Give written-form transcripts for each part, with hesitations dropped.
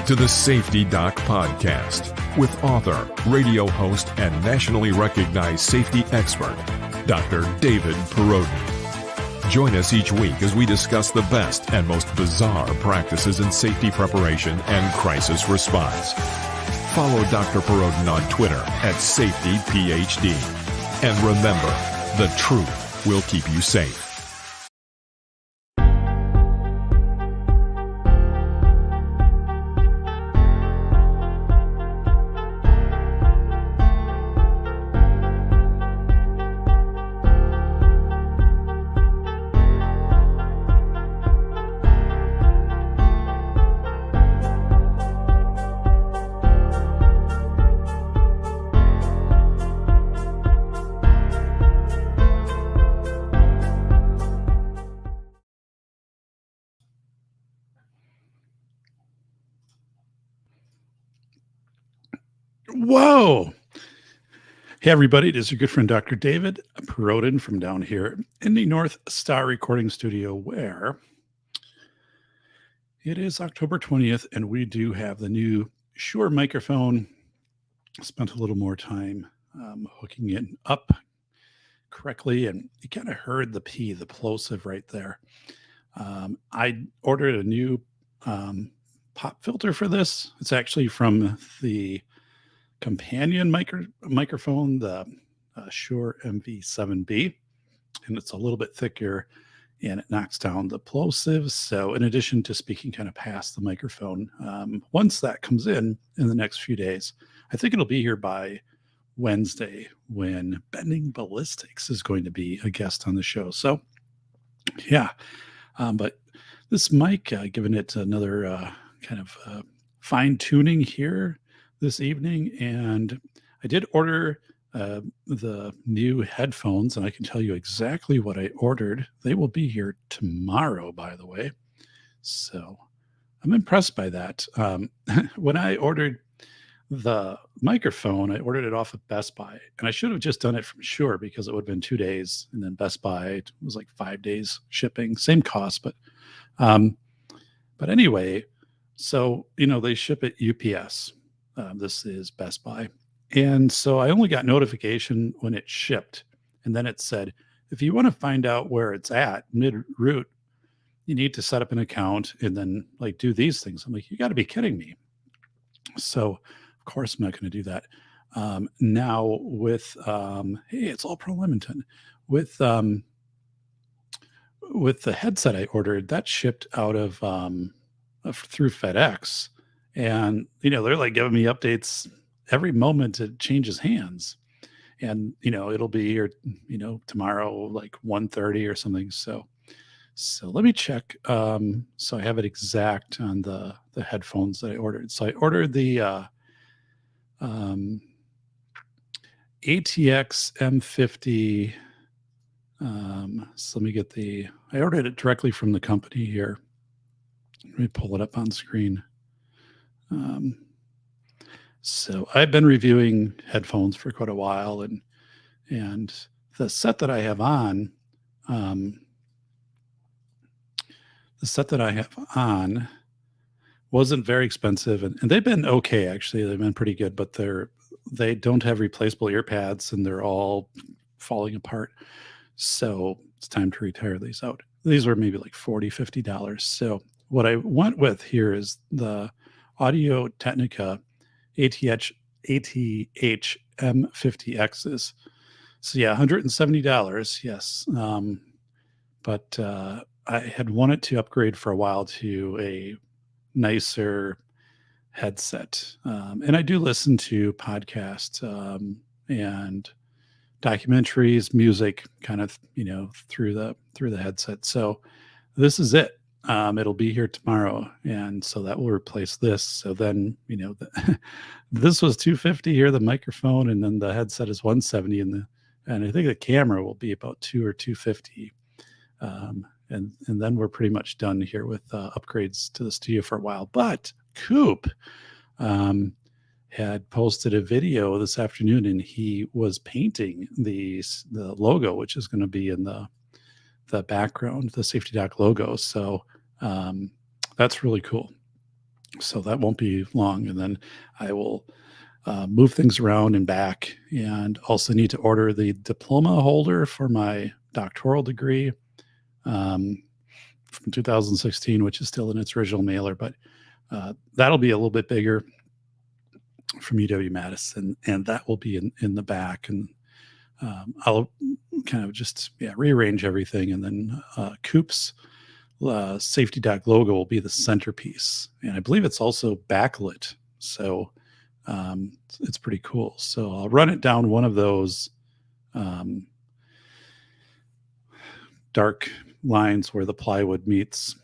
to the Safety Doc Podcast with author, radio host, and nationally recognized safety expert, Dr. David Perrodin. Join us each week as we discuss the best and most bizarre practices in safety preparation and crisis response. Follow Dr. Perrodin on Twitter at SafetyPhD. And remember, the truth will keep you safe. Whoa. Hey, everybody. It is your good friend, Dr. David Perrodin from down here in the North Star Recording Studio, where it is October 20th, and we do have the new Shure microphone. Spent a little more time hooking it up correctly, and you kind of heard the P, the plosive right there. I ordered a new pop filter for this. It's actually from the companion microphone, the Shure MV7B, and it's a little bit thicker and it knocks down the plosives. So in addition to speaking kind of past the microphone, once that comes in the next few days, I think it'll be here by Wednesday when Bending Ballistics is going to be a guest on the show. So yeah, but this mic, giving it another kind of fine tuning here this evening, and I did order the new headphones, and I can tell you exactly what I ordered. They will be here tomorrow, by the way. So I'm impressed by that. When I ordered the microphone, I ordered it off of Best Buy, and I should have just done it from Shure because it would have been 2 days, and then Best Buy was like 5 days shipping, same cost, but anyway, so they ship at UPS. This is Best Buy. And so I only got notification when it shipped. And then it said, if you want to find out where it's at mid-route, you need to set up an account and then do these things. I'm like, you got to be kidding me. So of course I'm not going to do that. Now with, hey, it's all Pro Leamington. With the headset I ordered, that shipped out of through FedEx. And, they're giving me updates every moment it changes hands. And, it'll be here, tomorrow, 1:30 or something. So let me check. So I have it exact on the headphones that I ordered. So I ordered the ATX M50. So let me get I ordered it directly from the company here. Let me pull it up on screen. So I've been reviewing headphones for quite a while, and the set that I have on, wasn't very expensive, and they've been okay, actually. They've been pretty good, but they don't have replaceable ear pads, and they're all falling apart. So it's time to retire these out. These were maybe $40, $50. So what I went with here is the Audio Technica ATH M50Xs. So yeah, $170. Yes. But I had wanted to upgrade for a while to a nicer headset. And I do listen to podcasts and documentaries, music kind of, through the headset. So this is it. It'll be here tomorrow, and so that will replace this. So then, this was $250 here, the microphone, and then the headset is $170, and I think the camera will be about $200 or $250, and then we're pretty much done here with upgrades to the studio for a while. But Coop had posted a video this afternoon, and he was painting the logo, which is going to be in the background, the Safety Doc logo. So that's really cool. So that won't be long. And then I will move things around and back, and also need to order the diploma holder for my doctoral degree um, from 2016, which is still in its original mailer, but that'll be a little bit bigger from UW-Madison, and that will be in the back. And I'll kind of just rearrange everything, and then Coop's Safety Doc logo will be the centerpiece, and I believe it's also backlit, so it's pretty cool. So I'll run it down one of those dark lines where the plywood meets.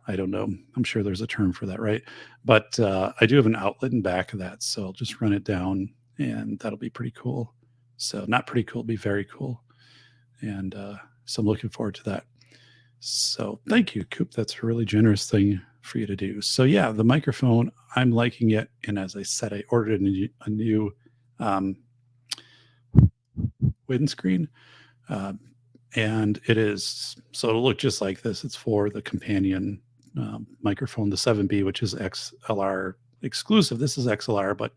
I don't know. I'm sure there's a term for that, right? But I do have an outlet in back of that, so I'll just run it down, and that'll be pretty cool. So not pretty cool, be very cool. And so I'm looking forward to that. So thank you, Coop. That's a really generous thing for you to do. So yeah, the microphone, I'm liking it. And as I said, I ordered a new windscreen. And it is, so it'll look just like this. It's for the companion microphone, the 7B, which is XLR exclusive. This is XLR, but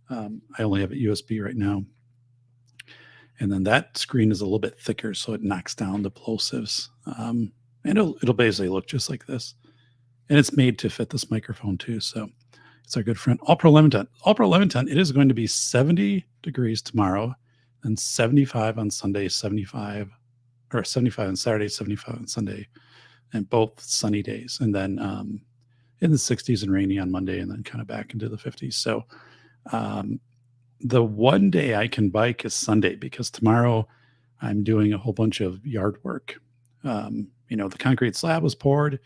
I only have it USB right now. And then that screen is a little bit thicker, so it knocks down the plosives. And it'll basically look just like this. And it's made to fit this microphone too. So it's our good friend All Pro Lemon Tent. All Pro Lemon Tent, it is going to be 70 degrees tomorrow, and 75 on Sunday, 75 on Saturday, 75 on Sunday, and both sunny days. And then in the 60s and rainy on Monday, and then kind of back into the 50s. So the one day I can bike is Sunday, because tomorrow I'm doing a whole bunch of yard work. The concrete slab was poured,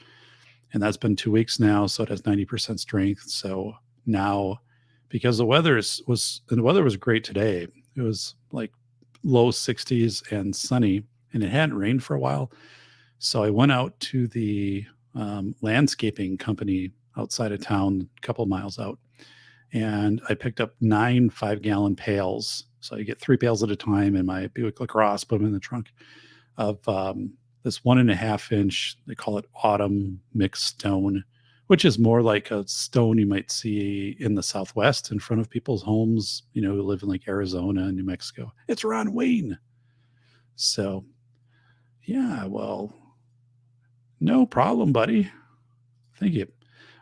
and that's been 2 weeks now, so it has 90% strength. So now, because the weather was great today, it was like low 60s and sunny, and it hadn't rained for a while. So I went out to the landscaping company outside of town, a couple miles out, and I picked up 9 5-gallon pails. So you get 3 pails at a time in my Buick LaCrosse, put them in the trunk, of this 1.5 inch, they call it autumn mixed stone, which is more like a stone you might see in the Southwest in front of people's homes, who live in like Arizona and New Mexico. It's Ron Wayne. So yeah, well, no problem, buddy. Thank you.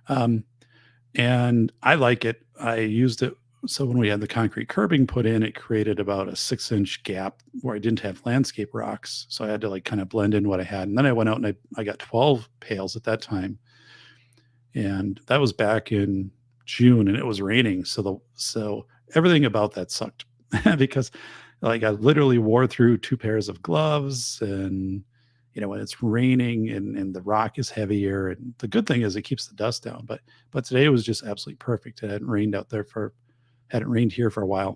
And I like it. I used it. So when we had the concrete curbing put in, it created about a 6-inch gap where I didn't have landscape rocks. So I had to like kind of blend in what I had. And then I went out and I got 12 pails at that time. And that was back in June, and it was raining. So everything about that sucked because like I literally wore through 2 pairs of gloves, and when it's raining and the rock is heavier, and the good thing is it keeps the dust down. But today was just absolutely perfect. It hadn't rained here for a while.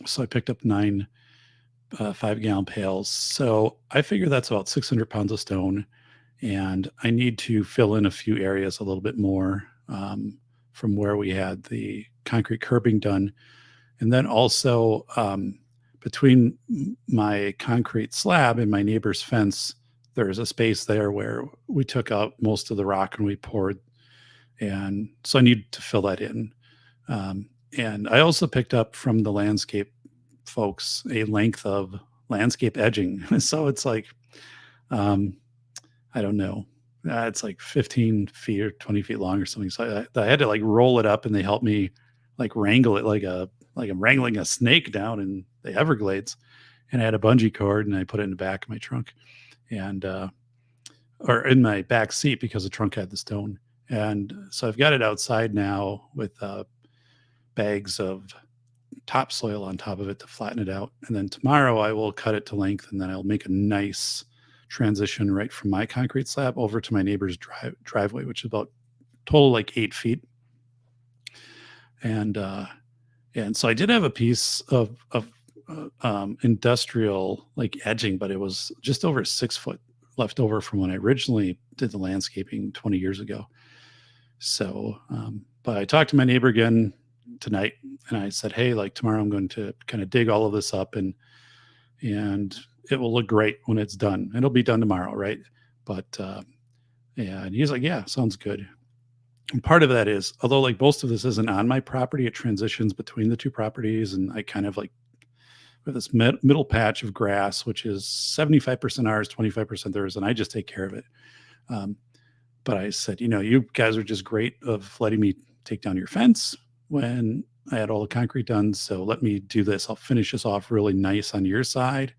So I picked up 9 5-gallon pails. So I figure that's about 600 pounds of stone, and I need to fill in a few areas a little bit more from where we had the concrete curbing done. And then also between my concrete slab and my neighbor's fence, there's a space there where we took out most of the rock and we poured. And so I need to fill that in. And I also picked up from the landscape folks a length of landscape edging. So it's like, I don't know, it's like 15 feet or 20 feet long or something. So I had to like roll it up, and they helped me like wrangle it like I'm wrangling a snake down in the Everglades. And I had a bungee cord, and I put it in the back of my trunk, and or in my back seat, because the trunk had the stone. And so I've got it outside now with bags of topsoil on top of it to flatten it out. And then tomorrow I will cut it to length, and then I'll make a nice transition right from my concrete slab over to my neighbor's driveway, which is about total like 8 feet. And so I did have a piece of industrial like edging, but it was just over 6 foot left over from when I originally did the landscaping 20 years ago. So, but I talked to my neighbor again tonight, and I said, hey, like tomorrow I'm going to kind of dig all of this up, and it will look great when it's done. It'll be done tomorrow, right? But and he's like, yeah, sounds good. And part of that is, although like most of this isn't on my property, it transitions between the two properties, and I kind of like with this middle patch of grass, which is 75% ours, 25% theirs, and I just take care of it. Um, but I said, you guys are just great of letting me take down your fence when I had all the concrete done. So let me do this. I'll finish this off really nice on your side.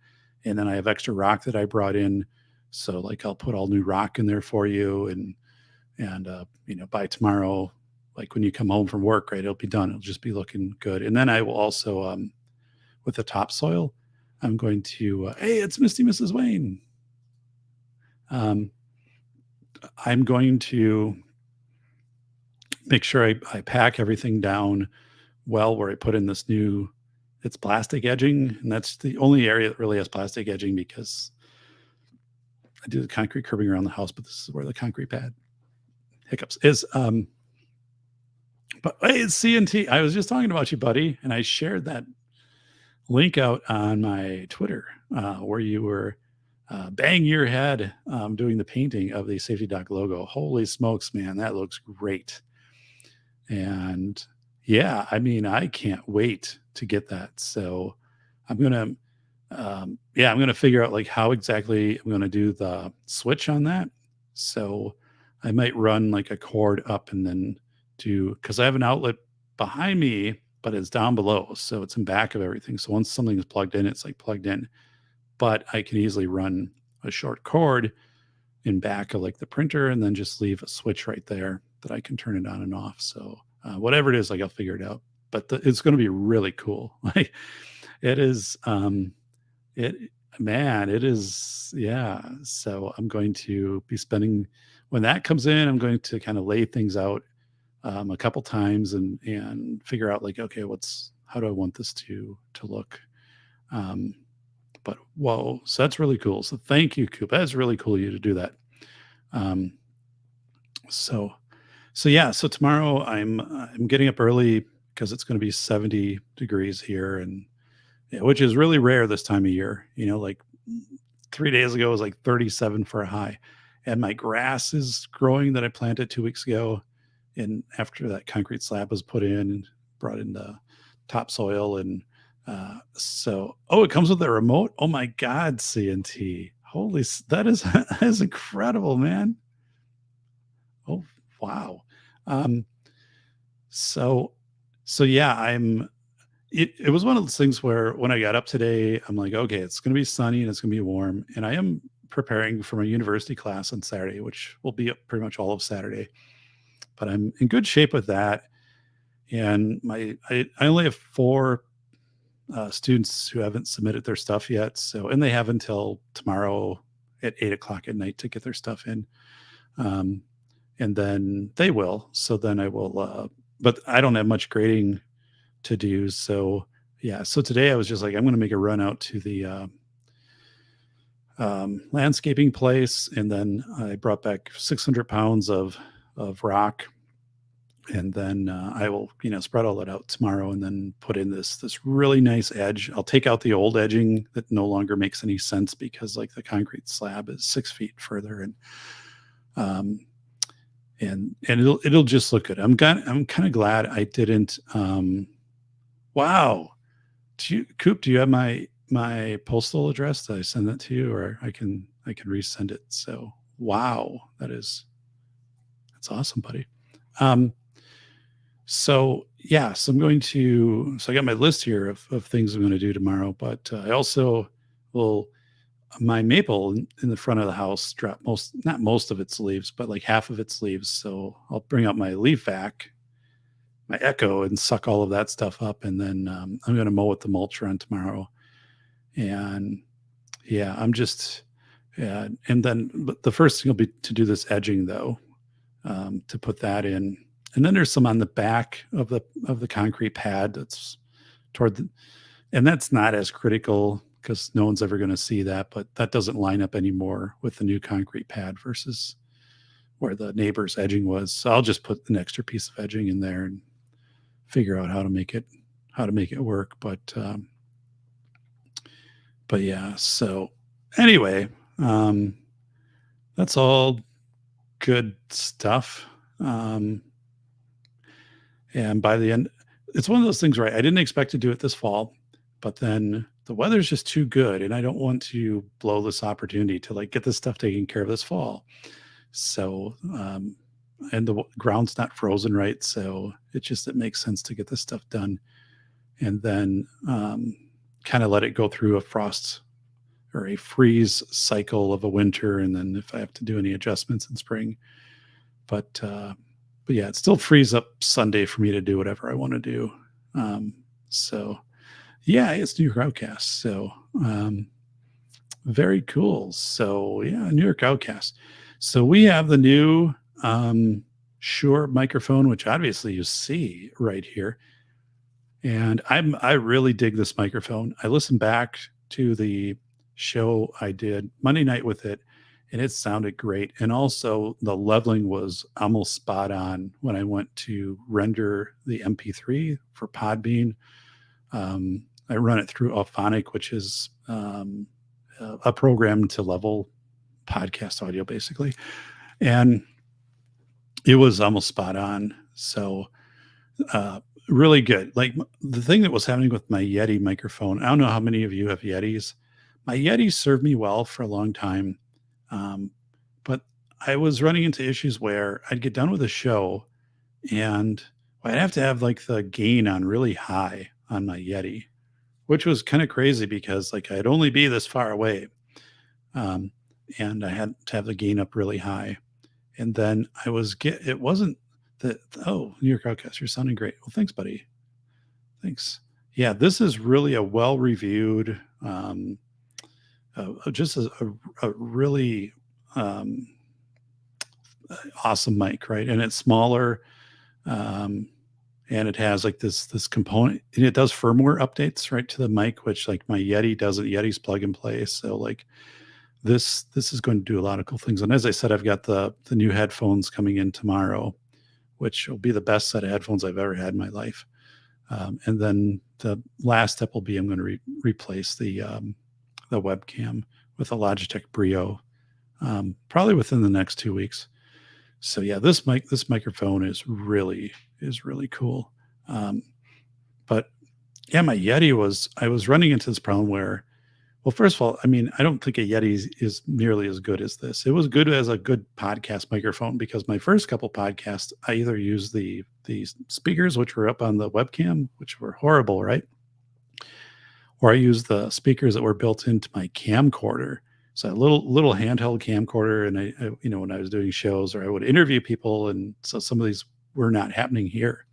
And then I have extra rock that I brought in. So like I'll put all new rock in there for you. And by tomorrow, like when you come home from work, right, it'll be done. It'll just be looking good. And then I will also, with the topsoil, I'm going to, hey, it's Misty Mrs. Wayne. I'm going to make sure I pack everything down well where I put in this new, it's plastic edging. And that's the only area that really has plastic edging because I do the concrete curbing around the house, but this is where the concrete pad hiccups is. But hey, it's CNT. I was just talking about you, buddy. And I shared that link out on my Twitter where you were bang your head doing the painting of the Safety Doc logo. Holy smokes, man, that looks great. And yeah, I mean, I can't wait to get that. So I'm gonna I'm gonna figure out like how exactly I'm gonna do the switch on that. So I might run like a cord up and then do, because I have an outlet behind me, but it's down below, so it's in back of everything. So once something is plugged in, it's like plugged in. But I can easily run a short cord in back of like the printer and then just leave a switch right there that I can turn it on and off. So whatever it is, like I'll figure it out. But it's going to be really cool. Like it is, it is, yeah. So I'm going to be spending when that comes in. I'm going to kind of lay things out a couple times and figure out like, okay, how do I want this to look? But whoa, so that's really cool. So thank you, Coop. That's really cool of you to do that. Um, so yeah. So tomorrow I'm getting up early because it's going to be 70 degrees here, and which is really rare this time of year. Like 3 days ago it was like 37 for a high, and my grass is growing that I planted 2 weeks ago. And after that concrete slab was put in and brought in the topsoil and it comes with a remote. Oh my God, CNT. That is incredible, man. Oh, wow. Um, so, yeah, it was one of those things where when I got up today, I'm like, okay, it's going to be sunny and it's going to be warm. And I am preparing for my university class on Saturday, which will be up pretty much all of Saturday, but I'm in good shape with that. And I only have 4 students who haven't submitted their stuff yet. And they have until tomorrow at 8:00 at night to get their stuff in. And then they will. So then I will, but I don't have much grading to do. So yeah. So today I was just like, I'm going to make a run out to the landscaping place. And then I brought back 600 pounds of rock. And then I will, spread all that out tomorrow and then put in this really nice edge. I'll take out the old edging that no longer makes any sense because like the concrete slab is 6 feet further, and it'll just look good. I'm kind of glad I didn't. Wow, Coop? Do you have my postal address? Did I send that to you, or I can resend it? So wow, that's awesome, buddy. So yeah, so I got my list here of things I'm going to do tomorrow, but I also will, my maple in the front of the house drop not most of its leaves, but like half of its leaves. So I'll bring out my leaf vac, my Echo, and suck all of that stuff up. And then I'm going to mow with the mulch run tomorrow. And yeah, and then but the first thing will be to do this edging though, to put that in. And then there's some on the back of the concrete pad that's and that's not as critical because no one's ever going to see that, but that doesn't line up anymore with the new concrete pad versus where the neighbor's edging was. So I'll just put an extra piece of edging in there and figure out how to make it work. But yeah, so anyway, that's all good stuff. And by the end, it's one of those things, right? I didn't expect to do it this fall, but then the weather's just too good, and I don't want to blow this opportunity to like get this stuff taken care of this fall. So, and the ground's not frozen right, so it makes sense to get this stuff done, and then kind of let it go through a frost or a freeze cycle of a winter, and then if I have to do any adjustments in spring. But yeah, it still frees up Sunday for me to do whatever I want to do. So yeah, it's New York Outcast. So very cool. So yeah, New York Outcast. So we have the new Shure microphone, which obviously you see right here. And I really dig this microphone. I listened back to the show I did Monday night with it, and it sounded great. And also the leveling was almost spot on when I went to render the MP3 for Podbean. I run it through Auphonic, which is a program to level podcast audio, basically. And it was almost spot on. So really good. Like the thing that was happening with my Yeti microphone, I don't know how many of you have Yetis. My Yetis served me well for a long time. But I was running into issues where I'd get done with a show and I'd have to have like the gain on really high on my Yeti, which was kind of crazy because like I'd only be this far away. And I had to have the gain up really high. And then it wasn't that, oh, New York Outcast, you're sounding great. Well, thanks, buddy. Thanks. Yeah, this is really a well-reviewed, just a really awesome mic, right? And it's smaller, and it has like this component, and it does firmware updates right to the mic, which like my Yeti doesn't. Yeti's plug and play, so like this is going to do a lot of cool things. And as I said, I've got the new headphones coming in tomorrow, which will be the best set of headphones I've ever had in my life. And then the last step will be I'm going to replace the webcam with a Logitech Brio, probably within the next 2 weeks. So yeah, this microphone is really cool. But yeah, my Yeti I was running into this problem where, well, first of all, I mean, I don't think a Yeti is nearly as good as this. It was good as a good podcast microphone because my first couple podcasts, I either used the speakers, which were up on the webcam, which were horrible, right? Or I used the speakers that were built into my camcorder. So a little handheld camcorder, and I when I was doing shows or I would interview people, and so some of these were not happening here,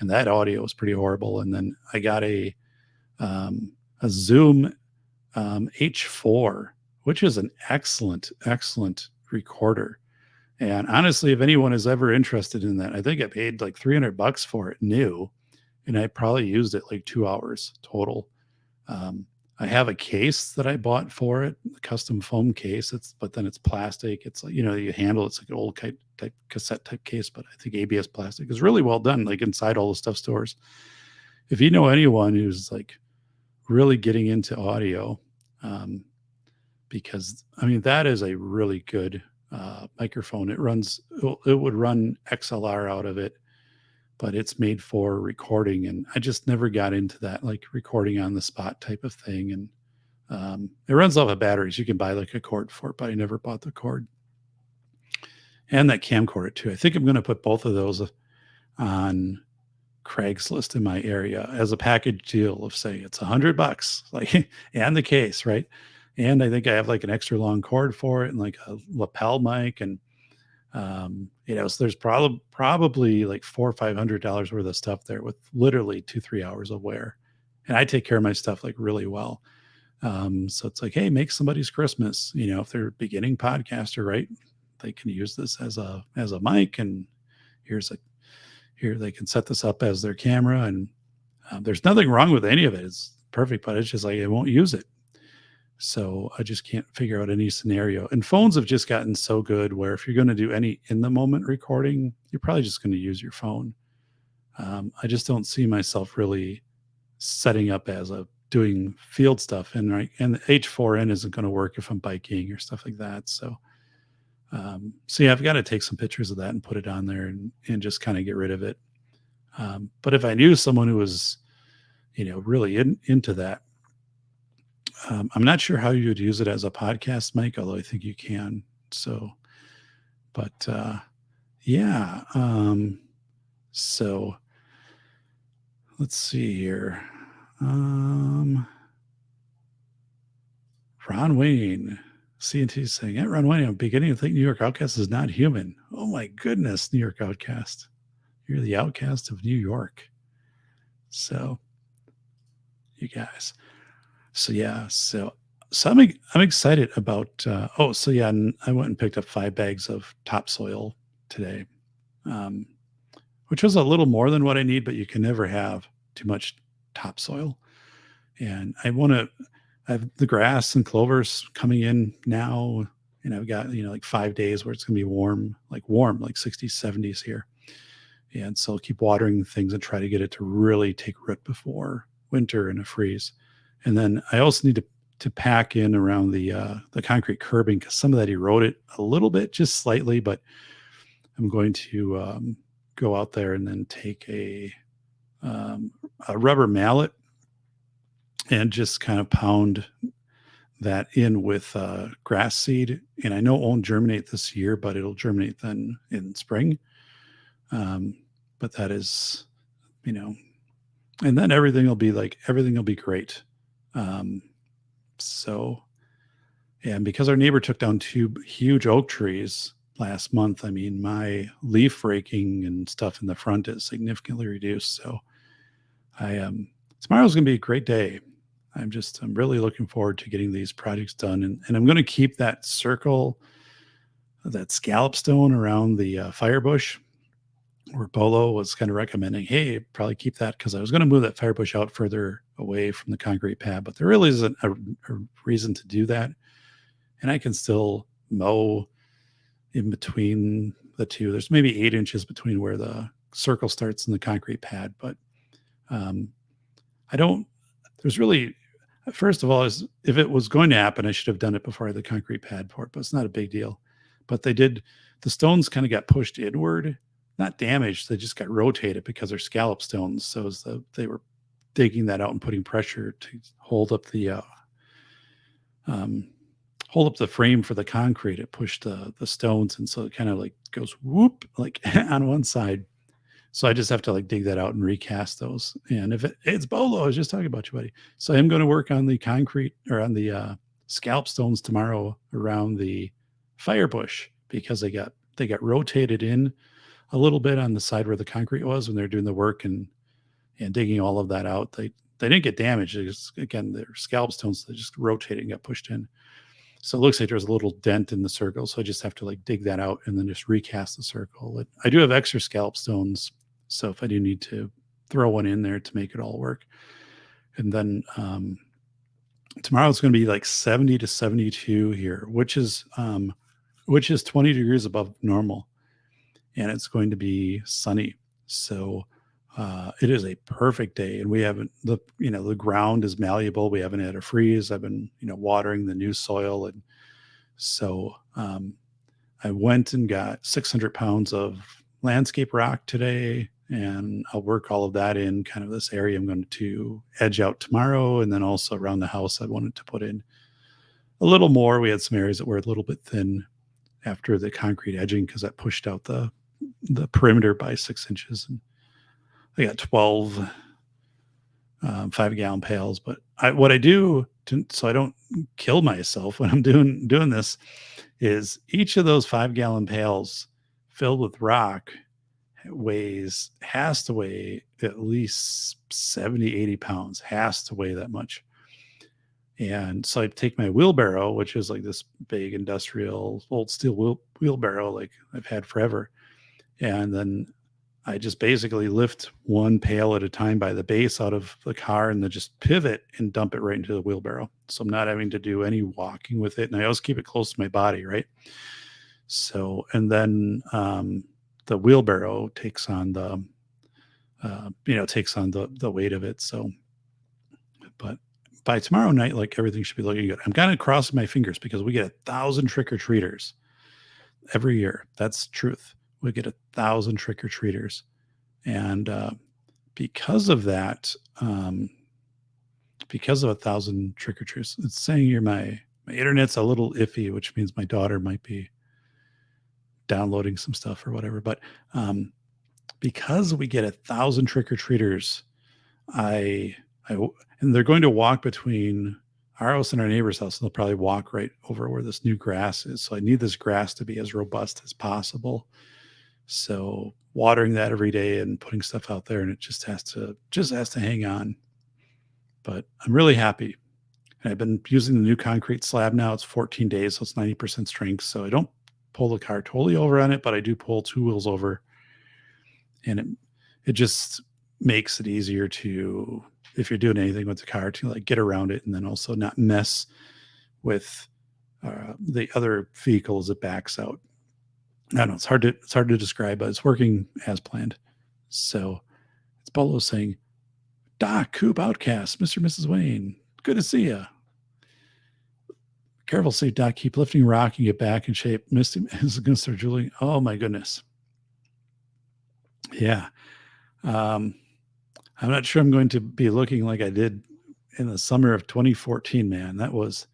and that audio was pretty horrible. And then I got a Zoom H4, which is an excellent recorder. And honestly, if anyone is ever interested in that, I think I paid like $300 for it new, and I probably used it like 2 hours total. I have a case that I bought for it, a custom foam case. But then it's plastic. It's like, you handle it's like an old type cassette type case, but I think ABS plastic is really well done, like inside all the stuff stores. If you know anyone who's like really getting into audio, because I mean, that is a really good microphone. It would run XLR out of it, but it's made for recording. And I just never got into that, like recording on the spot type of thing. And it runs off of batteries. You can buy like a cord for it, but I never bought the cord. And that camcorder too. I think I'm going to put both of those on Craigslist in my area as a package deal of, say, it's $100, like, and the case, right? And I think I have like an extra long cord for it and like a lapel mic, and so there's probably like $400 or $500 worth of stuff there with literally 2-3 hours of wear. And I take care of my stuff like really well. So it's like, hey, make somebody's Christmas. If they're a beginning podcaster, right? They can use this as a mic, and here they can set this up as their camera, and there's nothing wrong with any of it. It's perfect, but it's just like I won't use it. So I just can't figure out any scenario. And phones have just gotten so good where if you're going to do any in the moment recording, you're probably just going to use your phone. I just don't see myself really setting up as doing field stuff. And the H4n isn't going to work if I'm biking or stuff like that. So yeah, I've got to take some pictures of that and put it on there and just kind of get rid of it. But if I knew someone who was, really into that, I'm not sure how you would use it as a podcast mic, although I think you can. So, but yeah. So let's see here. Ron Wayne, CNT saying, at Ron Wayne, I'm beginning to think New York Outcast is not human. Oh my goodness, New York Outcast. You're the outcast of New York. So, you guys. So yeah, so I'm excited about. So yeah, and I went and picked up 5 bags of topsoil today, um, which was a little more than what I need, but you can never have too much topsoil. And I have the grass and clovers coming in now, and I've got like 5 days where it's gonna be warm, like 60s, 70s here. And so I'll keep watering things and try to get it to really take root before winter and a freeze. And then I also need to pack in around the concrete curbing, because some of that eroded a little bit, just slightly. But I'm going to go out there and then take a rubber mallet and just kind of pound that in with grass seed. And I know it won't germinate this year, but it'll germinate then in spring. But that is, and then everything will be great. So, and because our neighbor took down 2 huge oak trees last month, I mean, my leaf raking and stuff in the front is significantly reduced. So tomorrow's going to be a great day. I'm really looking forward to getting these projects done. And I'm going to keep that circle, that scallop stone around the fire bush, where Bolo was kind of recommending, hey, probably keep that, because I was going to move that fire bush out further away from the concrete pad, but there really isn't a reason to do that. And I can still mow in between the two. There's maybe 8 inches between where the circle starts and the concrete pad, but there's really, first of all, if it was going to happen, I should have done it before I had the concrete pad for it, but it's not a big deal. But the stones kind of got pushed inward, not damaged. They just got rotated because they're scallop stones. So they were digging that out and putting pressure to hold up the frame for the concrete. It pushed the stones, and so it kind of like goes whoop like on one side. So I just have to like dig that out and recast those. And if it's Bolo, I was just talking about you, buddy. So I'm going to work on the concrete, or on the scallop stones tomorrow around the fire bush, because they got rotated in a little bit on the side where the concrete was when they're doing the work and digging all of that out. They didn't get damaged. They're scallop stones. They just rotated and got pushed in. So it looks like there's a little dent in the circle. So I just have to like dig that out and then just recast the circle. I do have extra scallop stones, so if I do need to throw one in there to make it all work. And then tomorrow it's going to be like 70 to 72 here, which is 20 degrees above normal. And it's going to be sunny. So it is a perfect day. And we haven't, the ground is malleable. We haven't had a freeze. I've been, watering the new soil. And so I went and got 600 pounds of landscape rock today, and I'll work all of that in kind of this area I'm going to edge out tomorrow. And then also around the house, I wanted to put in a little more. We had some areas that were a little bit thin after the concrete edging, because that pushed out the perimeter by 6 inches. And I got 12 5-gallon pails. But what I do so I don't kill myself when I'm doing this, is each of those 5-gallon pails filled with rock has to weigh at least 70, 80 pounds, has to weigh that much. And so I take my wheelbarrow, which is like this big industrial old steel wheelbarrow, like I've had forever. And then I just basically lift one pail at a time by the base out of the car, and then just pivot and dump it right into the wheelbarrow. So I'm not having to do any walking with it. And I always keep it close to my body, right? So, and then the wheelbarrow takes on the weight of it. So, but by tomorrow night, like, everything should be looking good. I'm kind of crossing my fingers, because we get 1,000 trick-or-treaters every year. That's truth. We get 1,000 trick-or-treaters. And because of that, because of 1,000 trick or treats, it's saying here my internet's a little iffy, which means my daughter might be downloading some stuff or whatever. But because we get 1,000 trick or treaters, and they're going to walk between our house and our neighbor's house, and they'll probably walk right over where this new grass is. So I need this grass to be as robust as possible. So watering that every day and putting stuff out there, and it just has to hang on. But I'm really happy. And I've been using the new concrete slab now. It's 14 days, so it's 90% strength. So I don't pull the car totally over on it, but I do pull two wheels over. And it just makes it easier to, if you're doing anything with the car, to like get around it and then also not mess with the other vehicle as it backs out. I don't know. It's hard to describe, but it's working as planned. So it's Bolo saying, Doc, Coop, Outcast, Mr. and Mrs. Wayne, good to see you. Careful, safe, Doc. Keep lifting rock and get back in shape. Misty is going to start drooling. Oh, my goodness. Yeah. I'm not sure I'm going to be looking like I did in the summer of 2014, man. That was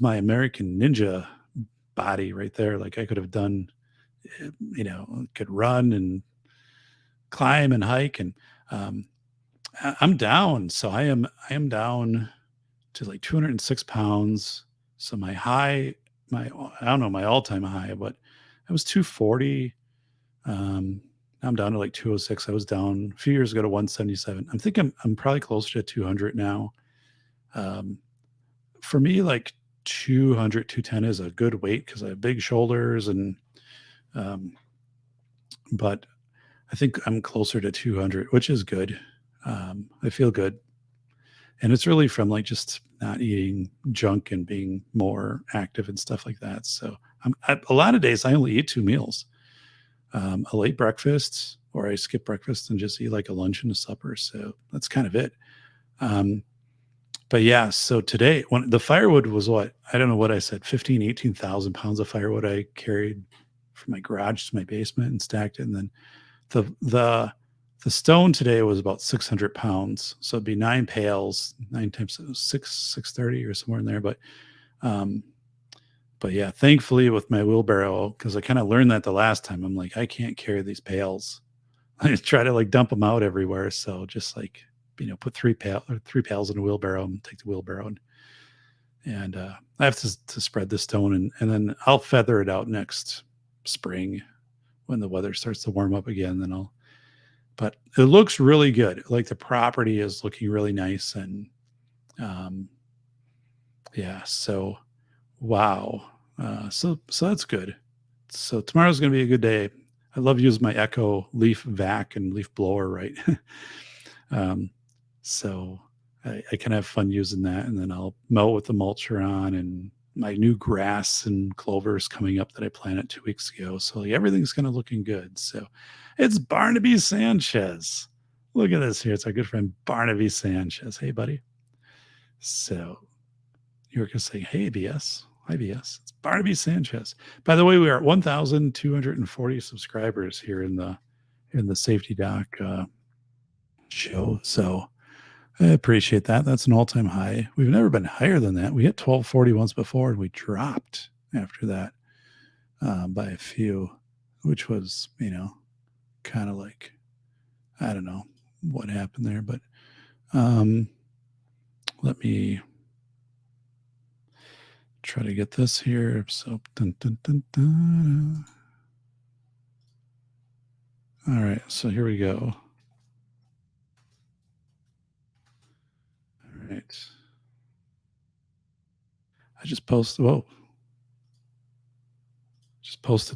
my American Ninja body right there. Like I could have done, could run and climb and hike. And I'm down. So I am down to like 206 pounds. So my all-time high, but I was 240. I'm down to like 206. I was down a few years ago to 177. I think I'm probably closer to 200 now. For me, like 200, 210 is a good weight because I have big shoulders and, but I think I'm closer to 200, which is good. I feel good. And it's really from like just not eating junk and being more active and stuff like that. So a lot of days I only eat 2 meals. A late breakfast, or I skip breakfast and just eat like a lunch and a supper. So that's kind of it. But yeah, so today when the firewood was what, I don't know what I said, 18,000 pounds of firewood I carried from my garage to my basement and stacked it. And then the stone today was about 600 pounds. So it'd be 9 pails, 9 times 630 or somewhere in there. But yeah, thankfully with my wheelbarrow, because I kind of learned that the last time, I'm like, I can't carry these pails. I try to like dump them out everywhere. So just like, put 3 pails in a wheelbarrow and take the wheelbarrow. And I have to spread the stone and then I'll feather it out next spring when the weather starts to warm up again. But it looks really good. Like the property is looking really nice. And yeah, so wow. So that's good. So tomorrow's going to be a good day. I love using my Echo leaf vac and leaf blower, right? So I can have fun using that. And then I'll mow with the mulcher on and my new grass and clovers coming up that I planted 2 weeks ago. So like, everything's kind of looking good. So it's Barnaby Sanchez. Look at this here. It's our good friend Barnaby Sanchez. Hey, buddy. So you were going to say, hey, BS. Hi, BS. It's Barnaby Sanchez. By the way, we are at 1,240 subscribers here in the Safety Doc show. So I appreciate that. That's an all-time high. We've never been higher than that. We hit 1,240 once before, and we dropped after that by a few, which was, kind of like, I don't know what happened there, but let me try to get this here. So, dun, dun, dun, dun. All right, so here we go. All right. I just posted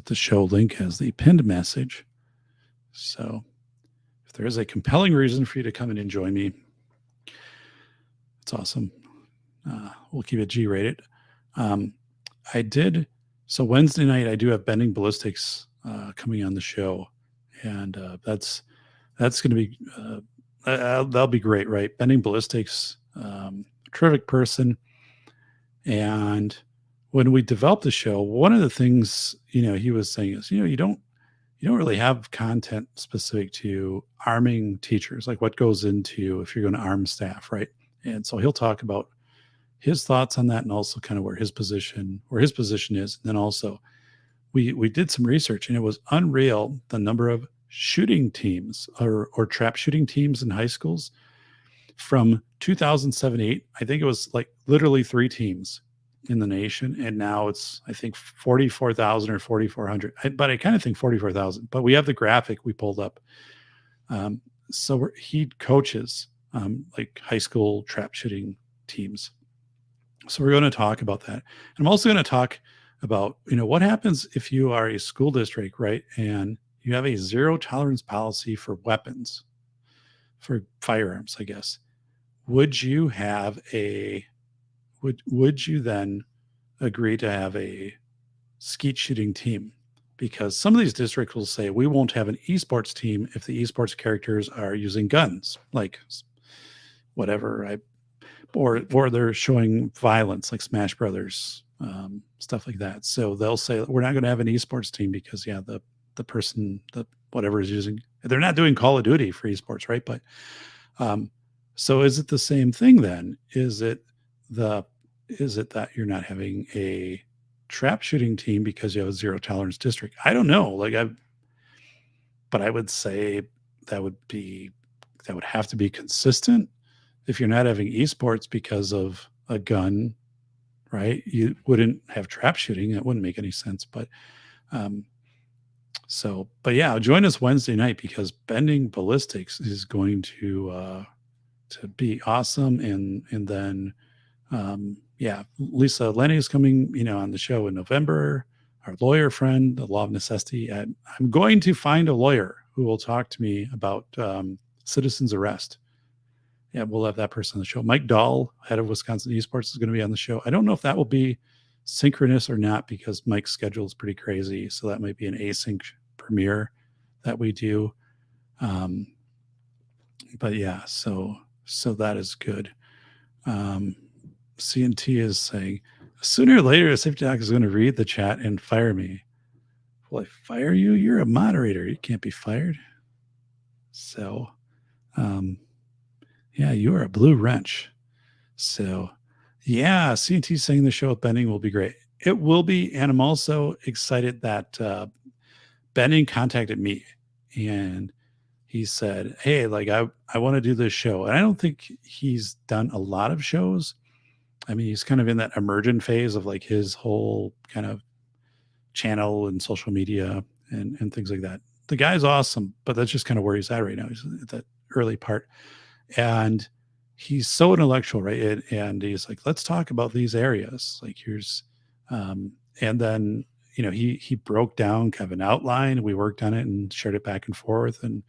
the show link as the pinned message. So if there is a compelling reason for you to come and enjoy me, it's awesome. We'll keep it G-rated. So Wednesday night, I do have Bending Ballistics coming on the show. And that's going to be, that'll be great, right? Bending Ballistics, terrific person. And when we developed the show, one of the things, he was saying is, you don't you don't really have content specific to arming teachers, like what goes into if you're going to arm staff, right? And so he'll talk about his thoughts on that and also kind of where his position is. And then also we did some research and it was unreal the number of shooting teams or trap shooting teams in high schools from 2007-8. I think it was like literally 3 teams in the nation, and now it's I think 44,000 or 4,400. But I kind of think 44,000. But we have the graphic we pulled up. So he coaches like high school trap shooting teams. So we're going to talk about that. And I'm also going to talk about, what happens if you are a school district, right? And you have a zero tolerance policy for weapons, for firearms, I guess. Would you have would you then agree to have a skeet shooting team? Because some of these districts will say we won't have an esports team if the esports characters are using guns, like whatever, or they're showing violence, like Smash Brothers, stuff like that. So they'll say we're not going to have an esports team because the person, whatever is using, they're not doing Call of Duty for esports, right? But so is it the same thing then? Is it that you're not having a trap shooting team because you have a zero tolerance district? I don't know. But I would say that would have to be consistent. If you're not having esports because of a gun, right? You wouldn't have trap shooting. That wouldn't make any sense. But yeah, join us Wednesday night because Bending Ballistics is going to be awesome. And then Lisa Lenny is coming, on the show in November. Our lawyer friend, the Law of Necessity. I'm going to find a lawyer who will talk to me about citizen's arrest. Yeah, we'll have that person on the show. Mike Dahl, head of Wisconsin Esports, is going to be on the show. I don't know if that will be synchronous or not because Mike's schedule is pretty crazy. So that might be an async premiere that we do. But yeah, so that is good. CNT is saying, sooner or later, a safety doc is going to read the chat and fire me. Will I fire you? You're a moderator. You can't be fired. So, yeah, you are a blue wrench. So, yeah, CNT saying the show with Bending will be great. It will be. And I'm also excited that Bending contacted me and he said, hey, like I want to do this show. And I don't think he's done a lot of shows. I mean, he's kind of in that emergent phase of like his whole kind of channel and social media and things like that. The guy's awesome, but that's just kind of where he's at right now. He's at that early part. And he's so intellectual, right? And he's like, let's talk about these areas. Like here's, and then, he broke down kind of an outline. We worked on it and shared it back and forth and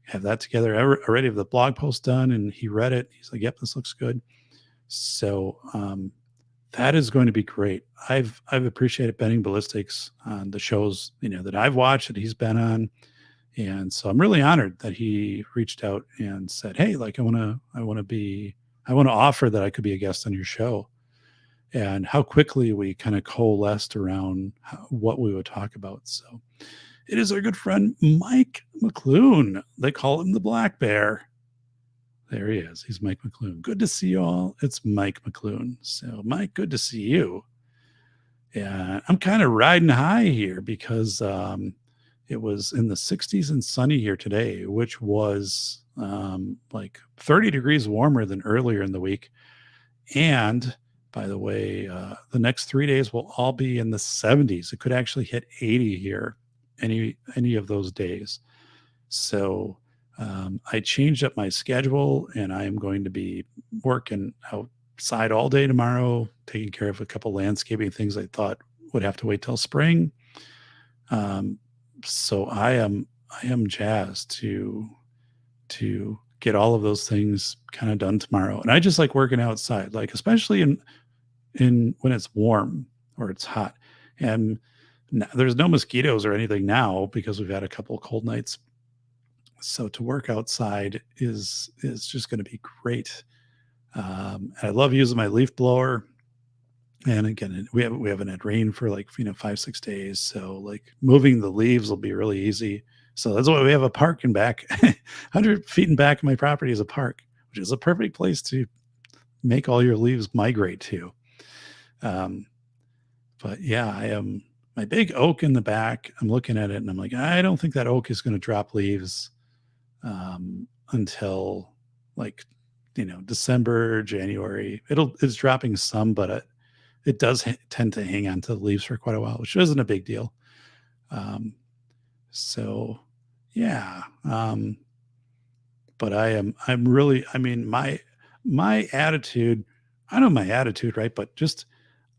have that together. Already have the blog post done and he read it. He's like, yep, this looks good. So that is going to be great. I've appreciated Bending Ballistics on the shows, that I've watched that he's been on. And so I'm really honored that he reached out and said, hey, like I want to offer that I could be a guest on your show. And how quickly we kind of coalesced around what we would talk about. So it is our good friend, Mike McClune. They call him the Black Bear. There he is. He's Mike McClune. Good to see you all. It's Mike McClune. So Mike, good to see you. Yeah, I'm kind of riding high here because it was in the 60s and sunny here today, which was like 30 degrees warmer than earlier in the week. And by the way, the next 3 days will all be in the 70s. It could actually hit 80 here any of those days. So I changed up my schedule and I am going to be working outside all day tomorrow, taking care of a couple landscaping things I thought would have to wait till spring. So I am jazzed to get all of those things kind of done tomorrow. And I just like working outside, like especially in when it's warm or it's hot. And there's no mosquitoes or anything now because we've had a couple of cold nights. So to work outside is just going to be great. And I love using my leaf blower. And again, we haven't had rain for like 5-6 days, so like moving the leaves will be really easy. So that's why we have a park in back. 100 feet in back of my property is a park, which is a perfect place to make all your leaves migrate to. Um, but yeah, I am my big oak in the back. I'm looking at it and I'm like, I don't think that oak is going to drop leaves until like December, January. It's dropping some, but it does tend to hang on to the leaves for quite a while, which isn't a big deal. So yeah. But I'm really, I mean, my attitude, I know my attitude, right? But just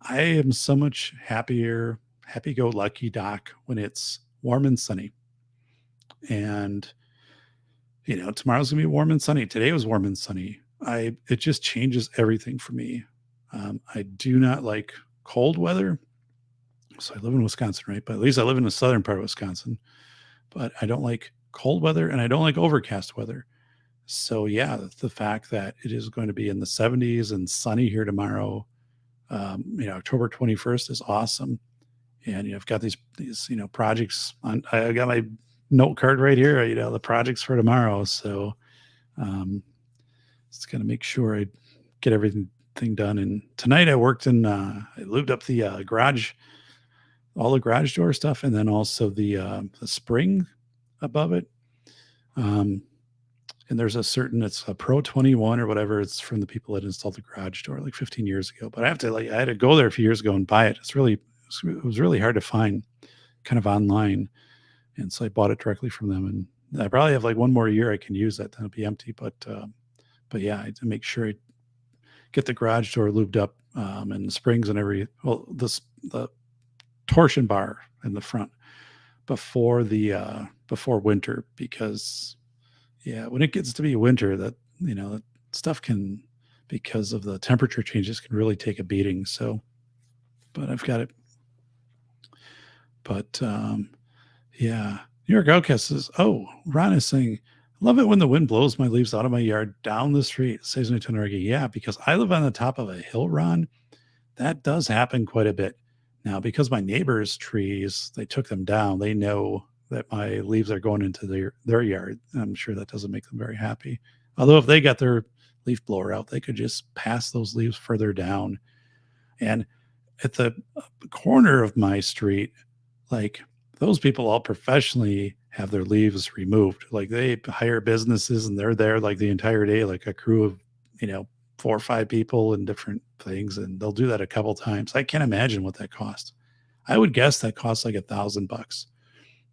I am so much happier, happy go lucky doc when it's warm and sunny. And tomorrow's gonna be warm and sunny. Today was warm and sunny. It just changes everything for me. I do not like cold weather. So I live in Wisconsin, right? But at least I live in the southern part of Wisconsin. But I don't like cold weather and I don't like overcast weather. So yeah, the fact that it is going to be in the 70s and sunny here tomorrow, October 21st is awesome. And I've got these projects on. I got my note card right here. The projects for tomorrow. So just gonna make sure I get everything done. And tonight I worked in. I lubed up the garage, all the garage door stuff, and then also the spring above it. And there's it's a Pro 21 or whatever. It's from the people that installed the garage door like 15 years ago. But I had to go there a few years ago and buy it. It was really hard to find kind of online. And so I bought it directly from them. And I probably have like one more year I can use that. Then it'll be empty. But yeah, I had to make sure I get the garage door lubed up and the springs and the torsion bar in the front before winter, because when it gets to be winter, that stuff can, because of the temperature changes, can really take a beating. So, but I've got it. But yeah, New York Outcast says, "Oh, Ron is saying, love it when the wind blows my leaves out of my yard down the street. Saves me to an argument." Yeah, because I live on the top of a hill, Ron. That does happen quite a bit. Now, because my neighbors' trees, they took them down. They know that my leaves are going into their yard. I'm sure that doesn't make them very happy. Although if they got their leaf blower out, they could just pass those leaves further down. And at the corner of my street, like those people all professionally have their leaves removed. Like they hire businesses and they're there like the entire day, like a crew of, 4 or 5 people and different things. And they'll do that a couple times. I can't imagine what that costs. I would guess that costs like $1,000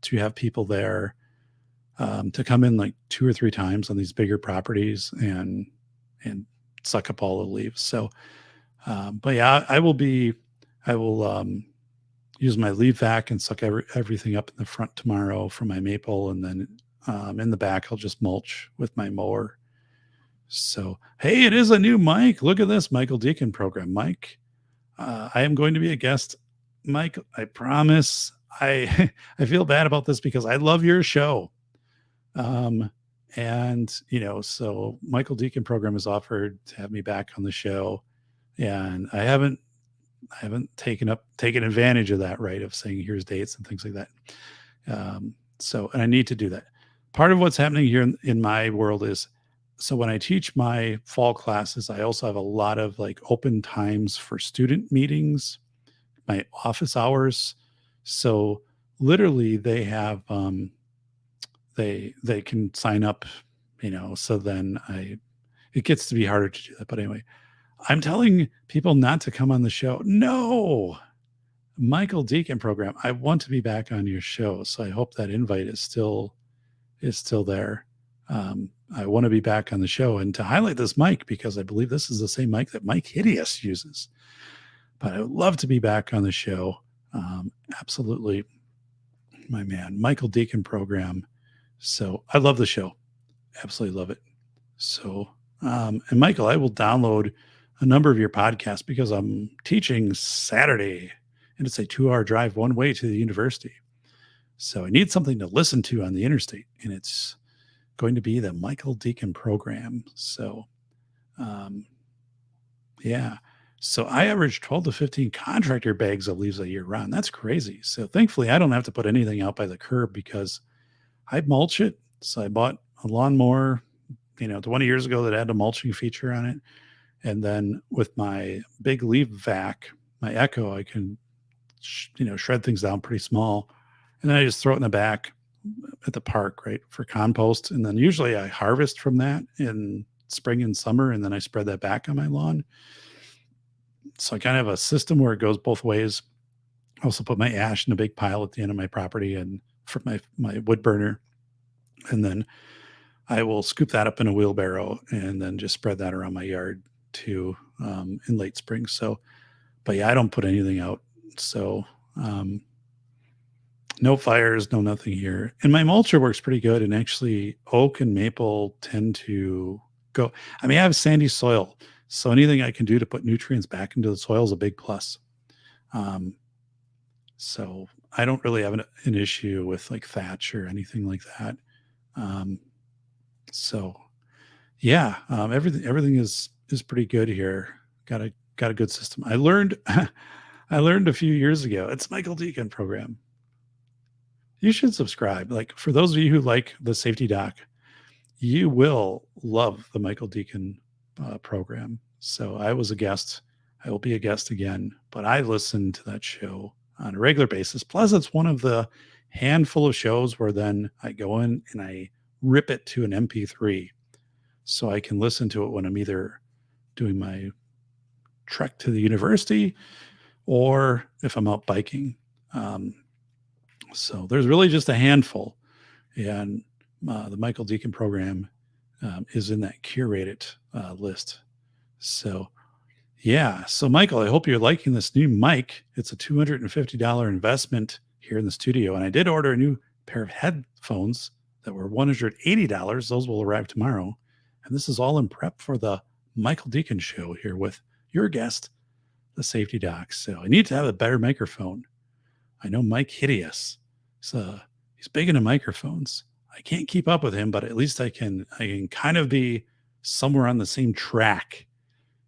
to have people there to come in like 2 or 3 times on these bigger properties and suck up all the leaves. So, but yeah, I will use my leaf vac and suck everything up in the front tomorrow for my maple. And then in the back, I'll just mulch with my mower. So, hey, it is a new mic. Look at this Michael Deacon program. Mike, I am going to be a guest. Mike, I promise. I feel bad about this because I love your show. And so Michael Deacon program has offered to have me back on the show. And I haven't taken advantage of that, right? Of saying here's dates and things like that. And I need to do that. Part of what's happening here in my world is, so when I teach my fall classes, I also have a lot of like open times for student meetings, my office hours. So literally they have, they can sign up, so then it gets to be harder to do that. But anyway, I'm telling people not to come on the show. No, Michael Deacon program. I want to be back on your show. So I hope that invite is still there. I want to be back on the show and to highlight this mic because I believe this is the same mic that Mike Hideous uses. But I would love to be back on the show. Absolutely, my man, Michael Deacon program. So I love the show. Absolutely love it. So, and Michael, I will download a number of your podcasts because I'm teaching Saturday and it's a 2-hour drive one way to the university. So I need something to listen to on the interstate, and it's going to be the Michael Deacon program. So, yeah. So I average 12 to 15 contractor bags of leaves a year round. That's crazy. So thankfully, I don't have to put anything out by the curb because I mulch it. So I bought a lawnmower, 20 years ago that had a mulching feature on it. And then with my big leaf vac, my Echo, I can, shred things down pretty small. And then I just throw it in the back at the park, right, for compost. And then usually I harvest from that in spring and summer, and then I spread that back on my lawn. So I kind of have a system where it goes both ways. I also put my ash in a big pile at the end of my property and for my wood burner. And then I will scoop that up in a wheelbarrow and then just spread that around my yard too in late spring. So, but yeah, I don't put anything out. So, no fires, no nothing here. And my mulcher works pretty good. And actually, oak and maple tend to go. I mean, I have sandy soil. So anything I can do to put nutrients back into the soil is a big plus. So I don't really have an issue with like thatch or anything like that. So yeah, everything is pretty good here. Got a good system. I learned I learned a few years ago. It's Michael Deacon program. You should subscribe. Like for those of you who like the Safety Doc, you will love the Michael Deacon program. So I was a guest. I will be a guest again, but I listen to that show on a regular basis. Plus, it's one of the handful of shows where then I go in and I rip it to an MP3 so I can listen to it when I'm either doing my trek to the university or if I'm out biking. So there's really just a handful. And the Michael Deacon program is in that curated list. So, yeah. So, Michael, I hope you're liking this new mic. It's a $250 investment here in the studio. And I did order a new pair of headphones that were $180. Those will arrive tomorrow. And this is all in prep for the Michael Deacon show here with your guest, the Safety Doc. So I need to have a better microphone. I know Mike Hideous. He's big into microphones. I can't keep up with him, but at least I can kind of be somewhere on the same track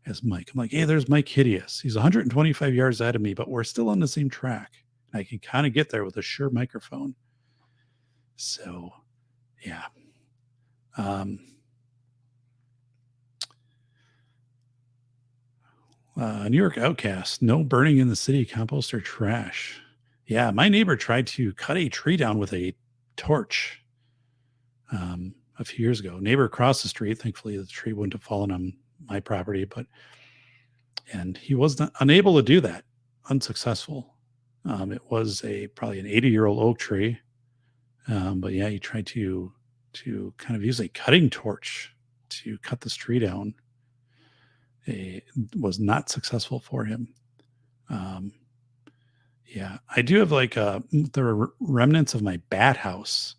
as Mike. I'm like, hey, there's Mike Hideous. He's 125 yards ahead of me, but we're still on the same track. I can kind of get there with a Shure microphone. So, yeah. New York Outcast, no burning in the city, compost or trash. Yeah, my neighbor tried to cut a tree down with a torch a few years ago. Neighbor across the street, thankfully the tree wouldn't have fallen on my property, and he was unable to do that, unsuccessful. It was probably an 80-year-old oak tree. But yeah, he tried to kind of use a cutting torch to cut this tree down. It was not successful for him. Yeah, I do have there are remnants of my bat house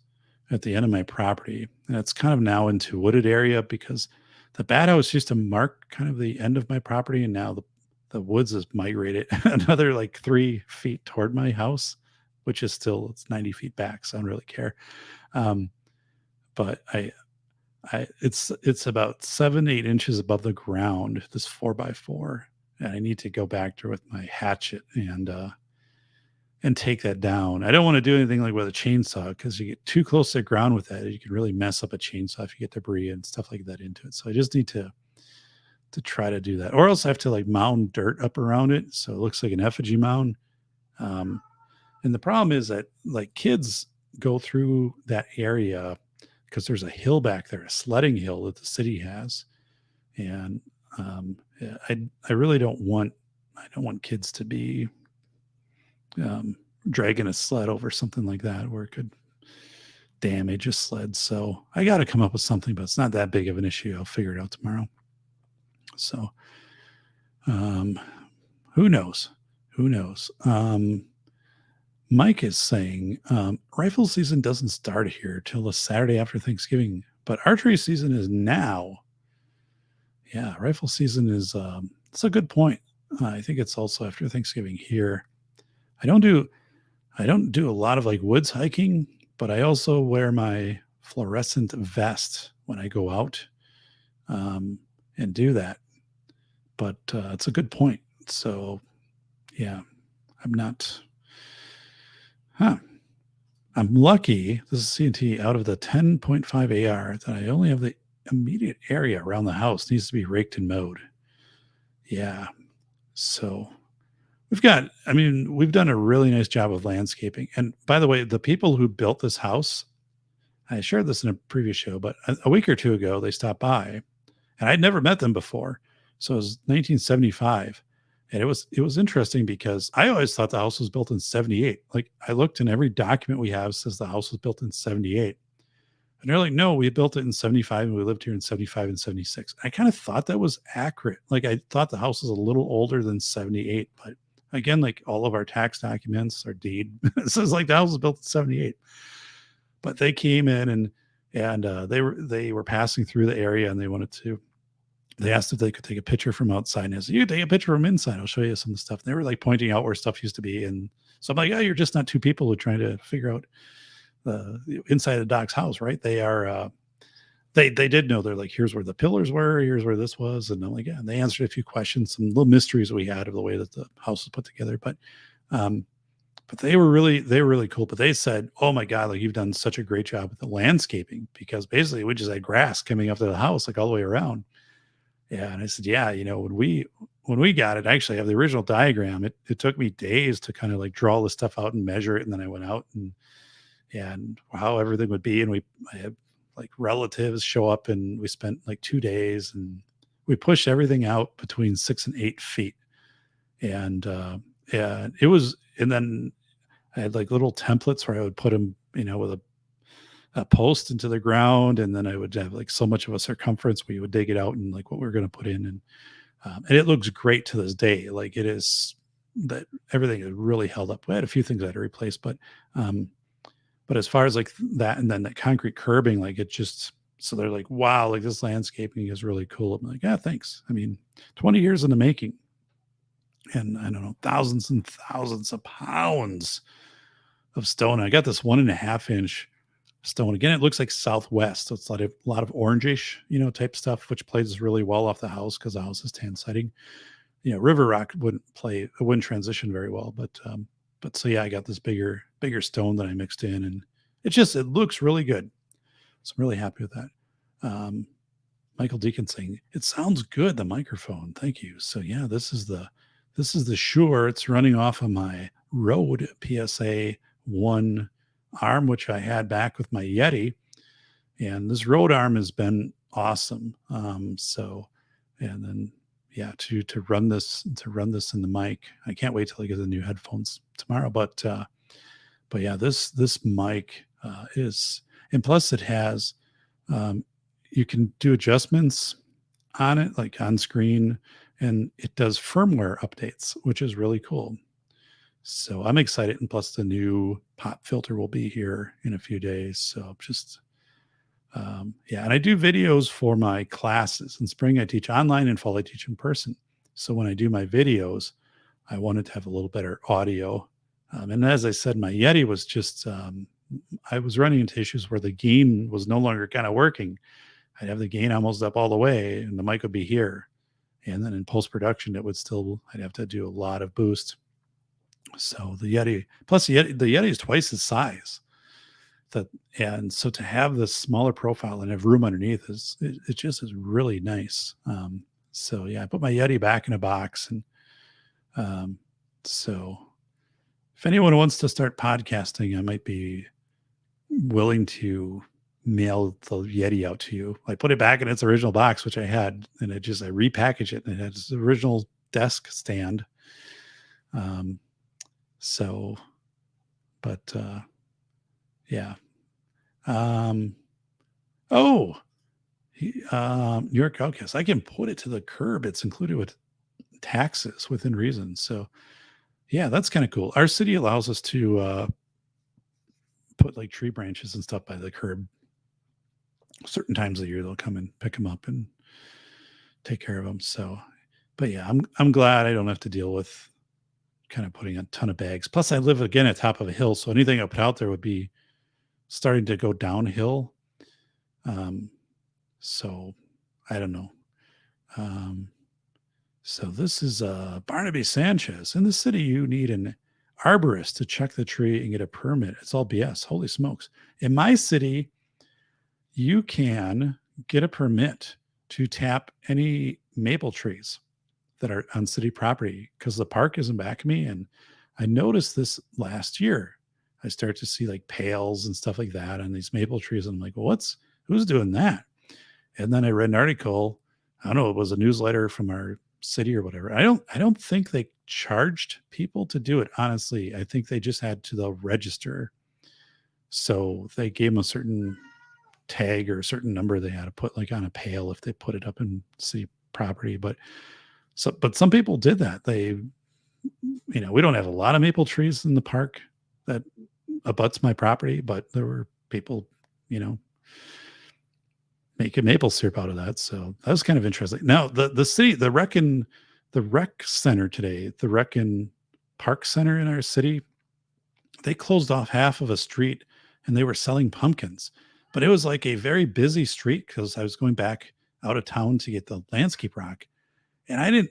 at the end of my property. And it's kind of now into wooded area because the bat house used to mark kind of the end of my property. And now the woods has migrated another 3 feet toward my house, which is still, it's 90 feet back. So I don't really care. But it's about 7-8 inches above the ground, this 4x4. And I need to go back there with my hatchet and take that down. I don't want to do anything like with a chainsaw because you get too close to the ground with that. You can really mess up a chainsaw if you get debris and stuff like that into it. So I just need to try to do that, or else I have to mound dirt up around it so it looks like an effigy mound. And the problem is that kids go through that area because there's a hill back there, a sledding hill that the city has, and I really don't want kids to be dragging a sled over something like that where it could damage a sled. So I got to come up with something, but it's not that big of an issue. I'll figure it out tomorrow. So, who knows? Mike is saying, rifle season doesn't start here till the Saturday after Thanksgiving, but archery season is now. Yeah, rifle season is, it's a good point. I think it's also after Thanksgiving here. I don't do a lot of woods hiking, but I also wear my fluorescent vest when I go out and do that. But it's a good point. So yeah, I'm not, huh. I'm lucky. This is C&T out of the 10.5 AR that I only have the immediate area around the house needs to be raked and mowed. Yeah. So we've done a really nice job of landscaping. And by the way, the people who built this house, I shared this in a previous show, but a week or two ago, they stopped by and I'd never met them before. So it was 1975. And it was interesting because I always thought the house was built in 78. Like I looked and every document we have says the house was built in 78. And they're like, no, we built it in 75 and we lived here in 75 and 76. I kind of thought that was accurate. Like I thought the house was a little older than 78, but again, like all of our tax documents, our deed, it says like the house was built in 78. But they came in and they were passing through the area and they asked if they could take a picture from outside. And I said, you take a picture from inside. I'll show you some of the stuff. And they were like pointing out where stuff used to be. And so I'm like, oh, you're just not two people who are trying to figure out the inside of Doc's house, right? They are, they did know. They're like, here's where the pillars were. Here's where this was. And I'm like, yeah. And they answered a few questions, some little mysteries we had of the way that the house was put together. But they were really cool. But they said, oh my God, like you've done such a great job with the landscaping because basically we just had grass coming up to the house, like all the way around. Yeah, and I said, yeah, when we got it, I actually have the original diagram. It took me days to kind of like draw the stuff out and measure it, and then I went out and how everything would be. And I had like relatives show up, and we spent like 2 days, and we pushed everything out between 6 and 8 feet, and it was, and then I had like little templates where I would put them, with a post into the ground, and then I would have like so much of a circumference. We would dig it out and like what we were going to put in, and it looks great to this day. Like it is that everything is really held up. We had a few things I had to replace, but as far as like that, and then that concrete curbing, like it just so they're like, wow, like this landscaping is really cool. I'm like, yeah, thanks. 20 years in the making, and I don't know, thousands and thousands of pounds of stone. I got this 1.5 inch stone. Again, it looks like Southwest. So it's a lot of orangish, type stuff, which plays really well off the house because the house is tan siding. River Rock it wouldn't transition very well. But so yeah, I got this bigger stone that I mixed in, and it looks really good. So I'm really happy with that. Michael Deacon saying, it sounds good, the microphone. Thank you. So yeah, this is the Shure. It's running off of my Rode PSA 1 arm, which I had back with my Yeti, and this Rode arm has been awesome. And then yeah, to run this in the mic, I can't wait till I get the new headphones tomorrow. But yeah, this mic is, and plus it has you can do adjustments on it, like on screen, and it does firmware updates, which is really cool. So I'm excited. And plus the new pop filter will be here in a few days. So just, yeah. And I do videos for my classes. In spring, I teach online, and fall, I teach in person. So when I do my videos, I wanted to have a little better audio. And as I said, my Yeti was just, I was running into issues where the gain was no longer kind of working. I'd have the gain almost up all the way and the mic would be here. And then in post-production, I'd have to do a lot of boost. So the Yeti, plus the Yeti is twice its size. And so to have this smaller profile and have room underneath it just is really nice. So yeah, I put my Yeti back in a box, and so if anyone wants to start podcasting, I might be willing to mail the Yeti out to you. I put it back in its original box, which I had, and I repackaged it, and it had its original desk stand. So, but, yeah. New York Outcast, I can put it to the curb. It's included with taxes within reason. So yeah, that's kind of cool. Our city allows us to, put like tree branches and stuff by the curb. Certain times of the year, they'll come and pick them up and take care of them. So, but yeah, I'm glad I don't have to deal with kind of putting a ton of bags. Plus I live again at top of a hill. So anything I put out there would be starting to go downhill. So I don't know. So this is Barnaby Sanchez. In the city, you need an arborist to check the tree and get a permit. It's all BS. Holy smokes. In my city, you can get a permit to tap any maple trees that are on city property because the park isn't back of me. And I noticed this last year. I start to see like pails and stuff like that on these maple trees. And I'm like, well, who's doing that? And then I read an article. I don't know, it was a newsletter from our city or whatever. I don't think they charged people to do it. Honestly, I think they just had to the register. So they gave them a certain tag or a certain number they had to put like on a pail if they put it up in city property. But some people did that. They, we don't have a lot of maple trees in the park that abuts my property, but there were people, making maple syrup out of that. So that was kind of interesting. Now the city, the rec center today, the rec and park center in our city, they closed off half of a street and they were selling pumpkins, but it was like a very busy street because I was going back out of town to get the landscape rock. And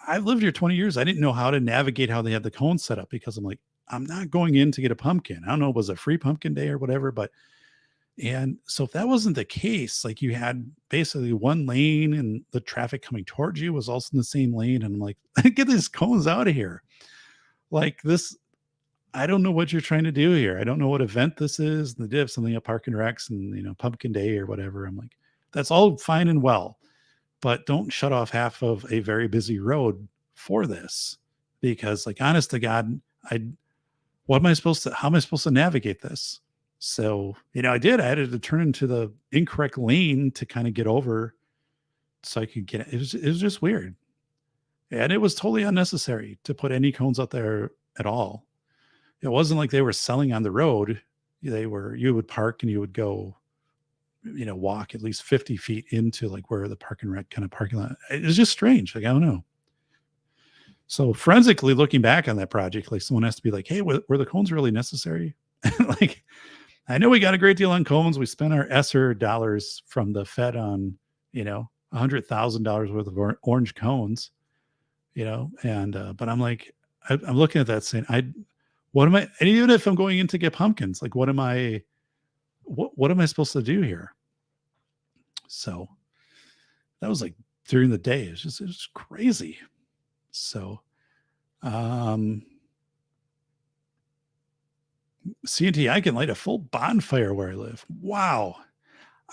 I've lived here 20 years. I didn't know how to navigate how they had the cones set up because I'm like, I'm not going in to get a pumpkin. I don't know, it was a free pumpkin day or whatever, and so if that wasn't the case, like you had basically one lane and the traffic coming towards you was also in the same lane. And I'm like, get these cones out of here. Like this, I don't know what you're trying to do here. I don't know what event this is. They did have something at Park and Recs and, Pumpkin Day or whatever. I'm like, that's all fine and well, but don't shut off half of a very busy road for this because like, honest to God, how am I supposed to navigate this? So, I had to turn into the incorrect lane to kind of get over so I could get it. It was just weird. And it was totally unnecessary to put any cones out there at all. It wasn't like they were selling on the road. You would park and you would go, walk at least 50 feet into like where the Park and Rec kind of parking lot. It was just strange. Like, I don't know. So forensically looking back on that project, like someone has to be like, hey, were the cones really necessary? Like, I know we got a great deal on cones. We spent our ESSER dollars from the Fed on, $100,000 worth of orange cones, and, but I'm like, I'm looking at that saying, and even if I'm going in to get pumpkins, like, what am I supposed to do here? So that was like during the day. It was crazy. So, CNT, I can light a full bonfire where I live. Wow.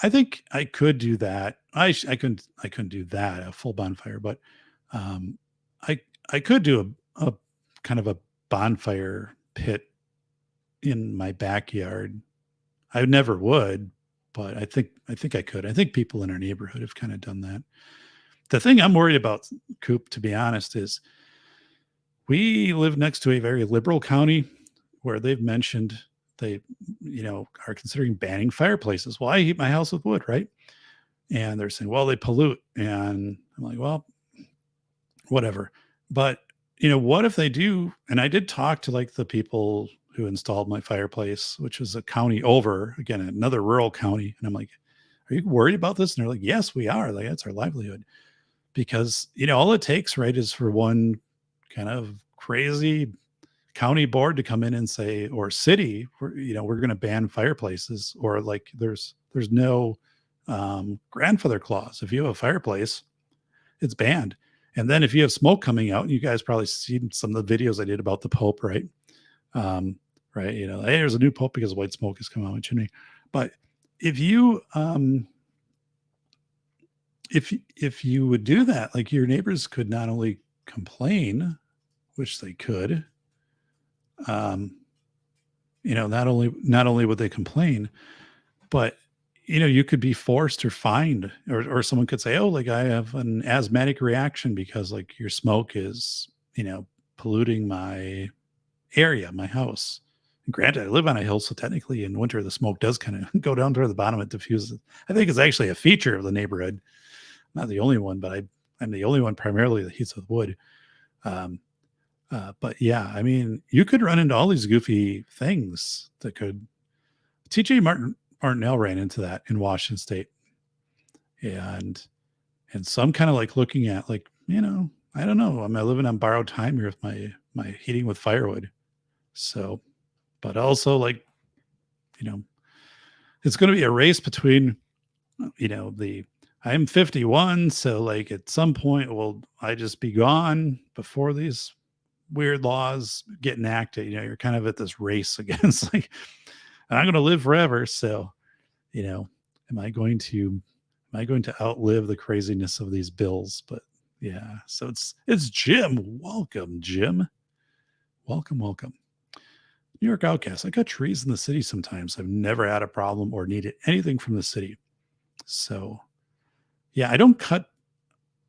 I think I could do that. I couldn't do that, a full bonfire, but I could do a kind of a bonfire pit in my backyard. I never would, but I think I could. I think people in our neighborhood have kind of done that. The thing I'm worried about, Coop, to be honest, is we live next to a very liberal county where they've mentioned they, are considering banning fireplaces. Well, I heat my house with wood, right? And they're saying, well, they pollute. And I'm like, well, whatever. But, what if they do? And I did talk to like the people who installed my fireplace, which is a county over, again, another rural county. And I'm like, are you worried about this? And they're like, yes, we are. Like, that's our livelihood. Because, all it takes, right, is for one kind of crazy county board to come in and say, or city, we're going to ban fireplaces, or like there's no grandfather clause. If you have a fireplace, it's banned. And then if you have smoke coming out, and you guys probably seen some of the videos I did about the Pope, right? Right. Hey, there's a new Pope because white smoke is coming out of my chimney. But if you if you would do that, like your neighbors could not only complain, which they could, not only would they complain, but you could be forced or fined, or someone could say, oh, like I have an asthmatic reaction because like your smoke is, polluting my area, my house. And granted, I live on a hill, so technically in winter the smoke does kind of go down toward the bottom. It diffuses. I think it's actually a feature of the neighborhood. Not the only one, but I'm the only one primarily that heats with wood. But yeah, I mean, you could run into all these goofy things that could. TJ Martinell ran into that in Washington State, and so I'm kind of like looking at like, I don't know. I'm living on borrowed time here with my heating with firewood. So, but also like, you know, it's going to be a race between, the I'm 51, so like at some point will I just be gone before these weird laws get enacted? You're kind of at this race against like I'm going to live forever, so you know, am I going to outlive the craziness of these bills? But yeah, so it's Jim. Welcome, Jim. Welcome. New York Outcast. I got trees in the city sometimes. I've never had a problem or needed anything from the city. So yeah, I don't cut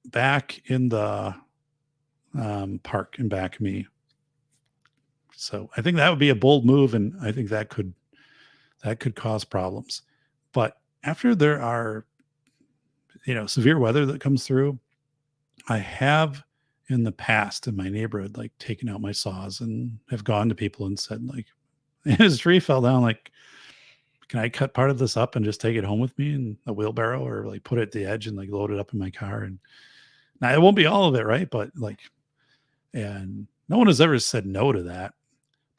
back in the park in back of me. So I think that would be a bold move, and I think that could cause problems. But after there are severe weather that comes through, I have in the past in my neighborhood like taken out my saws and have gone to people and said like his tree fell down, like can I cut part of this up and just take it home with me in a wheelbarrow, or like put it at the edge and like load it up in my car? And now it won't be all of it, right? But like, and no one has ever said no to that.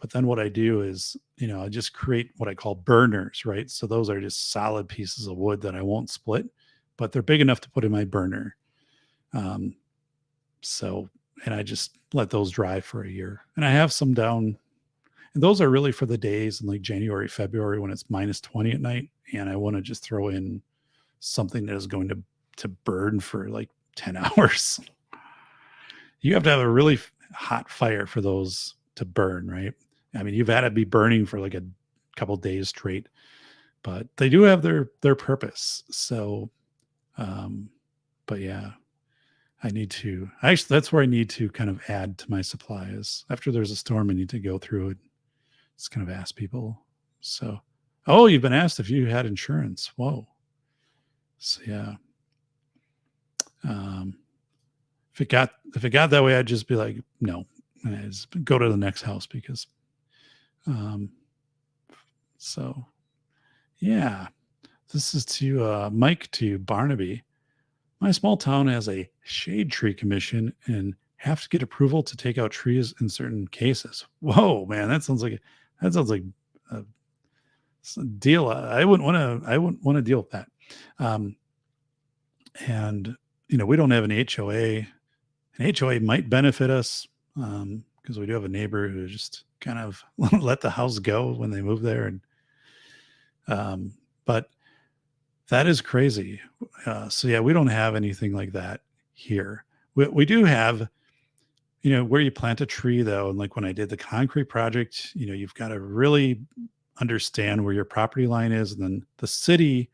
But then what I do is, I just create what I call burners, right? So those are just solid pieces of wood that I won't split, but they're big enough to put in my burner. So, and I just let those dry for a year. And I have some down, and those are really for the days in like January, February when it's minus 20 at night. And I want to just throw in something that is going to burn for like 10 hours. You have to have a really hot fire for those to burn, right? I mean, you've had to be burning for like a couple days straight, but they do have their purpose. So, but yeah, that's where I need to kind of add to my supply is after there's a storm, I need to go through it. Just kind of ask people. So, oh, you've been asked if you had insurance. Whoa. So yeah. If it got that way, I'd just be like, no, and I just go to the next house because, so yeah, this is to Mike to Barnaby. My small town has a shade tree commission and have to get approval to take out trees in certain cases. Whoa, man, that sounds like a deal. I wouldn't want to deal with that. And we don't have an HOA. An HOA might benefit us because we do have a neighbor who just kind of let the house go when they move there, and but that is crazy. So yeah, we don't have anything like that here. We do have, where you plant a tree though, and like when I did the concrete project, you've got to really understand where your property line is, and then the city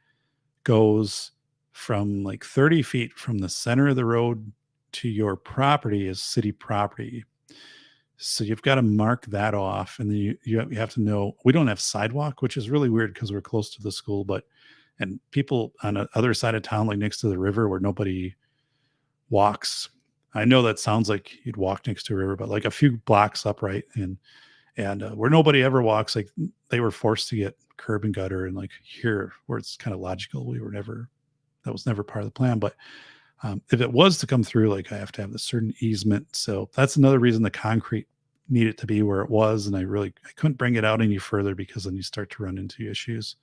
goes from like 30 feet from the center of the road to your property is city property. So you've got to mark that off. And then you have to know we don't have sidewalk, which is really weird because we're close to the school, and people on the other side of town, like next to the river where nobody walks. I know that sounds like you'd walk next to a river, but like a few blocks up, right? And where nobody ever walks, like they were forced to get curb and gutter, and like here where it's kind of logical, that was never part of the plan. But if it was to come through, like I have to have a certain easement. So that's another reason the concrete needed to be where it was. And I couldn't bring it out any further because then you start to run into issues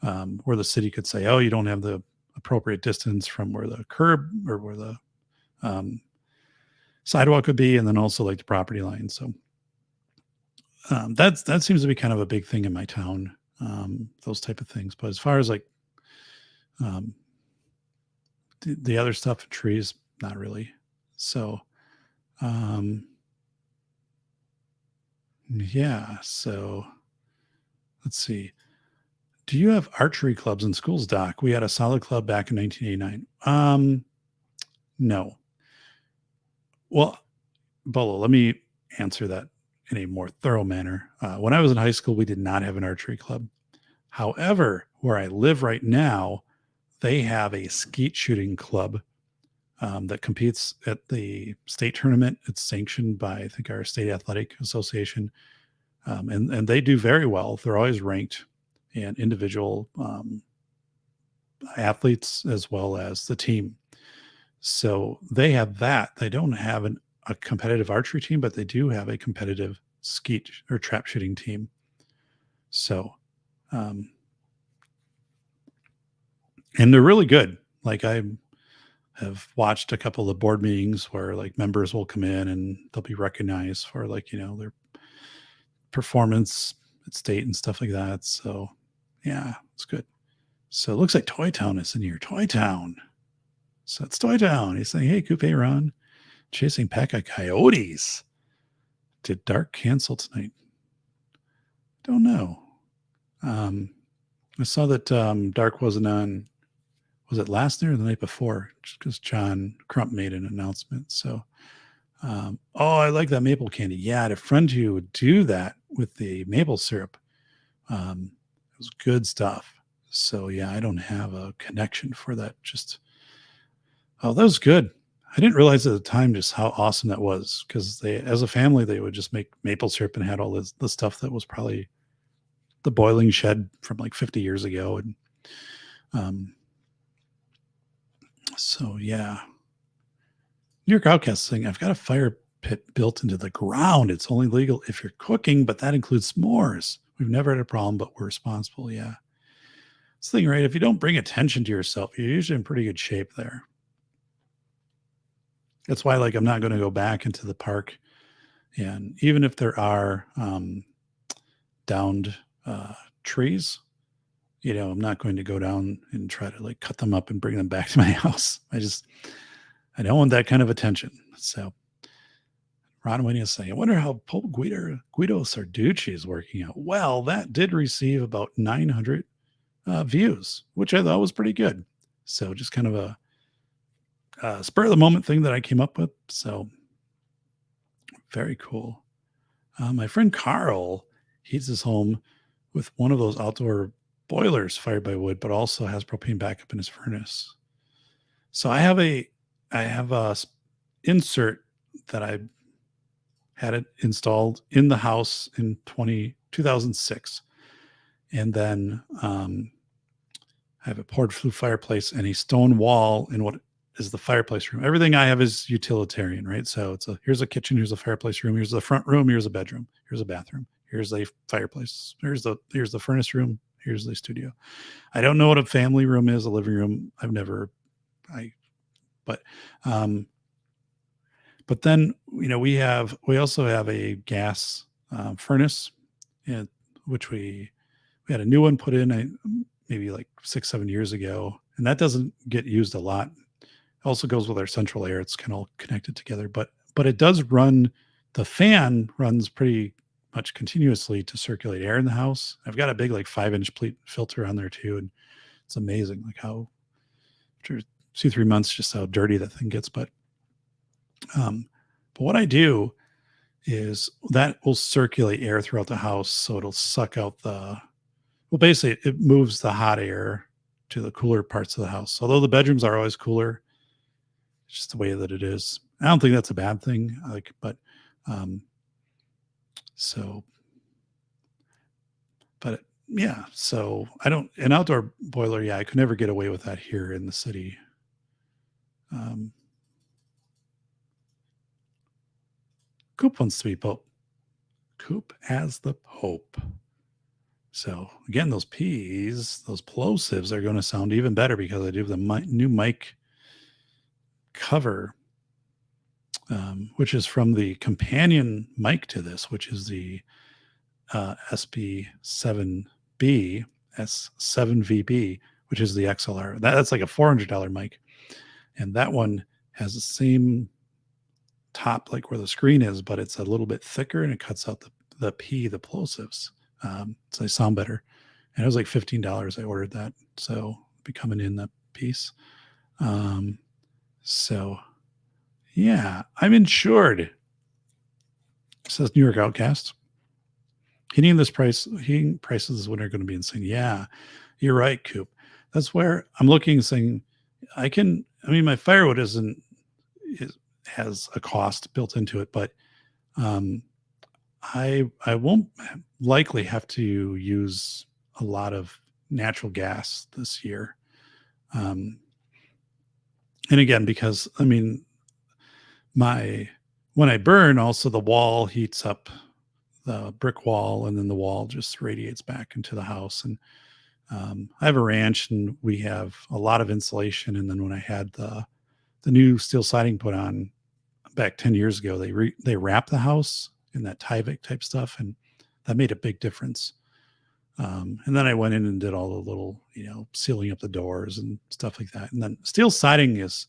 where the city could say, oh, you don't have the appropriate distance from where the curb or where the sidewalk would be. And then also like the property line. So that seems to be kind of a big thing in my town, those type of things. But as far as like, the other stuff, trees, not really. So, yeah. So let's see. Do you have archery clubs in schools, Doc? We had a solid club back in 1989. No. Well, Bolo, let me answer that in a more thorough manner. When I was in high school, we did not have an archery club. However, where I live right now, they have a skeet shooting club that competes at the state tournament. It's sanctioned by, I think, our state athletic association. And they do very well. They're always ranked, and individual athletes as well as the team. So they have that. They don't have a competitive archery team, but they do have a competitive skeet or trap shooting team. So, um, and they're really good. Like I have watched a couple of board meetings where like members will come in and they'll be recognized for like, their performance at state and stuff like that. So yeah, it's good. So it looks like Toy Town is in here. Toy Town. So it's Toy Town. He's saying, hey, Coupe Ron, chasing pack of coyotes. Did Dark cancel tonight? Don't know. I saw that Dark wasn't on. Was it last night or the night before? Just because John Crump made an announcement. So, I like that maple candy. Yeah, I had a friend who would do that with the maple syrup. It was good stuff. So yeah, I don't have a connection for that. That was good. I didn't realize at the time just how awesome that was because they, as a family, they would just make maple syrup and had all the stuff that was probably the boiling shed from like 50 years ago. And so yeah, New York Outcast saying, I've got a fire pit built into the ground. It's only legal if you're cooking, but that includes s'mores. We've never had a problem, but we're responsible. Yeah. It's the thing, right? If you don't bring attention to yourself, you're usually in pretty good shape there. That's why, like, I'm not going to go back into the park. And even if there are downed trees, I'm not going to go down and try to like cut them up and bring them back to my house. I don't want that kind of attention. So Ron Wayne is saying, I wonder how Pope Guido Sarducci is working out. Well, that did receive about 900 views, which I thought was pretty good. So just kind of a spur of the moment thing that I came up with. So very cool. My friend Carl heats his home with one of those outdoor boilers fired by wood, but also has propane backup in his furnace. So I have a insert that I had it installed in the house in 2006. And then I have a poured flue fireplace and a stone wall in what is the fireplace room. Everything I have is utilitarian, right? So here's a kitchen, here's a fireplace room, here's the front room, here's a bedroom, here's a bathroom, here's a fireplace, here's the furnace room, here's the studio. I don't know what a family room is, a living room. But then we also have a gas furnace, which we had a new one put in maybe like 6-7 years ago, and that doesn't get used a lot. It also goes with our central air. It's kind of all connected together, but it does run. The fan runs pretty much continuously to circulate air in the house. I've got a big like 5-inch pleat filter on there too, and it's amazing like how after 2-3 months just how dirty that thing gets. But what I do is that will circulate air throughout the house, so it'll suck out basically it moves the hot air to the cooler parts of the house. Although the bedrooms are always cooler, it's just the way that it is. I don't think that's a bad thing. Yeah. So an outdoor boiler. Yeah, I could never get away with that here in the city. Coop wants to be Pope. Coop as the Pope. So again, those P's, those plosives are going to sound even better because I do the new mic cover, which is from the companion mic to this, which is the SB7B S7VB, which is the XLR. That's like a $400 mic, and that one has the same top, like where the screen is, but it's a little bit thicker and it cuts out the plosives. So they sound better. And it was like $15. I ordered that. So it'll be coming in that piece. So yeah, I'm insured. Says New York Outcast. Heating prices this winter are going to be insane. Yeah, you're right, Coop. That's where I'm looking and saying my firewood has a cost built into it, but I won't likely have to use a lot of natural gas this year. And again, because I mean, when I burn, also the wall heats up, the brick wall, and then the wall just radiates back into the house. And I have a ranch, and we have a lot of insulation. And then when I had the new steel siding put on back 10 years ago, they wrapped the house in that Tyvek type stuff, and that made a big difference. And then I went in and did all the little, sealing up the doors and stuff like that. And then steel siding is,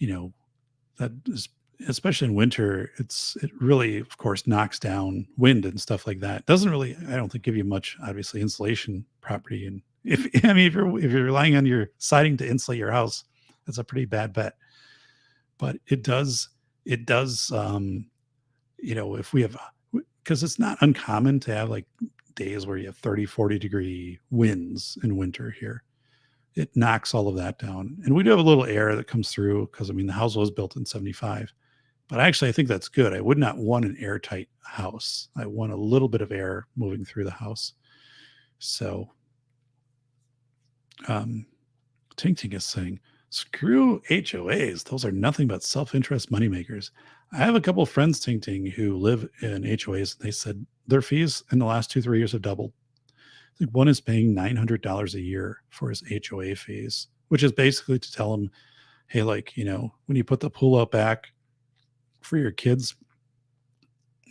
that is, especially in winter, it really, of course, knocks down wind and stuff like that. It doesn't really, I don't think, give you much, obviously, insulation property. And if you're relying on your siding to insulate your house, that's a pretty bad bet. But it does, if we have, because it's not uncommon to have like days where you have 30, 40 degree winds in winter here. It knocks all of that down. And we do have a little air that comes through because, I mean, the house was built in 75. But actually, I think that's good. I would not want an airtight house. I want a little bit of air moving through the house. So, Ting Ting is saying, screw HOAs. Those are nothing but self-interest moneymakers. I have a couple of friends, Ting Ting, who live in HOAs. And they said their fees in the last 2-3 years have doubled. I think one is paying $900 a year for his HOA fees, which is basically to tell him, hey, like, when you put the pool out back for your kids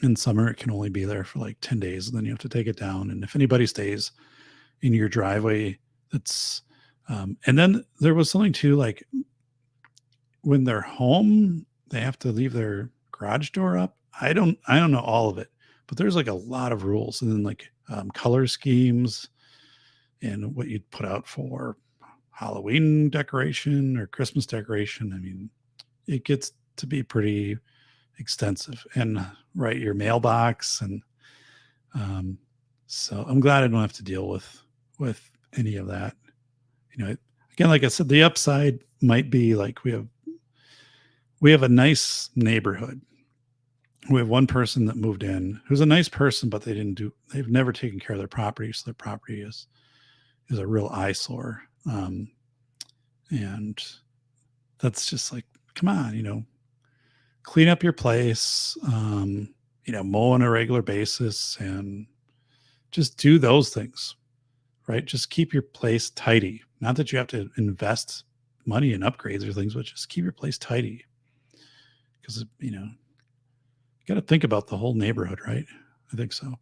in summer, it can only be there for like 10 days. And then you have to take it down. And if anybody stays in your driveway, that's, and then there was something too, like when they're home, they have to leave their garage door up. I don't know all of it, but there's like a lot of rules. And then like color schemes and what you'd put out for Halloween decoration or Christmas decoration. I mean, it gets to be pretty extensive, and right, your mailbox. And so I'm glad I don't have to deal with any of that. Again, like I said, the upside might be like we have a nice neighborhood. We have one person that moved in who's a nice person, but they've never taken care of their property. So their property is a real eyesore. And that's just like, come on, clean up your place, mow on a regular basis, and just do those things, right? Just keep your place tidy. Not that you have to invest money in upgrades or things, but just keep your place tidy. Because, you got to think about the whole neighborhood, right? I think so.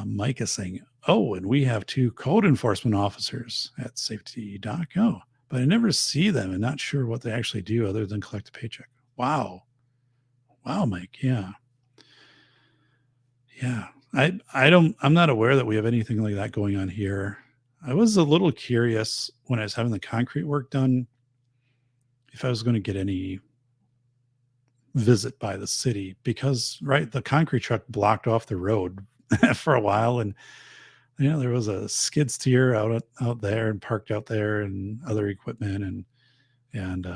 Mike is saying, oh, and we have 2 code enforcement officers at Safety Doc. Oh, but I never see them and not sure what they actually do other than collect a paycheck. Wow, Mike. Yeah. I'm not aware that we have anything like that going on here. I was a little curious when I was having the concrete work done, if I was going to get any visit by the city, because right, the concrete truck blocked off the road for a while. And, there was a skid steer out there and parked out there and other equipment. And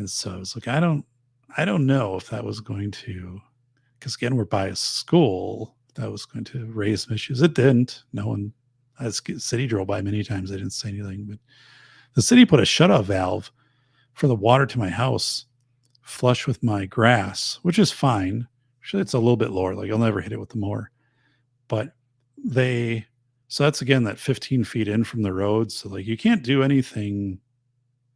so I was like, I don't know if that was going to, because again, we're by a school, that was going to raise some issues. It didn't. No one, as city drove by many times, they didn't say anything. But the city put a shutoff valve for the water to my house flush with my grass, which is fine. Actually, it's a little bit lower. Like I'll never hit it with the mower. But so that's again that 15 feet in from the road. So like you can't do anything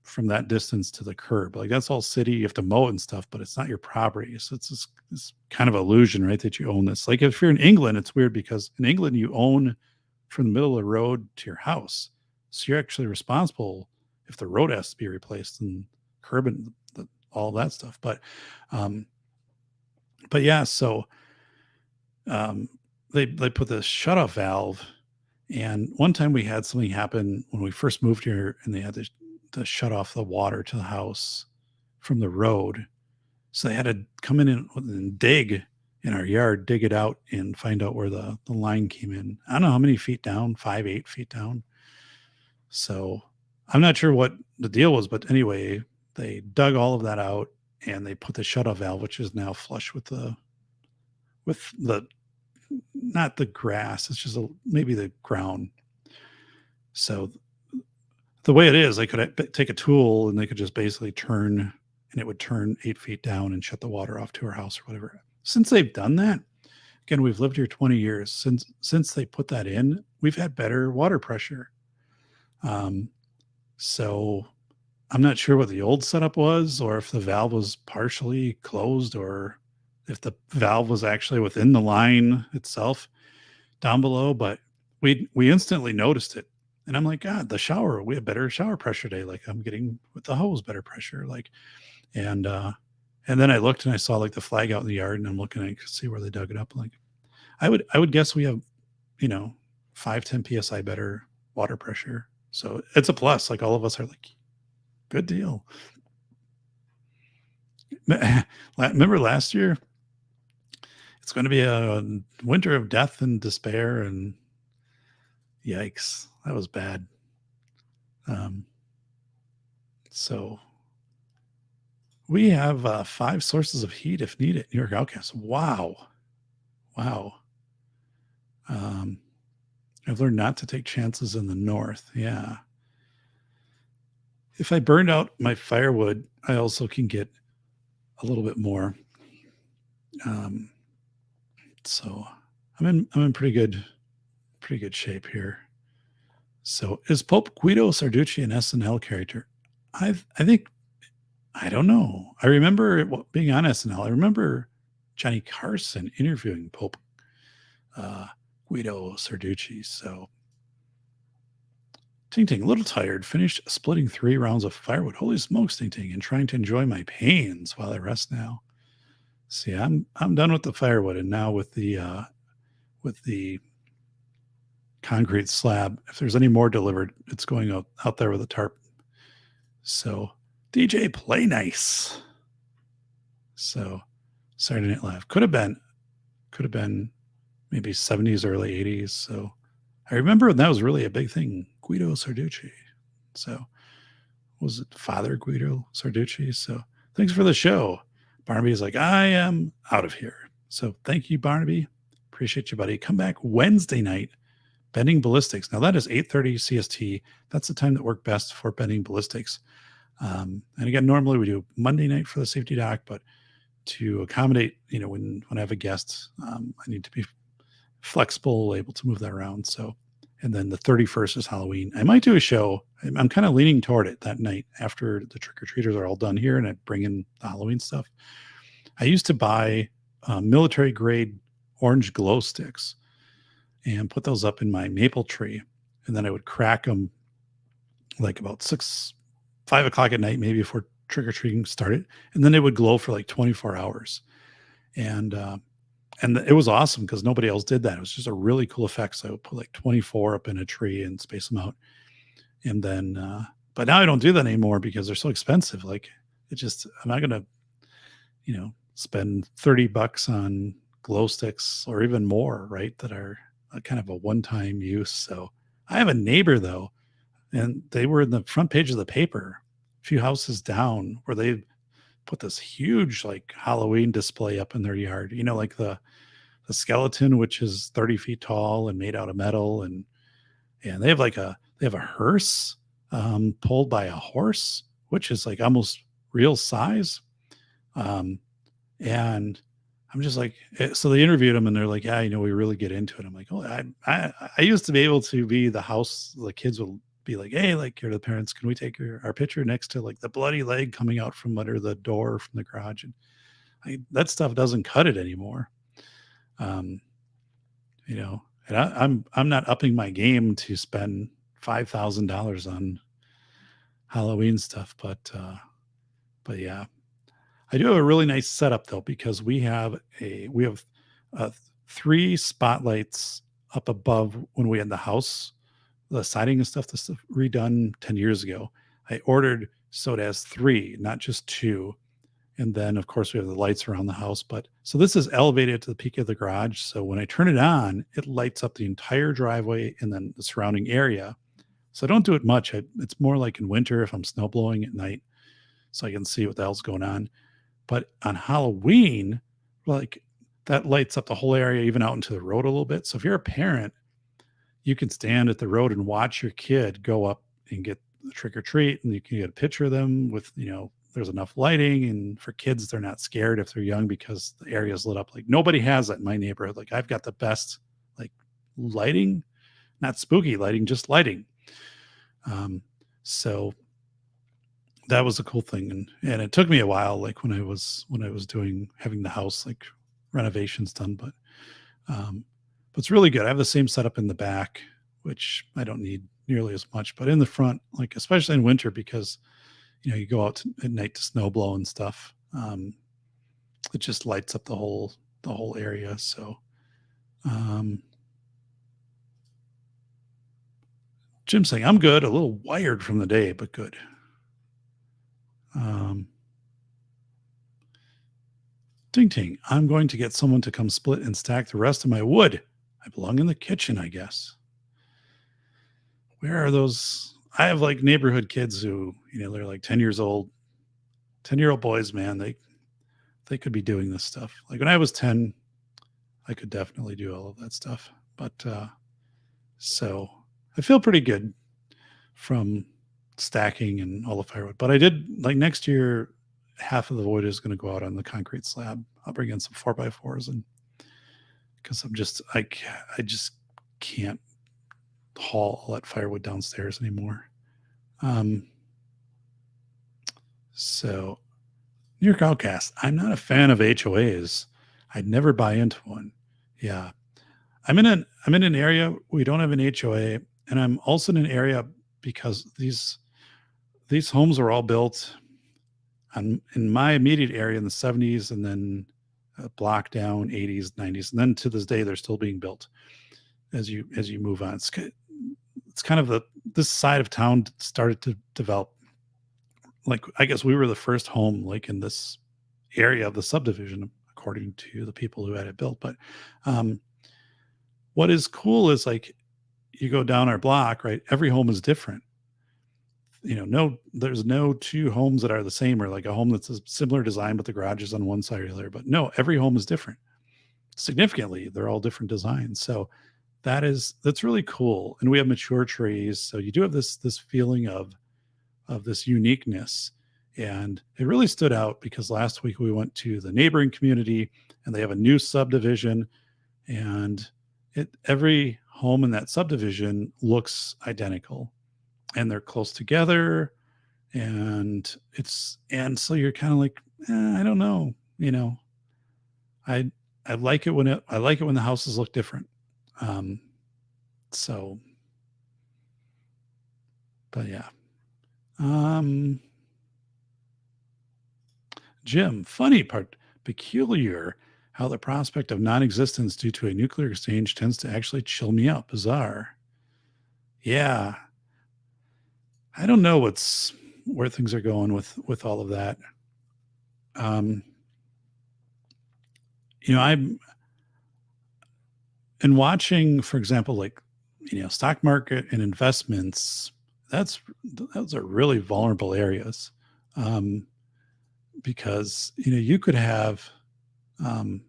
from that distance to the curb. Like that's all city. You have to mow it and stuff, but it's not your property. So it's this kind of illusion, right? That you own this. Like if you're in England, it's weird because in England you own from the middle of the road to your house. So you're actually responsible if the road has to be replaced and curb and all that stuff. But yeah, so they put this shutoff valve. And one time we had something happen when we first moved here, and they had to shut off the water to the house from the road. So they had to come in and dig in our yard, dig it out and find out where the line came in. I don't know how many feet down, 5-8 feet down. So I'm not sure what the deal was, but anyway, they dug all of that out and they put the shutoff valve, which is now flush with the not the grass, it's just maybe the ground. So the way it is, they could take a tool and they could just basically turn, and it would turn 8 feet down and shut the water off to our house or whatever. Since they've done that, again, we've lived here 20 years. Since they put that in, we've had better water pressure. So I'm not sure what the old setup was, or if the valve was partially closed, or if the valve was actually within the line itself down below, but we instantly noticed it. And I'm like, God, the shower, we have better shower pressure today. Like I'm getting with the hose better pressure. Like, and then I looked and I saw like the flag out in the yard, and I'm looking at see where they dug it up. Like I would guess we have, 5-10 psi better water pressure. So it's a plus. Like all of us are like, good deal. Remember last year? It's going to be a winter of death and despair, and yikes, that was bad. So we have 5 sources of heat if needed. New York Outcast. Wow. I've learned not to take chances in the north. Yeah. If I burned out my firewood, I also can get a little bit more. So I'm in pretty good shape here. So is Pope Guido Sarducci an SNL character? I think, I don't know. I remember being on SNL. I remember Johnny Carson interviewing Pope Guido Sarducci. So Ting Ting, a little tired, finished splitting 3 rounds of firewood. Holy smokes, Ting Ting, and trying to enjoy my pains while I rest now. See, I'm done with the firewood, and now with the concrete slab. If there's any more delivered, it's going out there with a tarp. So DJ Play Nice. So Saturday Night Live could have been maybe 70s, early 80s. So I remember that was really a big thing. Guido Sarducci. So was it Father Guido Sarducci? So thanks for the show. Barnaby's like, I am out of here. So thank you, Barnaby. Appreciate you, buddy. Come back Wednesday night, Bending Ballistics. Now that is 8:30 CST. That's the time that worked best for Bending Ballistics. And again, normally we do Monday night for the safety doc, but to accommodate, when I have a guest, I need to be flexible, able to move that around. So, and then the 31st is Halloween. I might do a show. I'm kind of leaning toward it that night after the trick-or-treaters are all done here, and I bring in the Halloween stuff. I used to buy military grade orange glow sticks and put those up in my maple tree. And then I would crack them like about 5 o'clock at night, maybe before trick-or-treating started. And then they would glow for like 24 hours. And it was awesome because nobody else did that. It was just a really cool effect. So I would put like 24 up in a tree and space them out. And then, but now I don't do that anymore because they're so expensive. Like I'm not going to, spend $30 on glow sticks or even more, right? That are kind of a one-time use. So I have a neighbor though, and they were in the front page of the paper, a few houses down, where they put this huge like Halloween display up in their yard, like the skeleton, which is 30 feet tall and made out of metal. And they have a hearse pulled by a horse, which is like almost real size. And I'm just like, so they interviewed him and they're like, yeah, we really get into it. I'm like, oh, I used to be able to be the house. The kids will be like, hey, like you're the parents. Can we take our picture next to like the bloody leg coming out from under the door from the garage? And that stuff doesn't cut it anymore. And I'm not upping my game to spend $5,000 on Halloween stuff, but yeah, I do have a really nice setup though, because we have 3 spotlights up above. When we had the house, the siding and stuff, this stuff redone 10 years ago, I ordered so it has 3, not just 2. And then of course we have the lights around the house, but so this is elevated to the peak of the garage. So when I turn it on, it lights up the entire driveway and then the surrounding area. So I don't do it much. It's more like in winter if I'm snow blowing at night, so I can see what the hell's going on. But on Halloween, like that lights up the whole area, even out into the road a little bit. So if you're a parent, you can stand at the road and watch your kid go up and get the trick or treat, and you can get a picture of them with, there's enough lighting, and for kids, they're not scared if they're young because the area is lit up. Like nobody has that in my neighborhood. Like I've got the best like lighting, not spooky lighting, just lighting. So that was a cool thing. And it took me a while, like when I was having the house like renovations done, but it's really good. I have the same setup in the back, which I don't need nearly as much, but in the front, like especially in winter, because you go out at night to snow blow and stuff. It just lights up the whole area. So, Jim saying, I'm good, a little wired from the day, but good. Ting ting, I'm going to get someone to come split and stack the rest of my wood. I belong in the kitchen, I guess. Where are those? I have like neighborhood kids who, they're like 10 years old, 10-year-old boys, man. They could be doing this stuff. Like when I was 10, I could definitely do all of that stuff. But so I feel pretty good from stacking and all the firewood. But I did, like next year, half of the wood is going to go out on the concrete slab. I'll bring in some 4x4s, and because I just can't haul all that firewood downstairs anymore. So New York Outcast, I'm not a fan of HOAs. I'd never buy into one. Yeah. I'm in an area we don't have an HOA, and I'm also in an area because these homes were all built in my immediate area in the 70s, and then a block down 80s, 90s, and then to this day they're still being built as you move on. It's kind of this side of town started to develop. Like I guess we were the first home like in this area of the subdivision, according to the people who had it built. But what is cool is like you go down our block, right? Every home is different. There's no two homes that are the same, or like a home that's a similar design, but the garage is on one side or the other. But no, every home is different. Significantly, they're all different designs. So that's really cool. And we have mature trees. So you do have this feeling of this uniqueness. And it really stood out because last week we went to the neighboring community, and they have a new subdivision, and every home in that subdivision looks identical, and they're close together. And so you're kind of like, I don't know, I like it when the houses look different. But yeah. Jim, funny part, peculiar how the prospect of non-existence due to a nuclear exchange tends to actually chill me out. Bizarre. Yeah. I don't know where things are going with all of that. I'm and watching, for example, like, stock market and investments, those are really vulnerable areas. Because, you could have, that's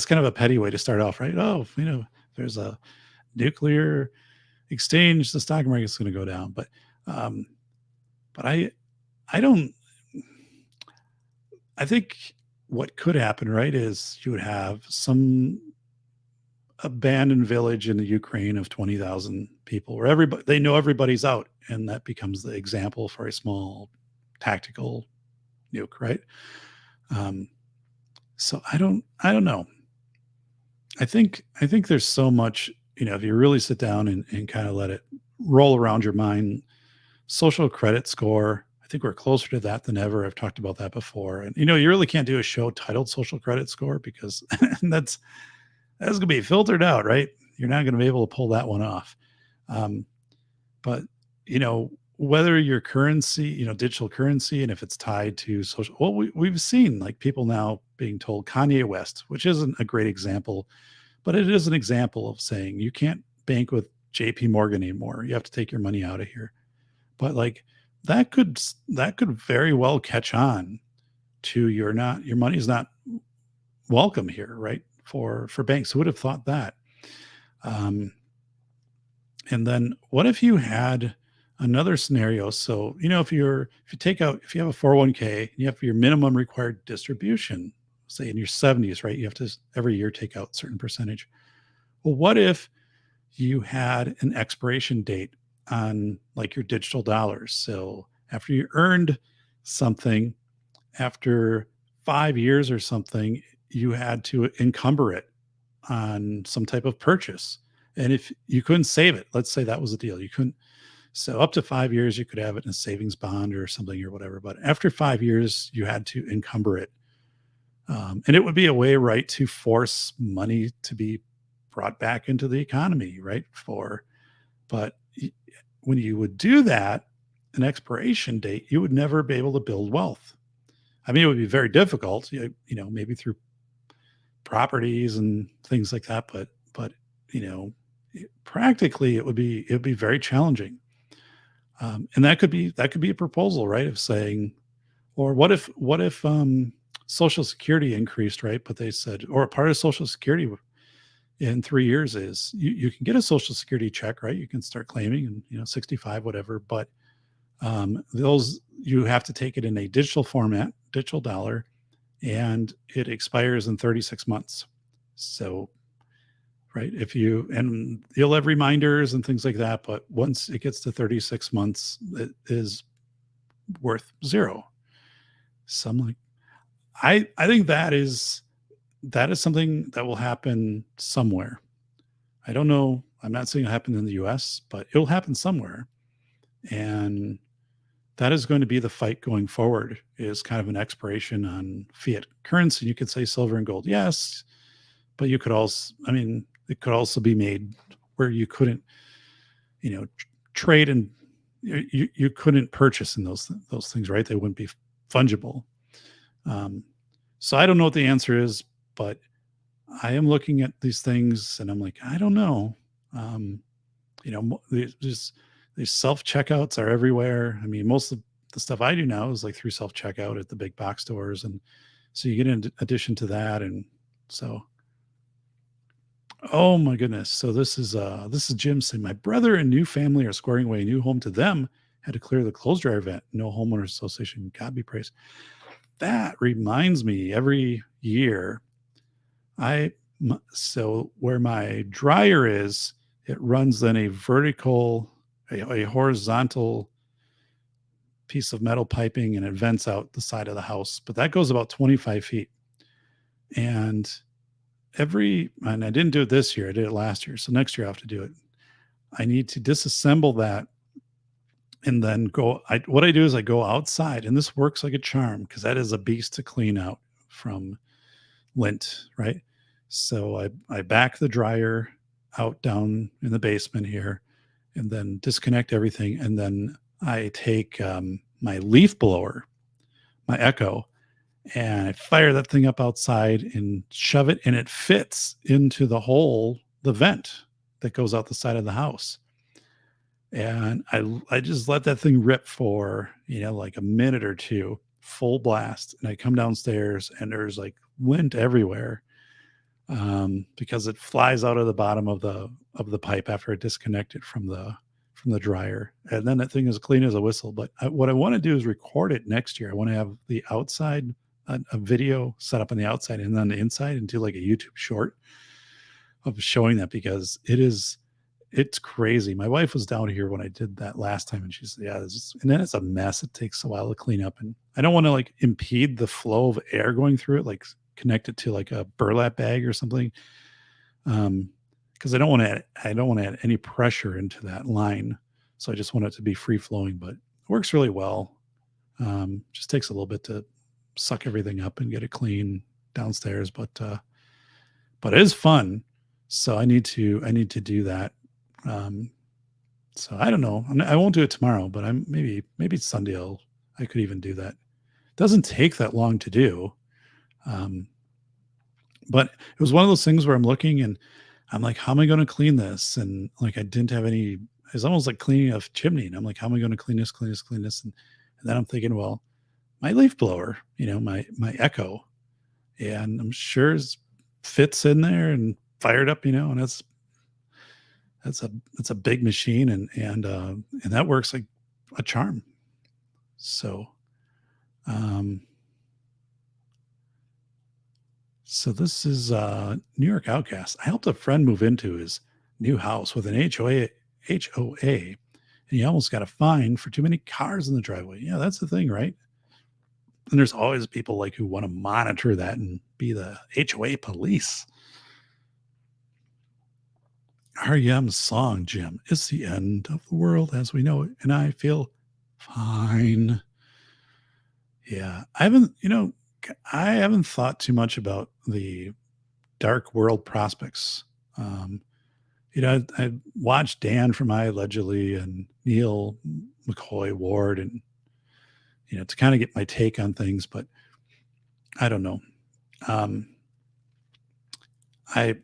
kind of a petty way to start off, right? Oh, there's a nuclear exchange, the stock market is going to go down. But I think what could happen, right, is you would have some abandoned village in the Ukraine of 20,000 people where they know everybody's out, and that becomes the example for a small tactical nuke, right? So I don't know. I think there's so much, if you really sit down and kind of let it roll around your mind. Social credit score, I think we're closer to that than ever. I've talked about that before. And, you really can't do a show titled Social Credit Score because that's going to be filtered out, right? You're not going to be able to pull that one off. But, whether your currency, digital currency, and if it's tied to social, well, we've seen like people now being told Kanye West, which isn't a great example, but it is an example of saying you can't bank with JP Morgan anymore. You have to take your money out of here. But like that could very well catch on to your money's not welcome here, right? For banks. Who would have thought that? And then what if you had another scenario. So, if you have a 401k, you have your minimum required distribution, say in your 70s, right? You have to every year take out a certain percentage. Well, what if you had an expiration date on like your digital dollars? So after you earned something, after 5 years or something, you had to encumber it on some type of purchase. And if you couldn't save it, let's say that was the deal, you couldn't. So up to 5 years, you could have it in a savings bond or something or whatever. But after 5 years, you had to encumber it. And it would be a way, right, to force money to be brought back into the economy, right? But when you would do that, an expiration date, you would never be able to build wealth. I mean, it would be very difficult, maybe through properties and things like that. But practically, it would be very challenging. And that could be a proposal, right? Of saying, or what if Social Security increased, right? But they said, or a part of Social Security in 3 years is you can get a Social Security check, right? You can start claiming, and 65, whatever. But those, you have to take it in a digital format, digital dollar, and it expires in 36 months. So, right, and you'll have reminders and things like that, but once it gets to 36 months, it is worth zero. So I'm like, I think that is something that will happen somewhere. I don't know. I'm not saying it'll happen in the US, but it'll happen somewhere. And that is going to be the fight going forward, is kind of an expiration on fiat currency. You could say silver and gold, yes, but you could also, it could also be made where you couldn't, trade, and you couldn't purchase in those things, right? They wouldn't be fungible. So I don't know what the answer is, but I am looking at these things and I'm like, I don't know. These self checkouts are everywhere. I mean, most of the stuff I do now is like through self checkout at the big box stores, and so you get in addition to that, and so. Oh my goodness! So this is Jim saying, my brother and new family are squaring away a new home. To them, had to clear the clothes dryer vent. No homeowners association. God be praised. That reminds me, every year, so where my dryer is, it runs then a horizontal piece of metal piping, and it vents out the side of the house. But that goes about 25 feet. And I didn't do it this year. I did it last year. So next year I have to do it. I need to disassemble that and then what I do is I go outside, and this works like a charm because that is a beast to clean out from lint, right? So I back the dryer out down in the basement here, and then disconnect everything. And then I take my leaf blower, my Echo, and I fire that thing up outside and shove it, and it fits into the vent that goes out the side of the house. And I just let that thing rip for, like a minute or two, full blast. And I come downstairs and there's like lint everywhere, because it flies out of the bottom of the pipe after it disconnected from the dryer. And then that thing is clean as a whistle. But what I want to do is record it next year. I want to have the outside, a video set up on the outside and then the inside, and do like a YouTube short of showing that, because it's crazy. My wife was down here when I did that last time, and she said, yeah, and then it's a mess. It takes a while to clean up, and I don't want to like impede the flow of air going through it, like connect it to like a burlap bag or something. Because I don't want to add any pressure into that line. So I just want it to be free flowing, but it works really well. Just takes a little bit to suck everything up and get it clean downstairs, but it is fun. So I need to do that. So I don't know. I won't do it tomorrow, but maybe Sunday I could even do that. It doesn't take that long to do. But it was one of those things where I'm looking and I'm like, how am I going to clean this? And like, I didn't have any, it's almost like cleaning a chimney. And I'm like, how am I going to clean this? And then I'm thinking, well, my leaf blower, my Echo, and I'm sure it fits in there and fired up, and that's that's a big machine, and that works like a charm. So, um, so this is New York Outcast. I helped a friend move into his new house with an HOA, and he almost got a fine for too many cars in the driveway. Yeah, that's the thing, right? And there's always people like who want to monitor that and be the HOA police. REM's song, Jim, "It's the End of the World as We Know It, and I feel fine." Yeah, I haven't thought too much about the dark world prospects. Um, I watched Dan from I Allegedly and Neil McCoy Ward, and to kind of get my take on things, but I don't know. Um, I,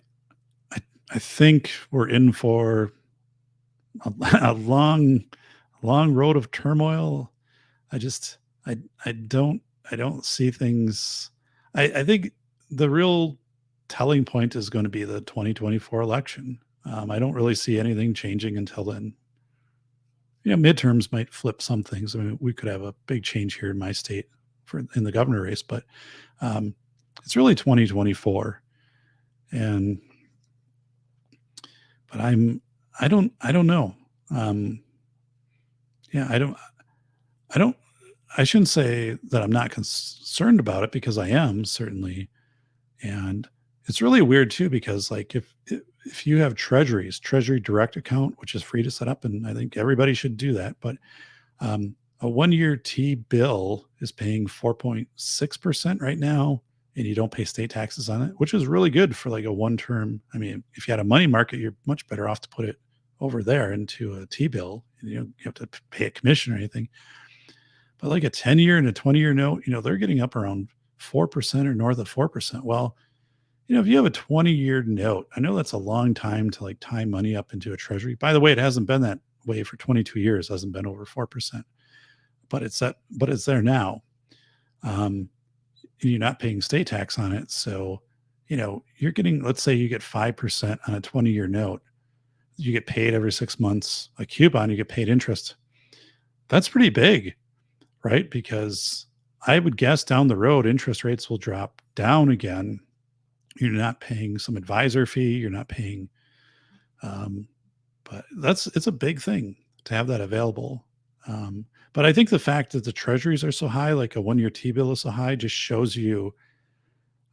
I think we're in for a, a long road of turmoil. I just I don't see things. I think the real telling point is going to be the 2024 election. I don't really see anything changing until then. Midterms might flip some things. I mean, we could have a big change here in my state in the governor race, but um, it's really 2024. And but I don't know. Um, yeah, I don't I shouldn't say that I'm not concerned about it, because I am certainly. And it's really weird too, because like if you have Treasury Direct account, which is free to set up, and I think everybody should do that, but a 1-year T bill is paying 4.6% right now, and you don't pay state taxes on it, which is really good for like a one term. I mean, if you had a money market, you're much better off to put it over there into a T bill, and you have to pay a commission or anything. But like a 10-year and a 20-year note, they're getting up around 4% or north of 4%. Well, if you have a 20-year note, I know that's a long time to like tie money up into a treasury. By the way, it hasn't been that way for 22 years, hasn't been over 4%, but it's there now. And you're not paying state tax on it. So, you're getting, let's say you get 5% on a 20-year note. You get paid every 6 months. A coupon, you get paid interest. That's pretty big, right? Because I would guess down the road, interest rates will drop down again. You're not paying some advisor fee. You're not paying, but it's a big thing to have that available. But I think the fact that the treasuries are so high, like a 1-year T-bill is so high, just shows you,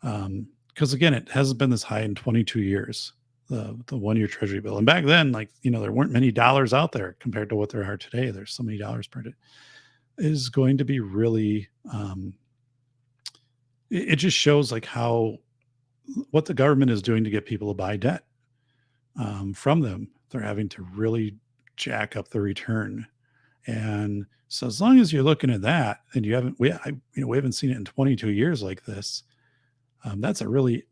because again, it hasn't been this high in 22 years, the 1-year treasury bill. And back then, like, there weren't many dollars out there compared to what there are today. There's so many dollars printed. Is going to be really, it just shows like what the government is doing to get people to buy debt from them. They're having to really jack up the return. And so as long as you're looking at that, and we haven't seen it in 22 years like this, that's a really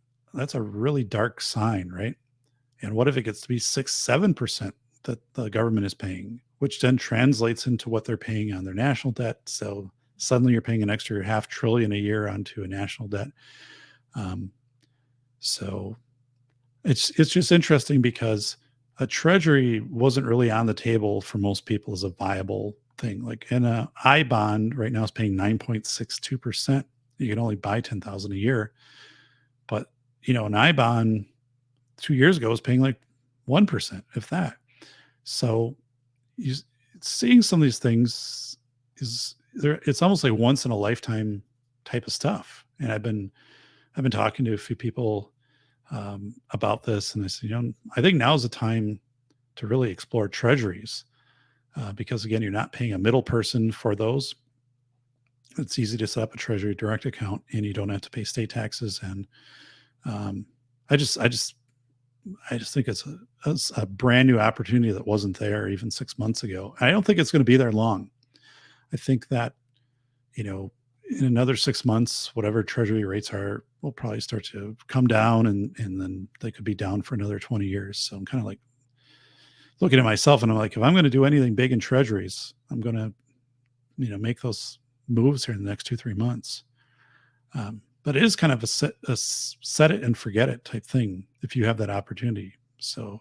dark sign, right? And what if it gets to be 6-7% that the government is paying, which then translates into what they're paying on their national debt? So suddenly you're paying an extra $500 billion a year onto a national debt. So it's just interesting, because a treasury wasn't really on the table for most people as a viable thing. Like in a I bond right now is paying 9.62%. You can only buy 10,000 a year, but an I bond 2 years ago was paying like 1%, if that. So seeing some of these things it's almost like once in a lifetime type of stuff. And I've been talking to a few people about this, and I said, I think now's the time to really explore treasuries, because again, you're not paying a middle person for those. It's easy to set up a Treasury Direct account, and you don't have to pay state taxes. And I just think it's a brand new opportunity that wasn't there even 6 months ago. I don't think it's going to be there long. I think that, in another 6 months, whatever treasury rates are, will probably start to come down, and then they could be down for another 20 years. So I'm kind of like looking at myself, and I'm like, if I'm going to do anything big in treasuries, I'm going to, make those moves here in the next 2-3 months. But it is kind of a set it and forget it type thing if you have that opportunity. So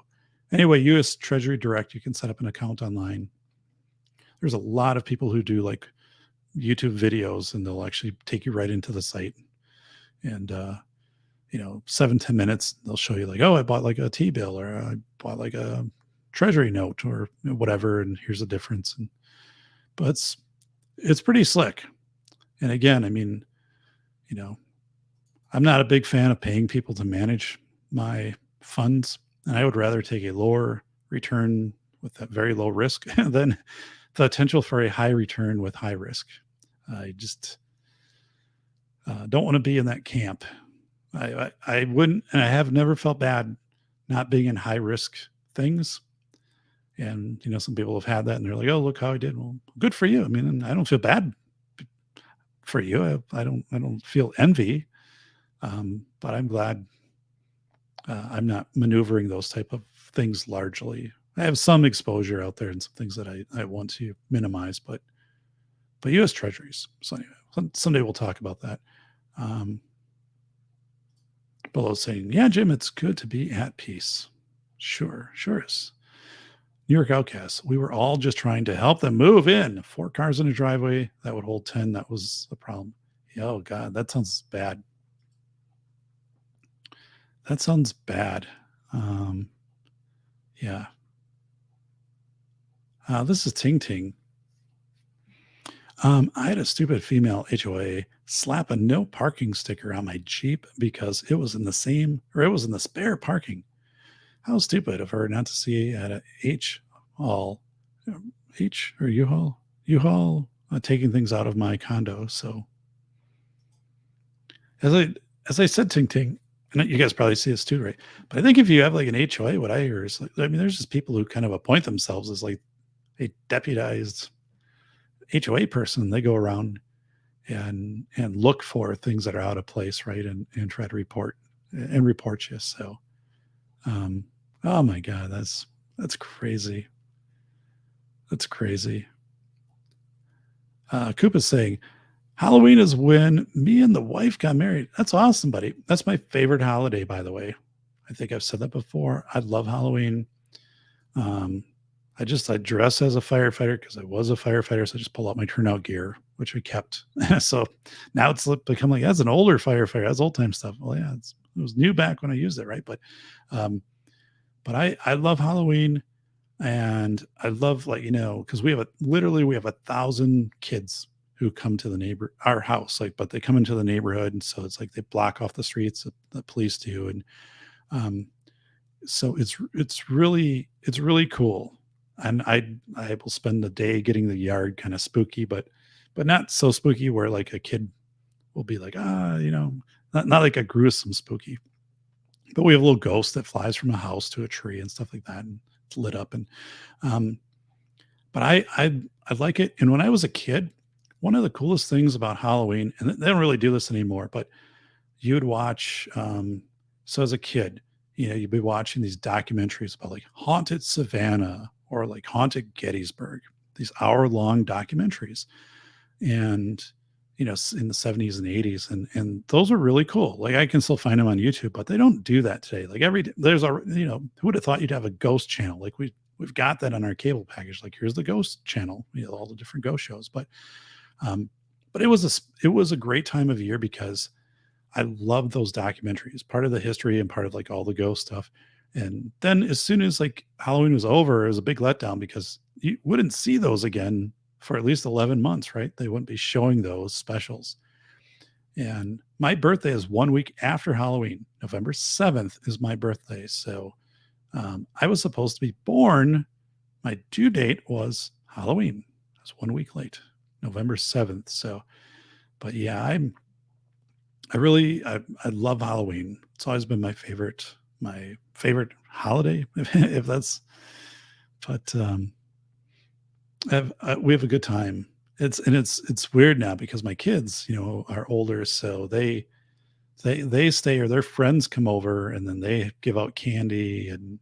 Anyway, U.S. Treasury Direct, you can set up an account online. There's a lot of people who do like YouTube videos, and they'll actually take you right into the site. And 7-10 minutes, they'll show you like, oh, I bought like a T-bill, or I bought like a treasury note, or whatever, and here's the difference. But it's pretty slick. And again, I mean, I'm not a big fan of paying people to manage my funds, and I would rather take a lower return with that very low risk than the potential for a high return with high risk. I just don't want to be in that camp. I wouldn't, and I have never felt bad not being in high risk things. And some people have had that, and they're like, "Oh, look how I did." Well, good for you. I mean, I don't feel bad for you. I don't feel envy, but I'm glad I'm not maneuvering those type of things largely. I have some exposure out there and some things that I want to minimize, but U.S. Treasuries. So anyway, someday we'll talk about that. Below saying, yeah, Jim, it's good to be at peace. Sure is. New York Outcasts. We were all just trying to help them move in. 4 cars in a driveway that would hold 10. That was the problem. Oh God, that sounds bad. That sounds bad. Yeah. This is Ting Ting. I had a stupid female HOA slap a no parking sticker on my Jeep because it was in the spare parking. How stupid of her not to see at a U-Haul taking things out of my condo. So as I said, Ting Ting, and you guys probably see this too, right? But I think if you have like an HOA, what I hear is like, I mean, there's just people who kind of appoint themselves as like a deputized HOA person. They go around and look for things that are out of place, right? And try to report you. So, oh my God, that's crazy. That's crazy. Koopa's saying, Halloween is when me and the wife got married. That's awesome, buddy. That's my favorite holiday, by the way. I think I've said that before. I love Halloween. I dress as a firefighter because I was a firefighter. So I just pull out my turnout gear, which we kept. So now it's become like, as an older firefighter, that's old time stuff. Well, yeah, it was new back when I used it. Right. But I love Halloween, and I love cause we have 1,000 kids who come to our house, but they come into the neighborhood. And so it's like, they block off the streets, the police do. And, so it's really cool. And I will spend the day getting the yard kind of spooky, but not so spooky where like a kid will be like, not like a gruesome spooky, but we have a little ghost that flies from a house to a tree and stuff like that. And it's lit up. And, but I like it. And when I was a kid, one of the coolest things about Halloween, and they don't really do this anymore, but you would watch, so as a kid, you'd be watching these documentaries about like haunted Savannah or like haunted Gettysburg, these hour-long documentaries. And, in the 70s and 80s. And those are really cool. Like, I can still find them on YouTube, but they don't do that today. Like there's who would have thought you'd have a ghost channel? Like we've got that on our cable package. Like, here's the ghost channel, all the different ghost shows. But it was a great time of year because I love those documentaries, part of the history and part of like all the ghost stuff. And then as soon as like Halloween was over, it was a big letdown because you wouldn't see those again for at least 11 months, right? They wouldn't be showing those specials. And my birthday is 1 week after Halloween. November 7th is my birthday. So I was supposed to be born. My due date was Halloween. I was 1 week late, November 7th. So, but yeah, I love Halloween. It's always been my favorite holiday, if that's, but we have a good time. It's weird now because my kids, are older, so they stay, or their friends come over and then they give out candy, and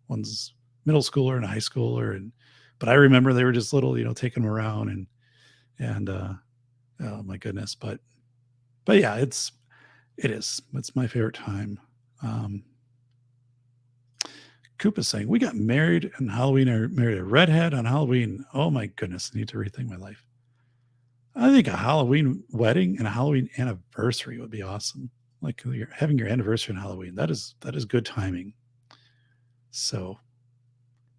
one's middle schooler and a high schooler, but I remember they were just little, taking them around and oh my goodness, but yeah, it's my favorite time. Koopa saying, we got married on Halloween, or married a redhead on Halloween. Oh my goodness, I need to rethink my life. I think a Halloween wedding and a Halloween anniversary would be awesome. Like you're having your anniversary on Halloween. That is good timing. So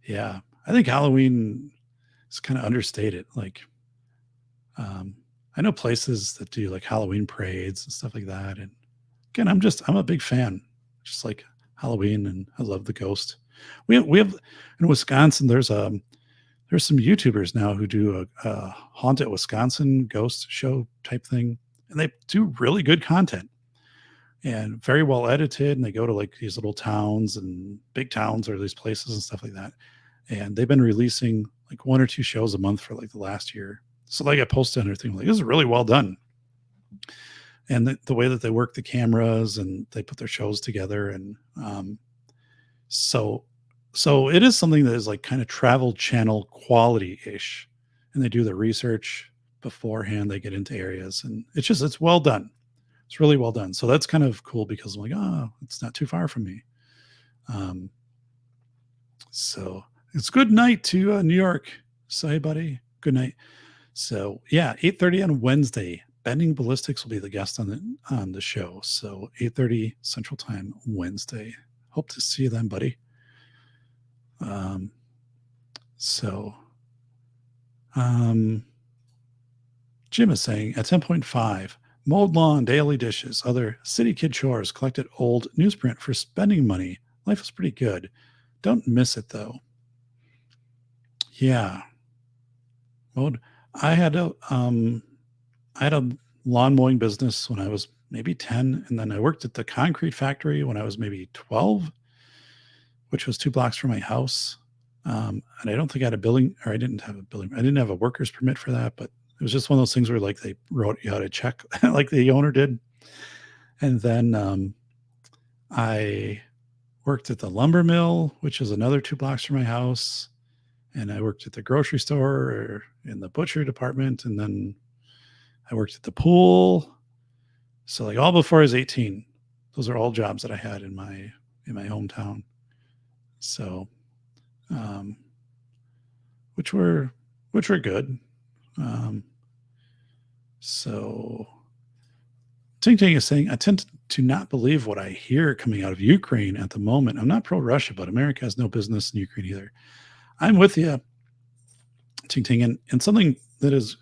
yeah, I think Halloween is kind of understated. Like I know places that do like Halloween parades and stuff like that. And again, I'm a big fan. Just like Halloween, and I love the ghost. We have in Wisconsin. There's some YouTubers now who do a haunted Wisconsin ghost show type thing, and they do really good content and very well edited. And they go to like these little towns and big towns or these places and stuff like that. And they've been releasing like 1 or 2 shows a month for like the last year. So they got posted on their thing. Like, this is really well done. And the way that they work the cameras and they put their shows together. And so it is something that is like kind of Travel Channel quality-ish. And they do the research beforehand. They get into areas, and it's well done. It's really well done. So that's kind of cool because I'm like, oh, it's not too far from me. So it's good night to New York. So, hey, buddy, good night. So yeah, 8:30 on Wednesday. Bending Ballistics will be the guest on the show. So 8:30 Central Time Wednesday. Hope to see you then, buddy. Jim is saying at 10.5, mowed lawn, daily dishes, other city kid chores, collected old newsprint for spending money. Life is pretty good. Don't miss it though. Yeah. Mowed. I had a lawn mowing business when I was maybe 10, and then I worked at the concrete factory when I was maybe 12, which was 2 blocks from my house. And I don't think I had a building, or I didn't have a worker's permit for that, but it was just one of those things where like they wrote you out a check like the owner did. And then I worked at the lumber mill, which is another 2 blocks from my house. And I worked at the grocery store or in the butcher department. And then I worked at the pool. So like all before I was 18, those are all jobs that I had in my hometown. So, which were good. So Ting Ting is saying, I tend to not believe what I hear coming out of Ukraine at the moment. I'm not pro-Russia, but America has no business in Ukraine either. I'm with you, Ting Ting. And something that is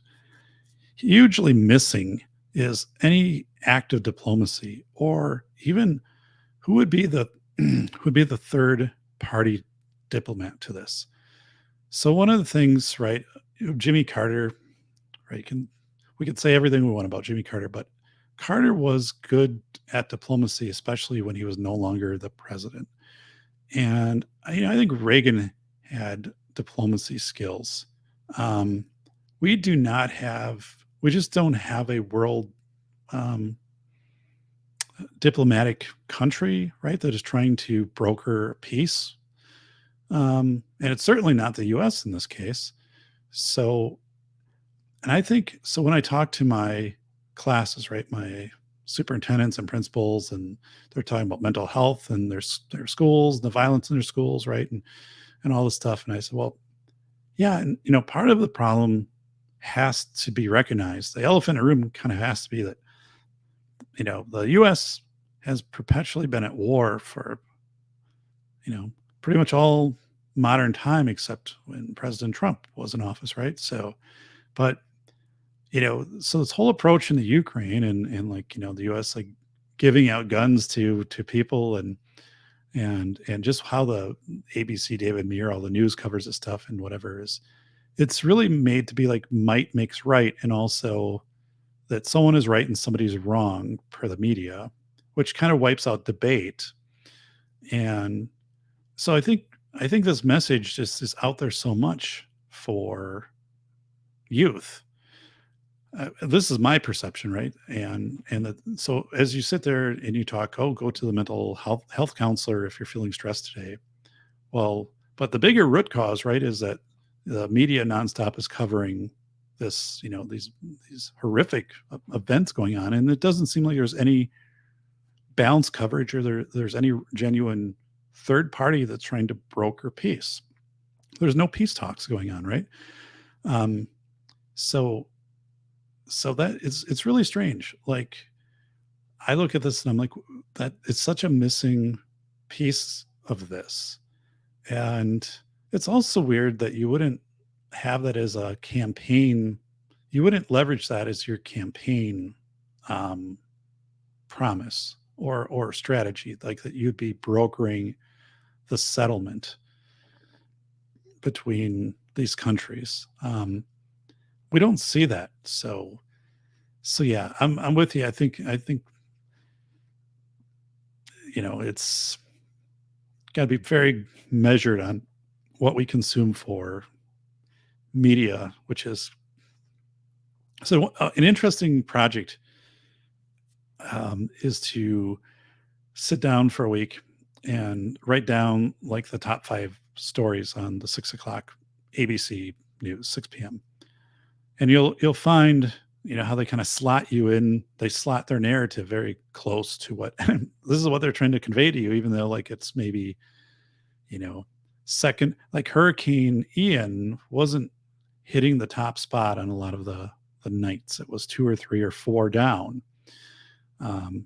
hugely missing is any act of diplomacy, or even who would be the third party diplomat to this. So one of the things, right, Jimmy Carter, right, we could say everything we want about Jimmy Carter, but Carter was good at diplomacy, especially when he was no longer the president. And I think Reagan had diplomacy skills. We just don't have a world diplomatic country, right, that is trying to broker peace. And it's certainly not the US in this case. So, and I think, so when I talk to my classes, right, my superintendents and principals, and they're talking about mental health and their schools, the violence in their schools, right, and all this stuff. And I said, well, yeah, and part of the problem has to be recognized. The elephant in the room kind of has to be that, the US has perpetually been at war for, pretty much all modern time, except when President Trump was in office, right? So, but, so this whole approach in the Ukraine and like, the US like giving out guns to people and just how the ABC David Muir, all the news covers this stuff and whatever it's really made to be like might makes right. And also that someone is right and somebody's wrong per the media, which kind of wipes out debate. And so I think this message just is out there so much for youth. This is my perception, right? So as you sit there and you talk, go to the mental health counselor if you're feeling stressed today. Well, but the bigger root cause, right, is that the media nonstop is covering this, these horrific events going on, and it doesn't seem like there's any balanced coverage or there's any genuine third party that's trying to broker peace. There's no peace talks going on, right? Um, so that it's really strange. Like, I look at this and I'm like, that it's such a missing piece of this. And it's also weird that you wouldn't have that as a campaign. You wouldn't leverage that as your campaign um, promise or strategy, like that you'd be brokering the settlement between these countries. We don't see that. So yeah, I'm with you. I think it's got to be very measured on what we consume for media, which is so an interesting project is to sit down for a week and write down like the top 5 stories on the 6 o'clock ABC news, 6 p.m. And you'll find how they kind of slot you in. They slot their narrative very close to what this is what they're trying to convey to you, even though like it's maybe second. Like Hurricane Ian wasn't hitting the top spot on a lot of the nights. It was 2 or 3 or 4 down. And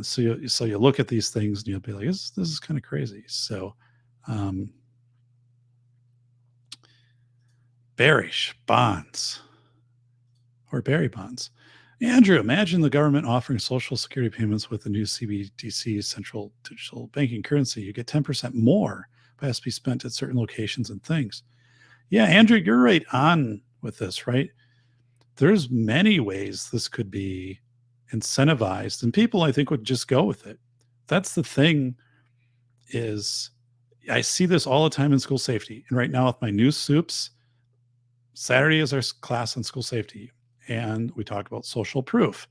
so you look at these things and you'll be like, this is kind of crazy. So bearish bonds or Barry bonds. Andrew, imagine the government offering Social Security payments with the new CBDC, central digital banking currency. You get 10% more, but has to be spent at certain locations and things. Yeah, Andrew, you're right on with this, right? There's many ways this could be incentivized, and people, I think, would just go with it. That's the thing, is I see this all the time in school safety. And right now with my new soups, Saturday is our class on school safety. And we talk about social proof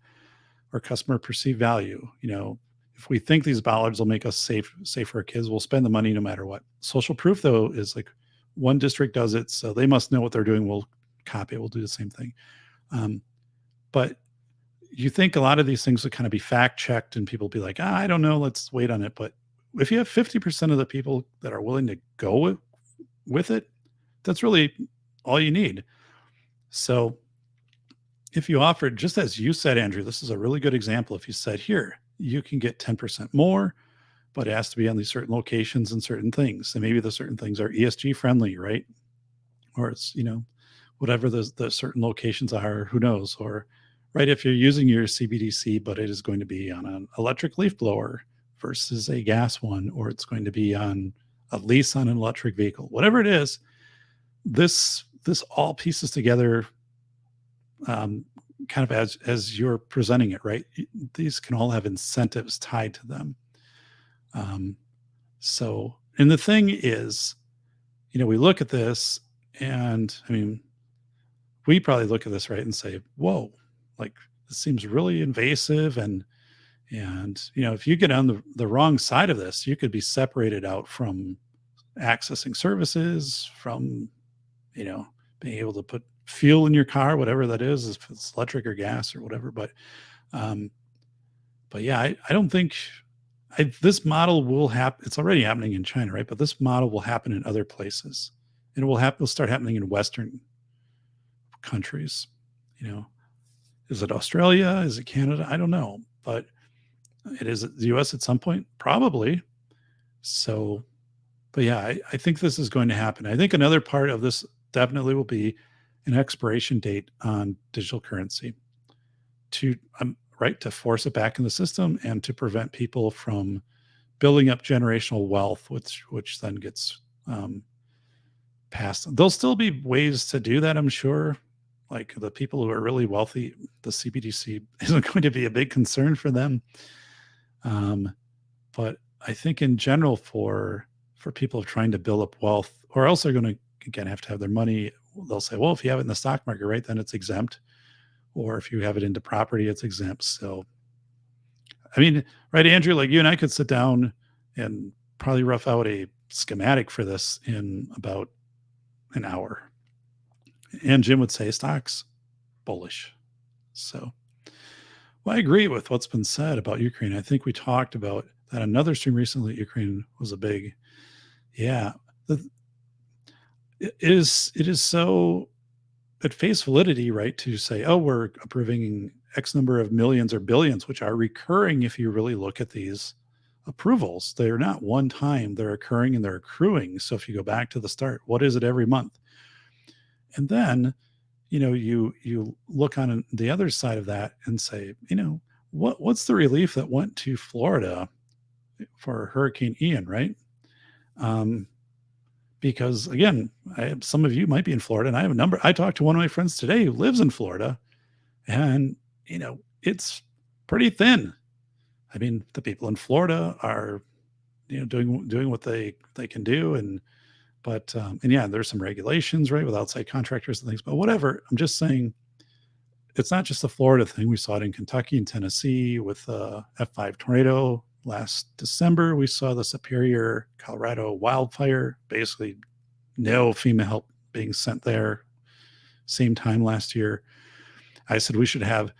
or customer perceived value. If we think these bollards will make us safe for our kids, we'll spend the money no matter what. Social proof, though, is like one district does it, so they must know what they're doing. We'll copy it. We'll do the same thing. But you think a lot of these things would kind of be fact checked and people be like, I don't know, let's wait on it. But if you have 50% of the people that are willing to go with it, that's really all you need. So if you offered, just as you said, Andrew, this is a really good example. If you said, here, you can get 10% more, but it has to be on these certain locations and certain things. And maybe the certain things are ESG friendly, right? Or it's, whatever the certain locations are, who knows? Or, right, if you're using your CBDC, but it is going to be on an electric leaf blower versus a gas one, or it's going to be on a lease on an electric vehicle, whatever it is, this all pieces together kind of as you're presenting it, right? These can all have incentives tied to them. So, and the thing is, we look at this and we probably look at this, right, and say, whoa, like this seems really invasive. And if you get on the wrong side of this, you could be separated out from accessing services, from, being able to put fuel in your car, whatever that is, if it's electric or gas or whatever. But yeah, I don't think this model will happen. It's already happening in China, right? But this model will happen in other places, and it'll start happening in Western countries. Is it Australia? Is it Canada? I don't know, but it is the US at some point, probably. So, but yeah, I think this is going to happen. I think another part of this definitely will be an expiration date on digital currency to force it back in the system and to prevent people from building up generational wealth, which then gets passed. There'll still be ways to do that, I'm sure. Like the people who are really wealthy, the CBDC isn't going to be a big concern for them. But I think in general for people trying to build up wealth, or else they're going to, again, have to have their money. They'll say, well, if you have it in the stock market, right, then it's exempt. Or if you have it into property, it's exempt. So, right, Andrew, like you and I could sit down and probably rough out a schematic for this in about an hour. And Jim would say stocks bullish. So, well, I agree with what's been said about Ukraine. I think we talked about that another stream recently, Ukraine was a big, yeah. It is so at face validity, right? To say, oh, we're approving X number of millions or billions, which are recurring if you really look at these approvals. They're not one time, they're occurring and they're accruing. So if you go back to the start, what is it every month? And then, you look on the other side of that and say, what's the relief that went to Florida for Hurricane Ian, right? Because again, some of you might be in Florida, and I have a number. I talked to one of my friends today who lives in Florida, and it's pretty thin. I mean, the people in Florida are, doing what they can do, and yeah, there's some regulations, right, with outside contractors and things, but whatever. I'm just saying, it's not just a Florida thing. We saw it in Kentucky and Tennessee with F5 tornado. Last December, we saw the Superior, Colorado wildfire. Basically, no FEMA help being sent there. Same time last year. I said we should have,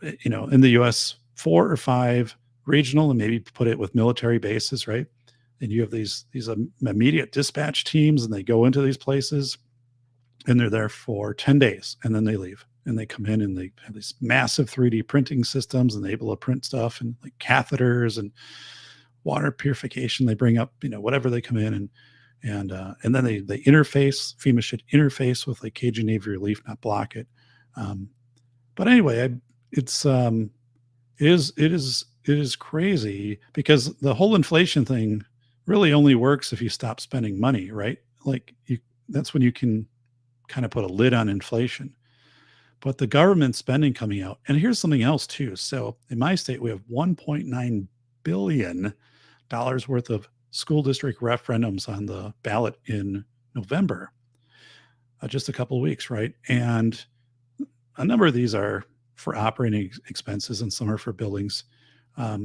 in the U.S., 4 or 5 regional, and maybe put it with military bases, right? And you have these immediate dispatch teams, and they go into these places, and they're there for 10 days, and then they leave. And they come in and they have these massive 3D printing systems, and they're able to print stuff and like catheters and water purification. They bring up, whatever they come in, and then they interface. FEMA should interface with like Cajun Navy Relief, not block it. But anyway, it is crazy, because the whole inflation thing really only works if you stop spending money, right? Like that's when you can kind of put a lid on inflation. But the government spending coming out, and here's something else too. So in my state, we have $1.9 billion worth of school district referendums on the ballot in November, just a couple of weeks, right? And a number of these are for operating expenses, and some are for buildings. But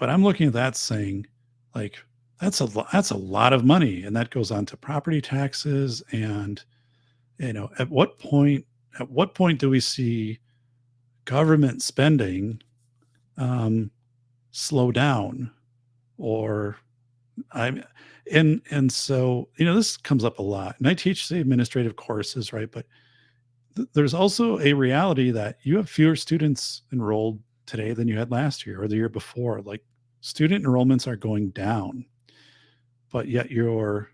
I'm looking at that saying, like, that's a lot of money, and that goes on to property taxes. And at what point do we see government spending slow down? Or so this comes up a lot, and I teach the administrative courses, right? But there's also a reality that you have fewer students enrolled today than you had last year or the year before. Like, student enrollments are going down, but yet your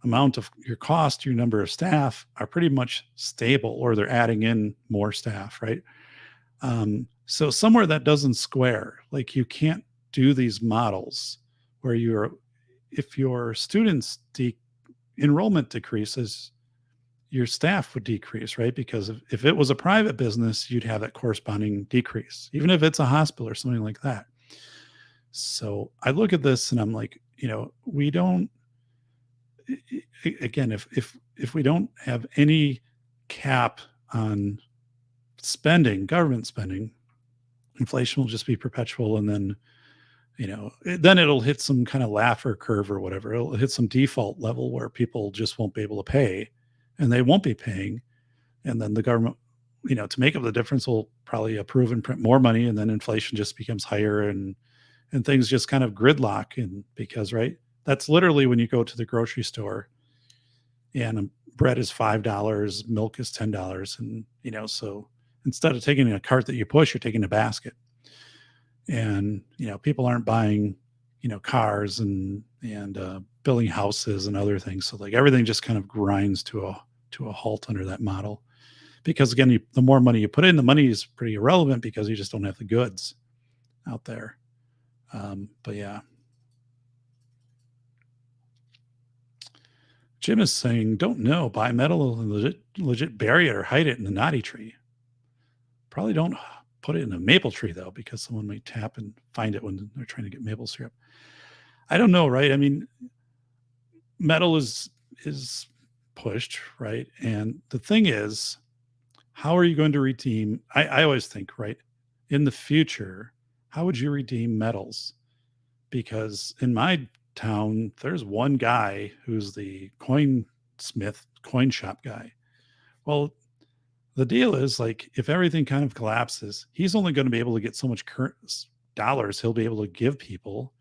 amount of your cost, your number of staff are pretty much stable, or they're adding in more staff, right? So somewhere that doesn't square. Like, you can't do these models where if your students enrollment decreases, your staff would decrease, right? Because if it was a private business, you'd have that corresponding decrease, even if it's a hospital or something like that. So I look at this and I'm like, we don't, again, if we don't have any cap on spending, government spending, inflation will just be perpetual. And then, then it'll hit some kind of Laffer curve or whatever. It'll hit some default level where people just won't be able to pay, and they won't be paying. And then the government, to make up the difference, will probably approve and print more money. And then inflation just becomes higher, and things just kind of gridlock. And because, right, that's literally when you go to the grocery store and bread is $5, milk is $10. And, so instead of taking a cart that you push, you're taking a basket. And, people aren't buying, cars and building houses and other things. So like everything just kind of grinds to a halt under that model, because again, the more money you put in, the money is pretty irrelevant because you just don't have the goods out there. But yeah. Jim is saying, don't know, buy metal and legit bury it or hide it in the knotty tree. Probably don't put it in a maple tree though, because someone might tap and find it when they're trying to get maple syrup. I don't know, right? I mean, metal is pushed, right? And the thing is, how are you going to redeem? I always think, right, in the future, how would you redeem metals? Because in my town, there's one guy who's the coin shop guy. Well, the deal is, like, if everything kind of collapses, he's only going to be able to get so much dollars he'll be able to give people.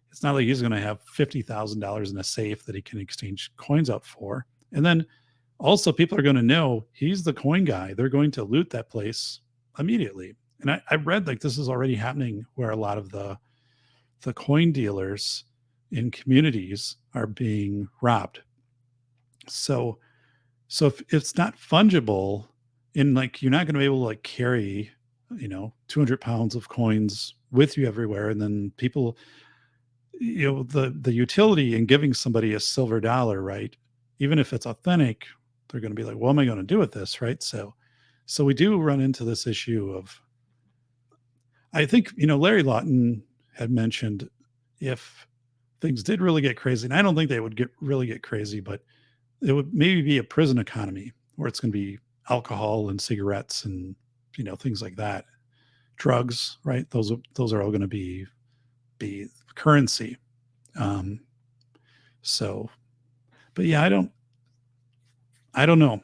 It's not like he's going to have $50,000 in a safe that he can exchange coins out for. And then also people are going to know he's the coin guy. They're going to loot that place immediately. And I read like this is already happening where a lot of the coin dealers in communities are being robbed. So if it's not fungible, in like you're not going to be able to like carry 200 pounds of coins with you everywhere, and then people, the utility in giving somebody a silver dollar, right, even if it's authentic, they're going to be like, what am I going to do with this, right? So we do run into this issue of, I think, Larry Lawton had mentioned if things did really get crazy, and I don't think they would really get crazy, but it would maybe be a prison economy where it's going to be alcohol and cigarettes and things like that, drugs, right? Those are all going to be currency. But yeah, I don't know.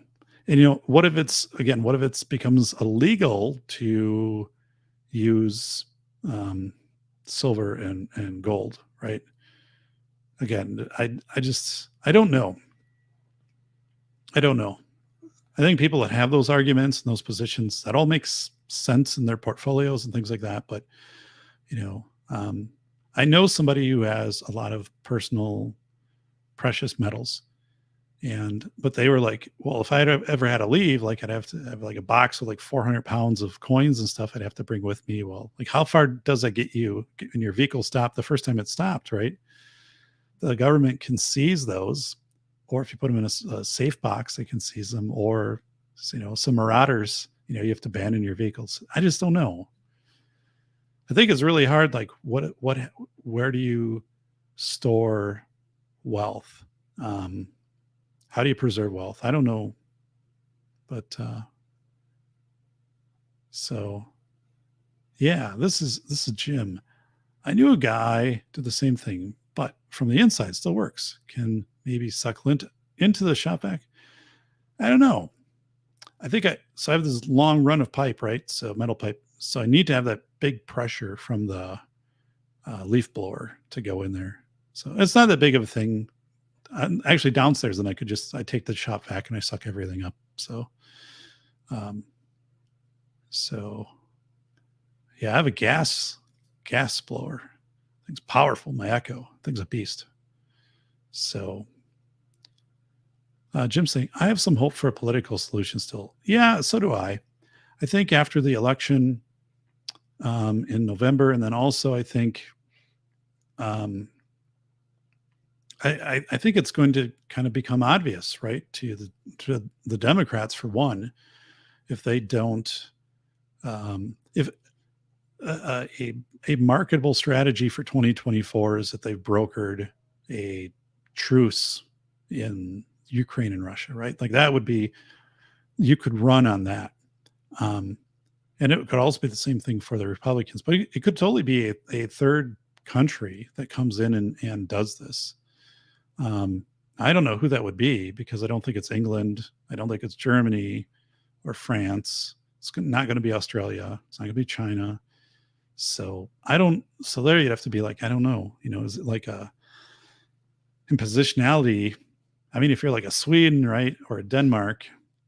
And what if it becomes illegal to use silver and gold, right? Again, I don't know. I think people that have those arguments and those positions, that all makes sense in their portfolios and things like that. But, I know somebody who has a lot of personal precious metals, but they were like, well, if I'd ever had to leave, like I'd have to have like a box with like 400 pounds of coins and stuff I'd have to bring with me. Well, like how far does that get you when your vehicle stopped the first time it stopped, right? The government can seize those, or if you put them in a safe box, they can seize them, or, some marauders, you have to abandon your vehicles. I just don't know. I think it's really hard. Like where do you store wealth? How do you preserve wealth? I don't know. But, so yeah, this is Jim. I knew a guy did the same thing, but from the inside still works. Can maybe suckle into the shop vac. I don't know. I have this long run of pipe, right? So metal pipe. So I need to have that big pressure from the leaf blower to go in there. So it's not that big of a thing. I'm actually downstairs, and I take the shop vac and I suck everything up. So, yeah, I have a gas blower. Thing's powerful. My Echo. Thing's a beast. So, Jim's saying, I have some hope for a political solution still. Yeah, so do I. I think after the election in November, and then also I think I think it's going to kind of become obvious, right, to the Democrats, for one, if they don't, if a marketable strategy for 2024 is that they've brokered a truce in Ukraine and Russia, right? Like that would be, you could run on that. And it could also be the same thing for the Republicans, but it could totally be a third country that comes in and does this. I don't know who that would be, because I don't think it's England. I don't think it's Germany or France. It's not going to be Australia. It's not going to be China. So there you'd have to be like, I don't know, is it like in positionality? I mean, if you're like a Sweden, right, or a Denmark,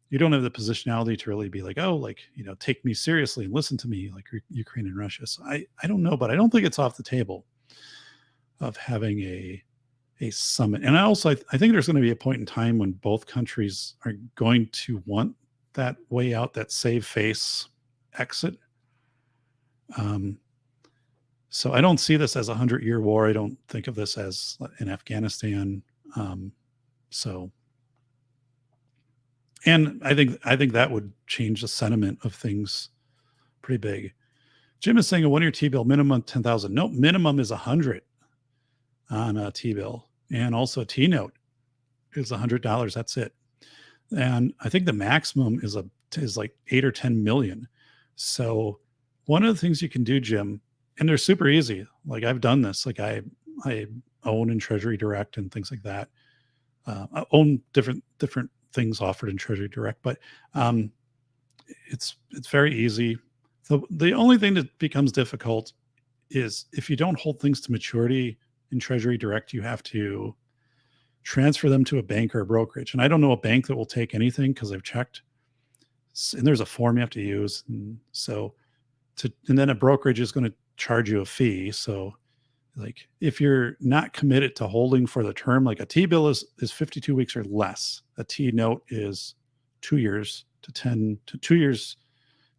you don't have the positionality to really be like, oh, like, take me seriously and listen to me, like Ukraine and Russia. So I don't know, but I don't think it's off the table of having a summit. And I think there's going to be a point in time when both countries are going to want that way out, that save face exit. So I don't see this as a 100-year war. I don't think of this as in Afghanistan. And I think that would change the sentiment of things pretty big. Jim is saying a 1-year T-bill minimum 10,000. No, minimum is 100 on a T-bill, and also a T-note is $100. That's it. And I think the maximum is like 8 or 10 million. So one of the things you can do, Jim, and they're super easy. Like I've done this. Like I own in Treasury Direct and things like that. I own different things offered in Treasury Direct, but it's very easy. So the only thing that becomes difficult is if you don't hold things to maturity in Treasury Direct, you have to transfer them to a bank or a brokerage. And I don't know a bank that will take anything because I've checked. And there's a form you have to use. And then a brokerage is going to charge you a fee. So like if you're not committed to holding for the term, like a T-bill is 52 weeks or less. A T-note is 2 years to 10 to 2 years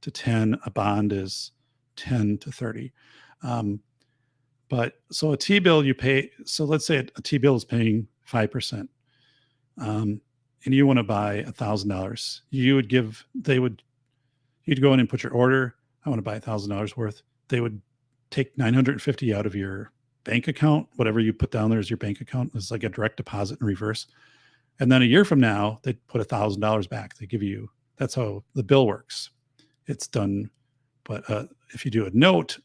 to 10. A bond is 10 to 30. But so a T-bill you pay, so let's say a T-bill is paying 5%. And you want to buy $1,000. You'd go in and put your order. I want to buy $1,000 worth. They would take $950 out of your bank account. Whatever you put down there as your bank account is like a direct deposit in reverse. And then a year from now, they put $1,000 back. They give you, that's how the bill works. It's done. But if you do a note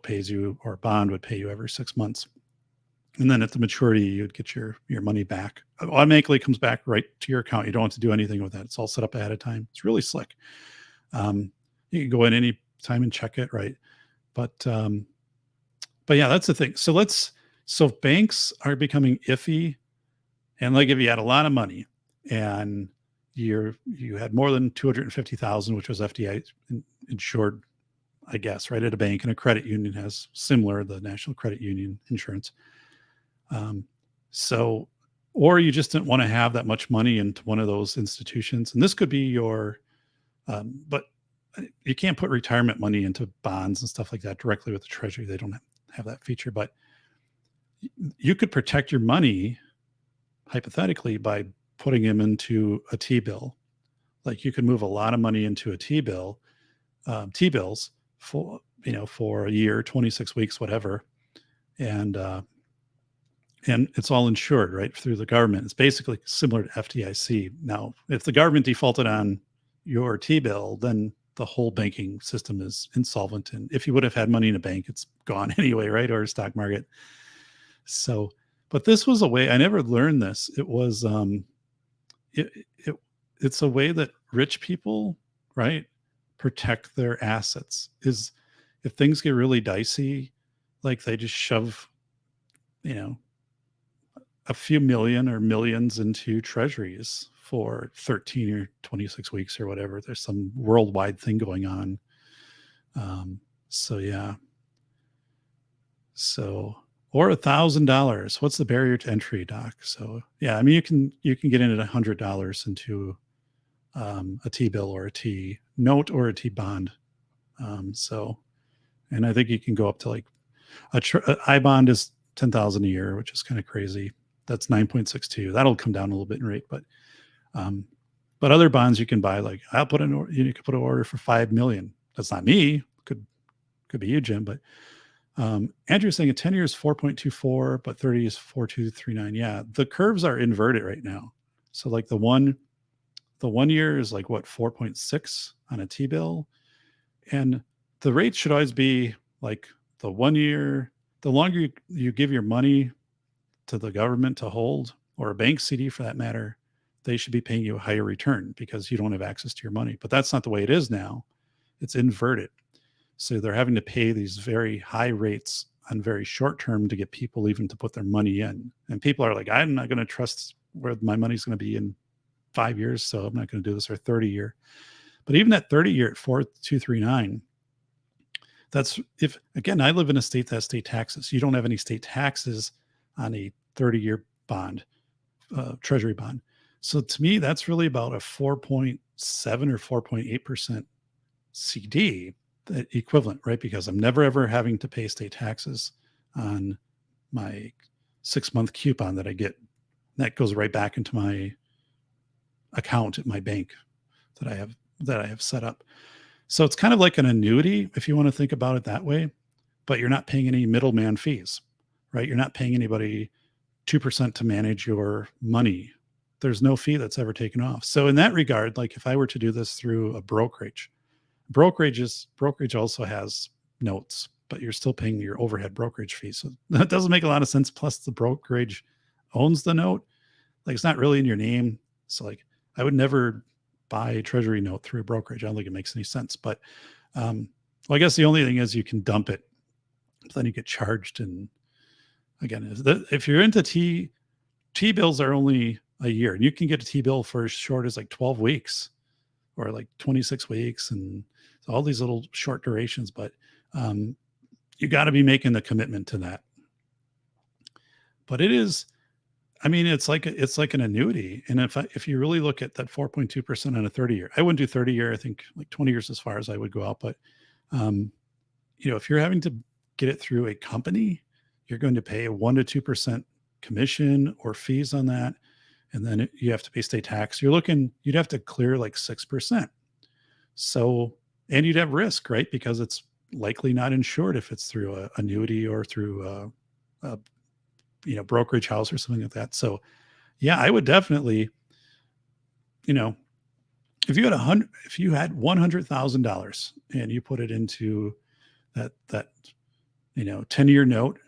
pays you, or a bond would pay you every 6 months. And then at the maturity, you'd get your money back. It automatically comes back right to your account. You don't have to do anything with that. It's all set up ahead of time. It's really slick. You can go in any time and check it, right? But yeah, that's the thing. So banks are becoming iffy. And like if you had a lot of money and you had more than 250,000, which was FDIC insured, I guess, right, at a bank, and a credit union has similar, the National Credit Union insurance. Or you just didn't want to have that much money into one of those institutions. And this could be your, but you can't put retirement money into bonds and stuff like that directly with the Treasury. They don't have that feature, but you could protect your money hypothetically by putting them into a T-bill. Like you could move a lot of money into a T-bill, T-bills for a year, 26 weeks, whatever. And it's all insured, right, through the government. It's basically similar to FDIC. Now, if the government defaulted on your T-bill, then the whole banking system is insolvent. And if you would have had money in a bank, it's gone anyway, right, or a stock market. So, but this was a way, I never learned this. It was, it's a way that rich people, right, protect their assets. Is if things get really dicey, like they just shove, a few million or millions into treasuries for 13 or 26 weeks or whatever. There's some worldwide thing going on. Yeah. Or $1,000. What's the barrier to entry, Doc? So yeah, I mean, you can get in at $100 into a T-bill or a T-note or a T-bond. And I think you can go up to like I-bond is 10,000 a year, which is kind of crazy. That's 9.62. That'll come down a little bit in rate, but other bonds you can buy, like you could put an order for 5 million. That's not me. Could be you, Jim, but Andrew's saying a 10 years 4.24, but 30 is 4.239. Yeah, the curves are inverted right now. So like the one year is like what, 4.6 on a T-bill, and the rate should always be like the 1 year. The longer you give your money to the government to hold, or a bank CD for that matter, they should be paying you a higher return because you don't have access to your money. But that's not the way it is now. It's inverted. So they're having to pay these very high rates on very short term to get people even to put their money in. And people are like, I'm not going to trust where my money's going to be in 5 years, so I'm not going to do this, or 30 year. But even that 30 year at 4.239, that's if, again, I live in a state that has state taxes. You don't have any state taxes on a 30-year bond, treasury bond. So to me, that's really about a 4.7 or 4.8% CD equivalent, right? Because I'm never ever having to pay state taxes on my 6-month coupon that I get. That goes right back into my account at my bank that I have set up. So it's kind of like an annuity, if you want to think about it that way, but you're not paying any middleman fees, right? You're not paying anybody 2% to manage your money. There's no fee that's ever taken off. So in that regard, like if I were to do this through a brokerage also has notes, but you're still paying your overhead brokerage fee. So that doesn't make a lot of sense. Plus the brokerage owns the note. Like it's not really in your name. So like I would never buy a treasury note through a brokerage. I don't think it makes any sense. But I guess the only thing is you can dump it then you get charged. And again, if you're into T-bills are only a year, and you can get a T-bill for as short as like 12 weeks or like 26 weeks, and all these little short durations. But you got to be making the commitment to that. But it is, I mean, it's like an annuity. And if you really look at that 4.2% on a 30-year, I wouldn't do 30-year. I think like 20 years as far as I would go out. But if you're having to get it through a company, you're going to pay a 1 to 2% commission or fees on that. And then you have to pay state tax. You'd have to clear like 6%. So, and you'd have risk, right? Because it's likely not insured if it's through a annuity or through a brokerage house or something like that. So yeah, I would definitely, if you had $100,000 and you put it into that 10-year note,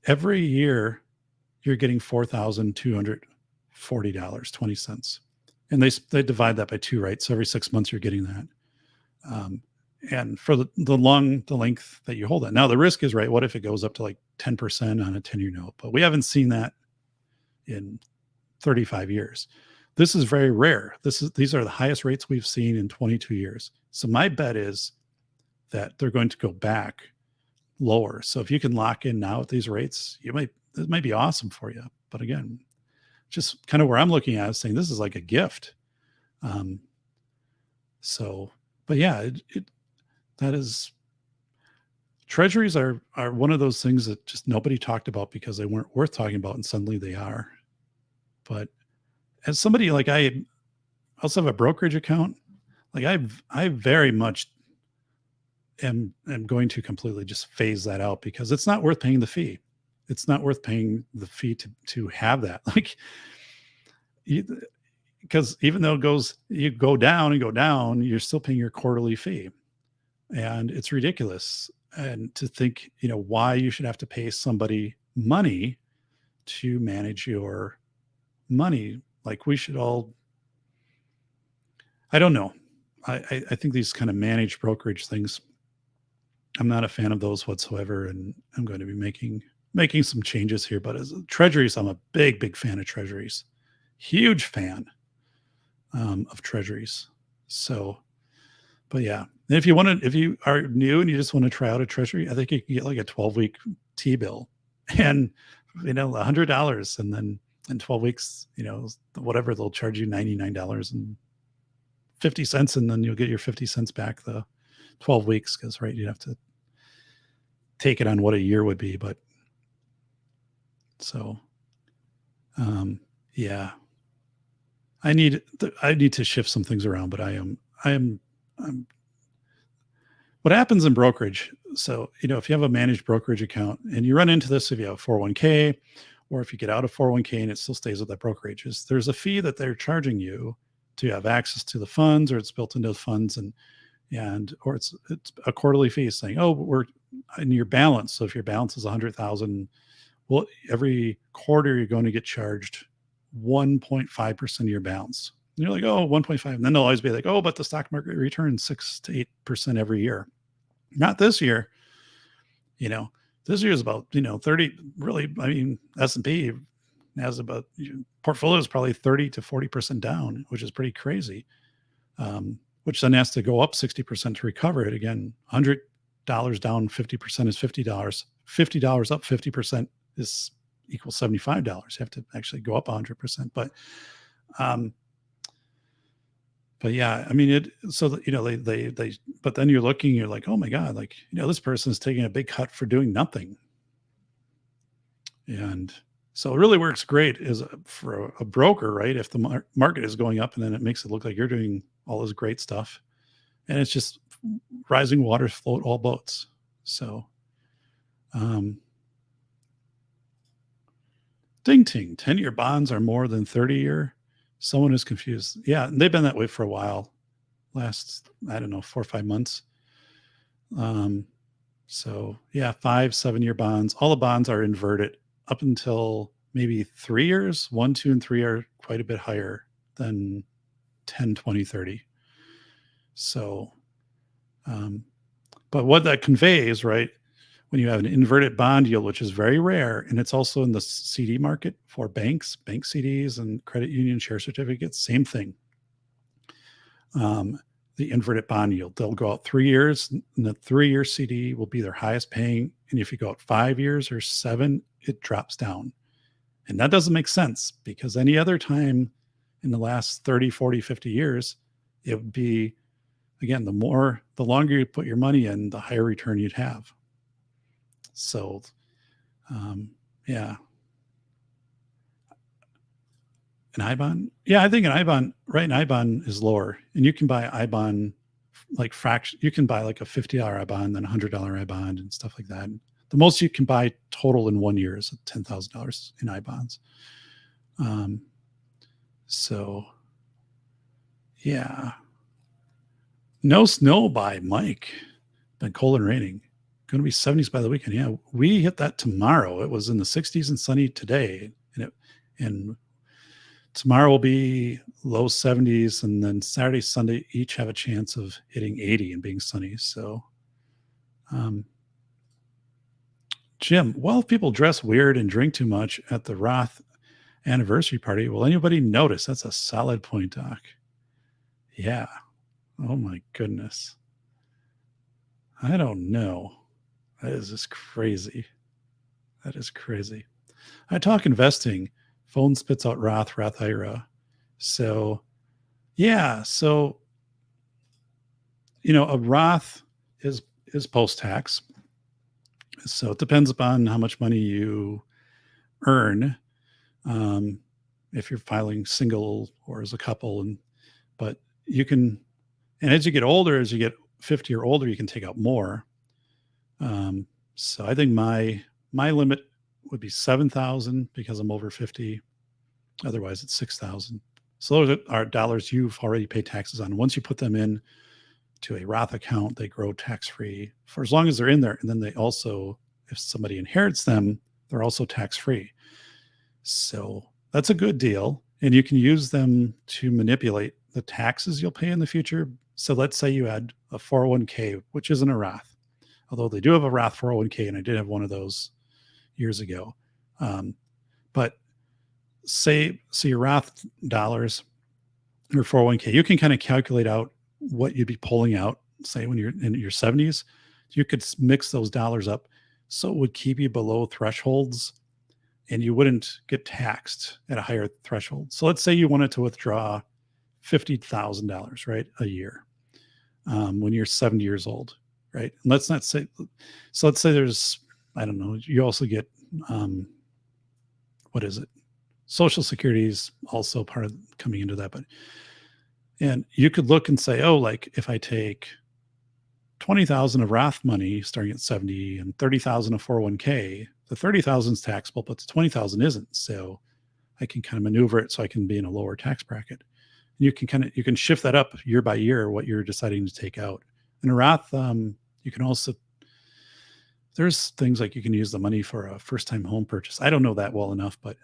every year you're getting $4,240.20. And they divide that by 2, right? So every 6 months you're getting that. And for the length that you hold it. Now the risk is, right, what if it goes up to like 10% on a 10-year note? But we haven't seen that in 35 years. This is very rare. These are the highest rates we've seen in 22 years. So my bet is that they're going to go back lower. So if you can lock in now at these rates, it might be awesome for you. But again, just kind of where I'm looking at is saying this is like a gift. But yeah, that is, treasuries are one of those things that just nobody talked about because they weren't worth talking about, and suddenly they are. But as somebody like I also have a brokerage account, like I very much am going to completely just phase that out because it's not worth paying the fee. It's not worth paying the fee to have that. Like, because even though you go down and go down, you're still paying your quarterly fee. And it's ridiculous. And to think, why you should have to pay somebody money to manage your money. Like we should all, I don't know. I think these kind of managed brokerage things, I'm not a fan of those whatsoever. And I'm going to be making some changes here. But as treasuries, I'm a big fan of treasuries. Huge fan of treasuries. So, but yeah. And if you are new and you just want to try out a treasury, I think you can get like a 12-week T-bill and, $100. And then in 12 weeks, whatever, they'll charge you $99.50. And then you'll get your 50 cents back the 12 weeks. Cause right, you'd have to take it on what a year would be. But so, yeah, I need to shift some things around, but I'm what happens in brokerage. So, if you have a managed brokerage account and you run into this, if you have a 401k, or if you get out of 401k and it still stays with that brokerage, there's a fee that they're charging you to have access to the funds, or it's built into the funds, or it's a quarterly fee saying, oh, we're in your balance. So if your balance is 100,000, well, every quarter you're going to get charged 1.5% of your balance. And you're like, oh, 1.5. And then they'll always be like, oh, but the stock market returns 6 to 8% every year. Not this year. This year is about, 30, really, I mean, S&P has about, portfolio is probably 30 to 40% down, which is pretty crazy. Which then has to go up 60% to recover it. Again, $100 down 50% is $50. $50 up 50% is equals $75. You have to actually go up 100%. But yeah, I mean, but then you're like, oh my God, like, this person is taking a big cut for doing nothing. And so it really works great for a broker, right? If the market is going up and then it makes it look like you're doing all this great stuff, and it's just rising waters float all boats. So, ding ting, 10-year bonds are more than 30-year. Someone is confused. Yeah, they've been that way for a while. Last, I don't know, 4 or 5 months. So yeah, 5, 7-year bonds. All the bonds are inverted up until maybe 3 years. 1, 2, and 3 are quite a bit higher than 10, 20, 30. So, but what that conveys, right? when you have an inverted bond yield, which is very rare, and it's also in the CD market for banks, bank CDs and credit union share certificates, same thing. The inverted bond yield, they'll go out 3 years, and the 3-year CD will be their highest paying. And if you go out 5 years or 7, it drops down. And that doesn't make sense, because any other time in the last 30, 40, 50 years, it would be, again, the longer you put your money in, the higher return you'd have. So, yeah. An I-bond? Yeah, I think an I-bond, right? An I-bond is lower. And you can buy I-bond like fraction. You can buy like a $50 I-bond, then a $100 I-bond and stuff like that. The most you can buy total in 1 year is $10,000 in I-bonds. So, yeah. No snow by Mike. Been cold and raining. Going to be 70s by the weekend. Yeah, we hit that tomorrow. It was in the 60s and sunny today, and tomorrow will be low 70s, and then Saturday, Sunday each have a chance of hitting 80 and being sunny. So, Jim, well, if people dress weird and drink too much at the Roth anniversary party, will anybody notice? That's a solid point, Doc. Yeah. Oh my goodness. I don't know. That is just crazy. That is crazy. I talk investing. Phone spits out Roth IRA. So, yeah. So, a Roth is post-tax. So it depends upon how much money you earn. If you're filing single or as a couple, but you can, and as you get older, as you get 50 or older, you can take out more. So I think my limit would be 7,000 because I'm over 50. Otherwise, it's 6,000. So those are dollars you've already paid taxes on. Once you put them in to a Roth account, they grow tax-free for as long as they're in there. And then they also, if somebody inherits them, they're also tax-free. So that's a good deal. And you can use them to manipulate the taxes you'll pay in the future. So let's say you had a 401k, which isn't a Roth, although they do have a Roth 401k, and I did have one of those years ago. But say your Roth dollars or 401k, you can kind of calculate out what you'd be pulling out, say when you're in your 70s. You could mix those dollars up so it would keep you below thresholds and you wouldn't get taxed at a higher threshold. So let's say you wanted to withdraw $50,000, right, a year when you're 70 years old, right? And let's say there's, I don't know, you also get, what is it? Social Security is also part of coming into that, and you could look and say, oh, like if I take 20,000 of Roth money starting at 70 and 30,000 of 401k, the 30,000 is taxable, but the 20,000 isn't. So I can kind of maneuver it so I can be in a lower tax bracket. And you can shift that up year by year, what you're deciding to take out. In a Roth, you can also, there's things like you can use the money for a first-time home purchase. I don't know that well enough, but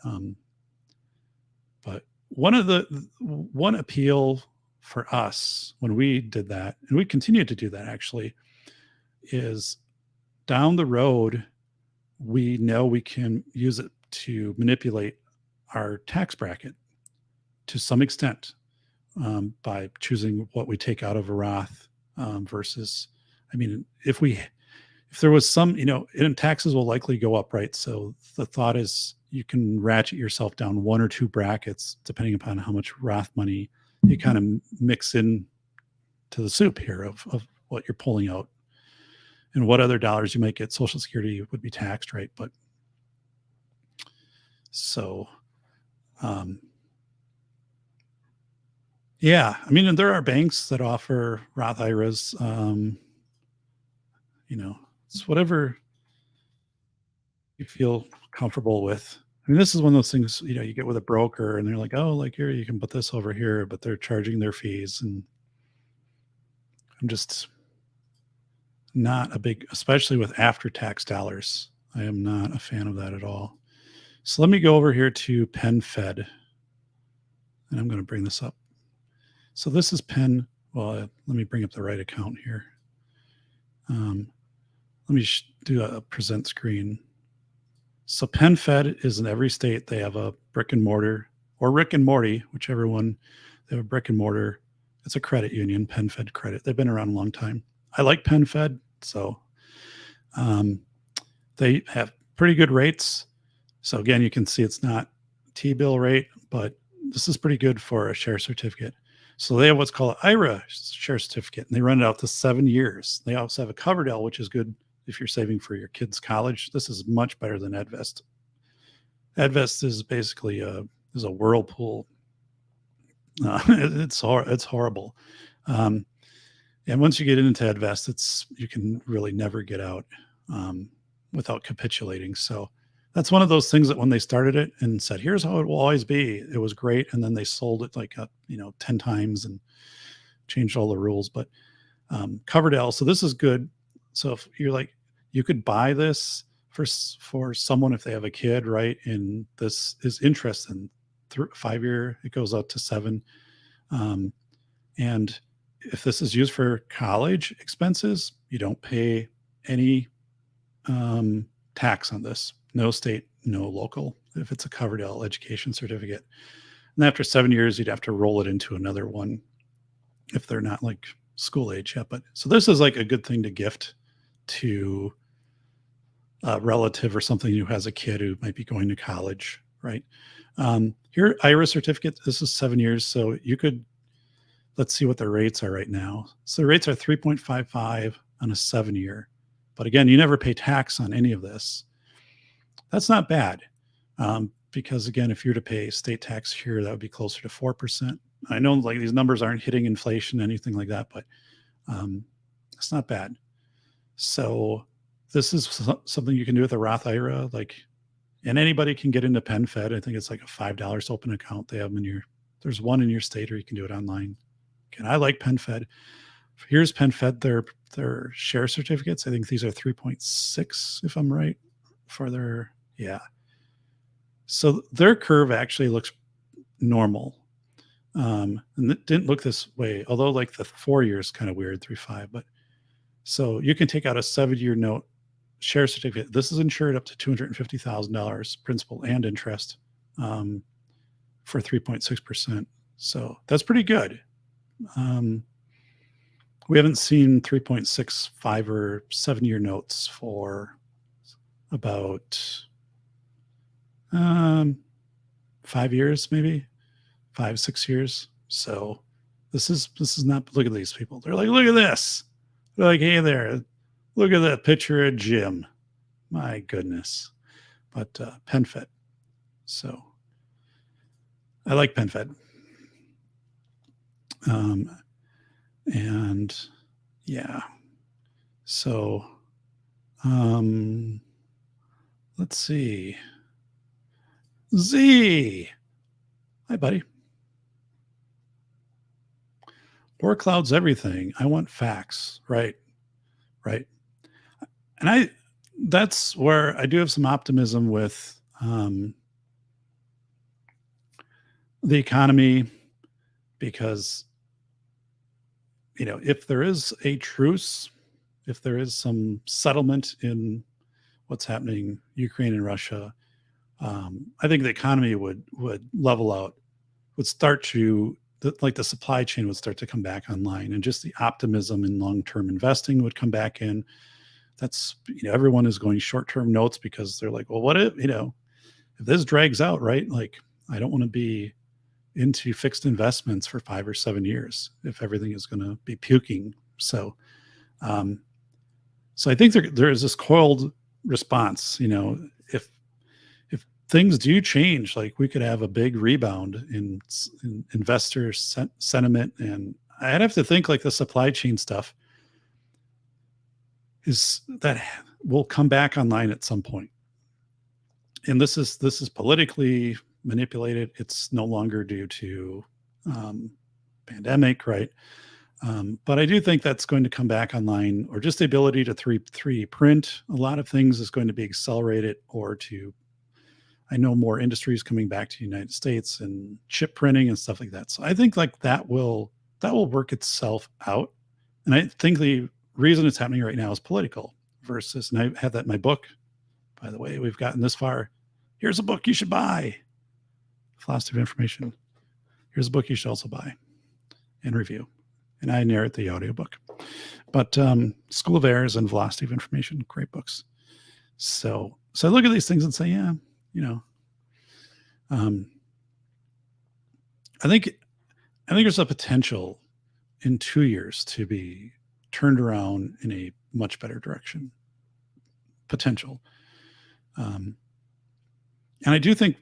one appeal for us when we did that, and we continue to do that actually, is down the road, we know we can use it to manipulate our tax bracket to some extent by choosing what we take out of a Roth versus, I mean, if there was some, and taxes will likely go up, right? So the thought is you can ratchet yourself down 1 or 2 brackets depending upon how much Roth money you kind of mix in to the soup here of what you're pulling out and what other dollars you might get. Social Security would be taxed, right? But so, yeah, I mean, and there are banks that offer Roth IRAs, it's whatever you feel comfortable with. I mean, this is one of those things, you get with a broker and they're like, oh, like here, you can put this over here, but they're charging their fees. And I'm just not a big, especially with after-tax dollars. I am not a fan of that at all. So let me go over here to PenFed, and I'm going to bring this up. So this is Penn. Well, let me bring up the right account here. let me do a present screen. So PenFed is in every state. They have a brick and mortar or Rick and Morty, whichever one. They have a brick and mortar. It's a credit union, PenFed Credit. They've been around a long time. I like PenFed, so they have pretty good rates. So again, you can see it's not T-bill rate, but this is pretty good for a share certificate. So they have what's called an IRA share certificate, and they run it out to 7 years. They also have a Coverdell, which is good if you're saving for your kids' college. This is much better than Edvest. Edvest is basically a whirlpool. It's horrible. And once you get into Edvest, you can really never get out without capitulating. So that's one of those things that when they started it and said, here's how it will always be, it was great. And then they sold it like 10 times and changed all the rules. But Coverdell, so this is good. So if you're like, you could buy this for someone if they have a kid, right? And this is interest in 5 year, it goes out to 7. And if this is used for college expenses, you don't pay any tax on this. No state, no local, if it's a Coverdell education certificate. And after 7 years, you'd have to roll it into another one if they're not like school age yet. But so this is like a good thing to gift to a relative or something who has a kid who might be going to college, right? Here, IRA certificate, this is 7 years. So you could, let's see what the rates are right now. So the rates are 3.55 on a 7 year. But again, you never pay tax on any of this. That's not bad. Because again, if you're to pay state tax here, that would be closer to 4%. I know like these numbers aren't hitting inflation, anything like that, but it's not bad. So this is something you can do with a Roth IRA, and anybody can get into PenFed. I think it's like a $5 to open an account. They have them there's one in your state, or you can do it online. And I like PenFed. Here's PenFed, their share certificates. I think these are 3.6, if I'm right, for their, yeah. So their curve actually looks normal. And it didn't look this way, although like the 4 year is kind of weird, 3.5. But so you can take out a 7-year note share certificate. This is insured up to $250,000 principal and interest for 3.6%. So that's pretty good. We haven't seen 3.65 or 7-year notes for about 5 years, maybe 5-6 years. So this is not, look at these people. They're like, look at this. They're like, hey there, look at that picture of Jim. My goodness. But PenFed. So I like PenFed. And yeah. So let's see. Z. Hi, buddy. Or clouds everything. I want facts. Right. And that's where I do have some optimism with the economy, because if there is a truce, if there is some settlement in what's happening Ukraine and Russia, I think the economy would level out, would start to, the supply chain would start to come back online, and just the optimism in long-term investing would come back in. That's, everyone is going short-term notes because they're like, well, what if this drags out, right? Like, I don't want to be into fixed investments for 5 or 7 years if everything is going to be puking. So, so I think there is this coiled response. If things do change, like we could have a big rebound in investor sentiment, and I'd have to think like the supply chain stuff is that will come back online at some point. And this is politically manipulated. It's no longer due to pandemic, right? But I do think that's going to come back online, or just the ability to 3D print a lot of things is going to be accelerated, or I know more industries coming back to the United States and chip printing and stuff like that. So I think like that will work itself out. And I think the reason it's happening right now is political versus, and I have that in my book, by the way, we've gotten this far. Here's a book you should buy. Philosophy of Information. Here's a book you should also buy and review. And I narrate the audiobook. But School of Errors and Velocity of Information, great books. So I look at these things and say, yeah, I think there's a potential in 2 years to be turned around in a much better direction. Potential. And I do think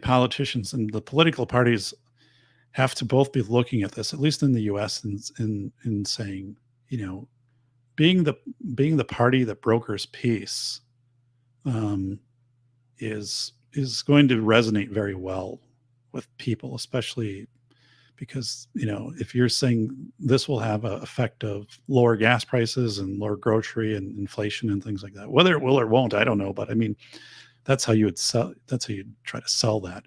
politicians and the political parties have to both be looking at this, at least in the U.S., and saying, being the party that brokers peace is going to resonate very well with people, especially because, if you're saying this will have an effect of lower gas prices and lower grocery and inflation and things like that, whether it will or won't, I don't know. But I mean, that's how you would sell. That's how you'd try to sell that.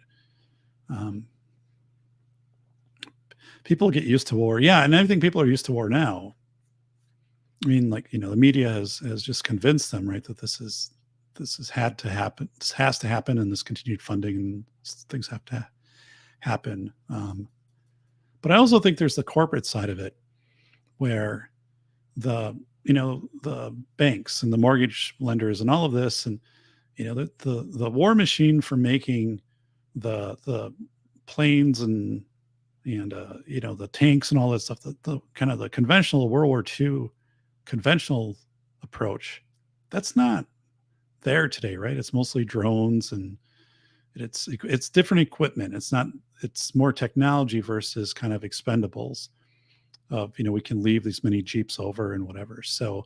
People get used to war. Yeah. And I think people are used to war now. I mean, the media has just convinced them, right, that this has had to happen. This has to happen, and this continued funding and things have to happen. But I also think there's the corporate side of it, where the banks and the mortgage lenders and all of this, and the war machine for making the planes and the tanks and all that stuff, the kind of the conventional World War II conventional approach, that's not there today, right? It's mostly drones and it's different equipment. It's more technology versus kind of expendables of, we can leave these many Jeeps over and whatever. So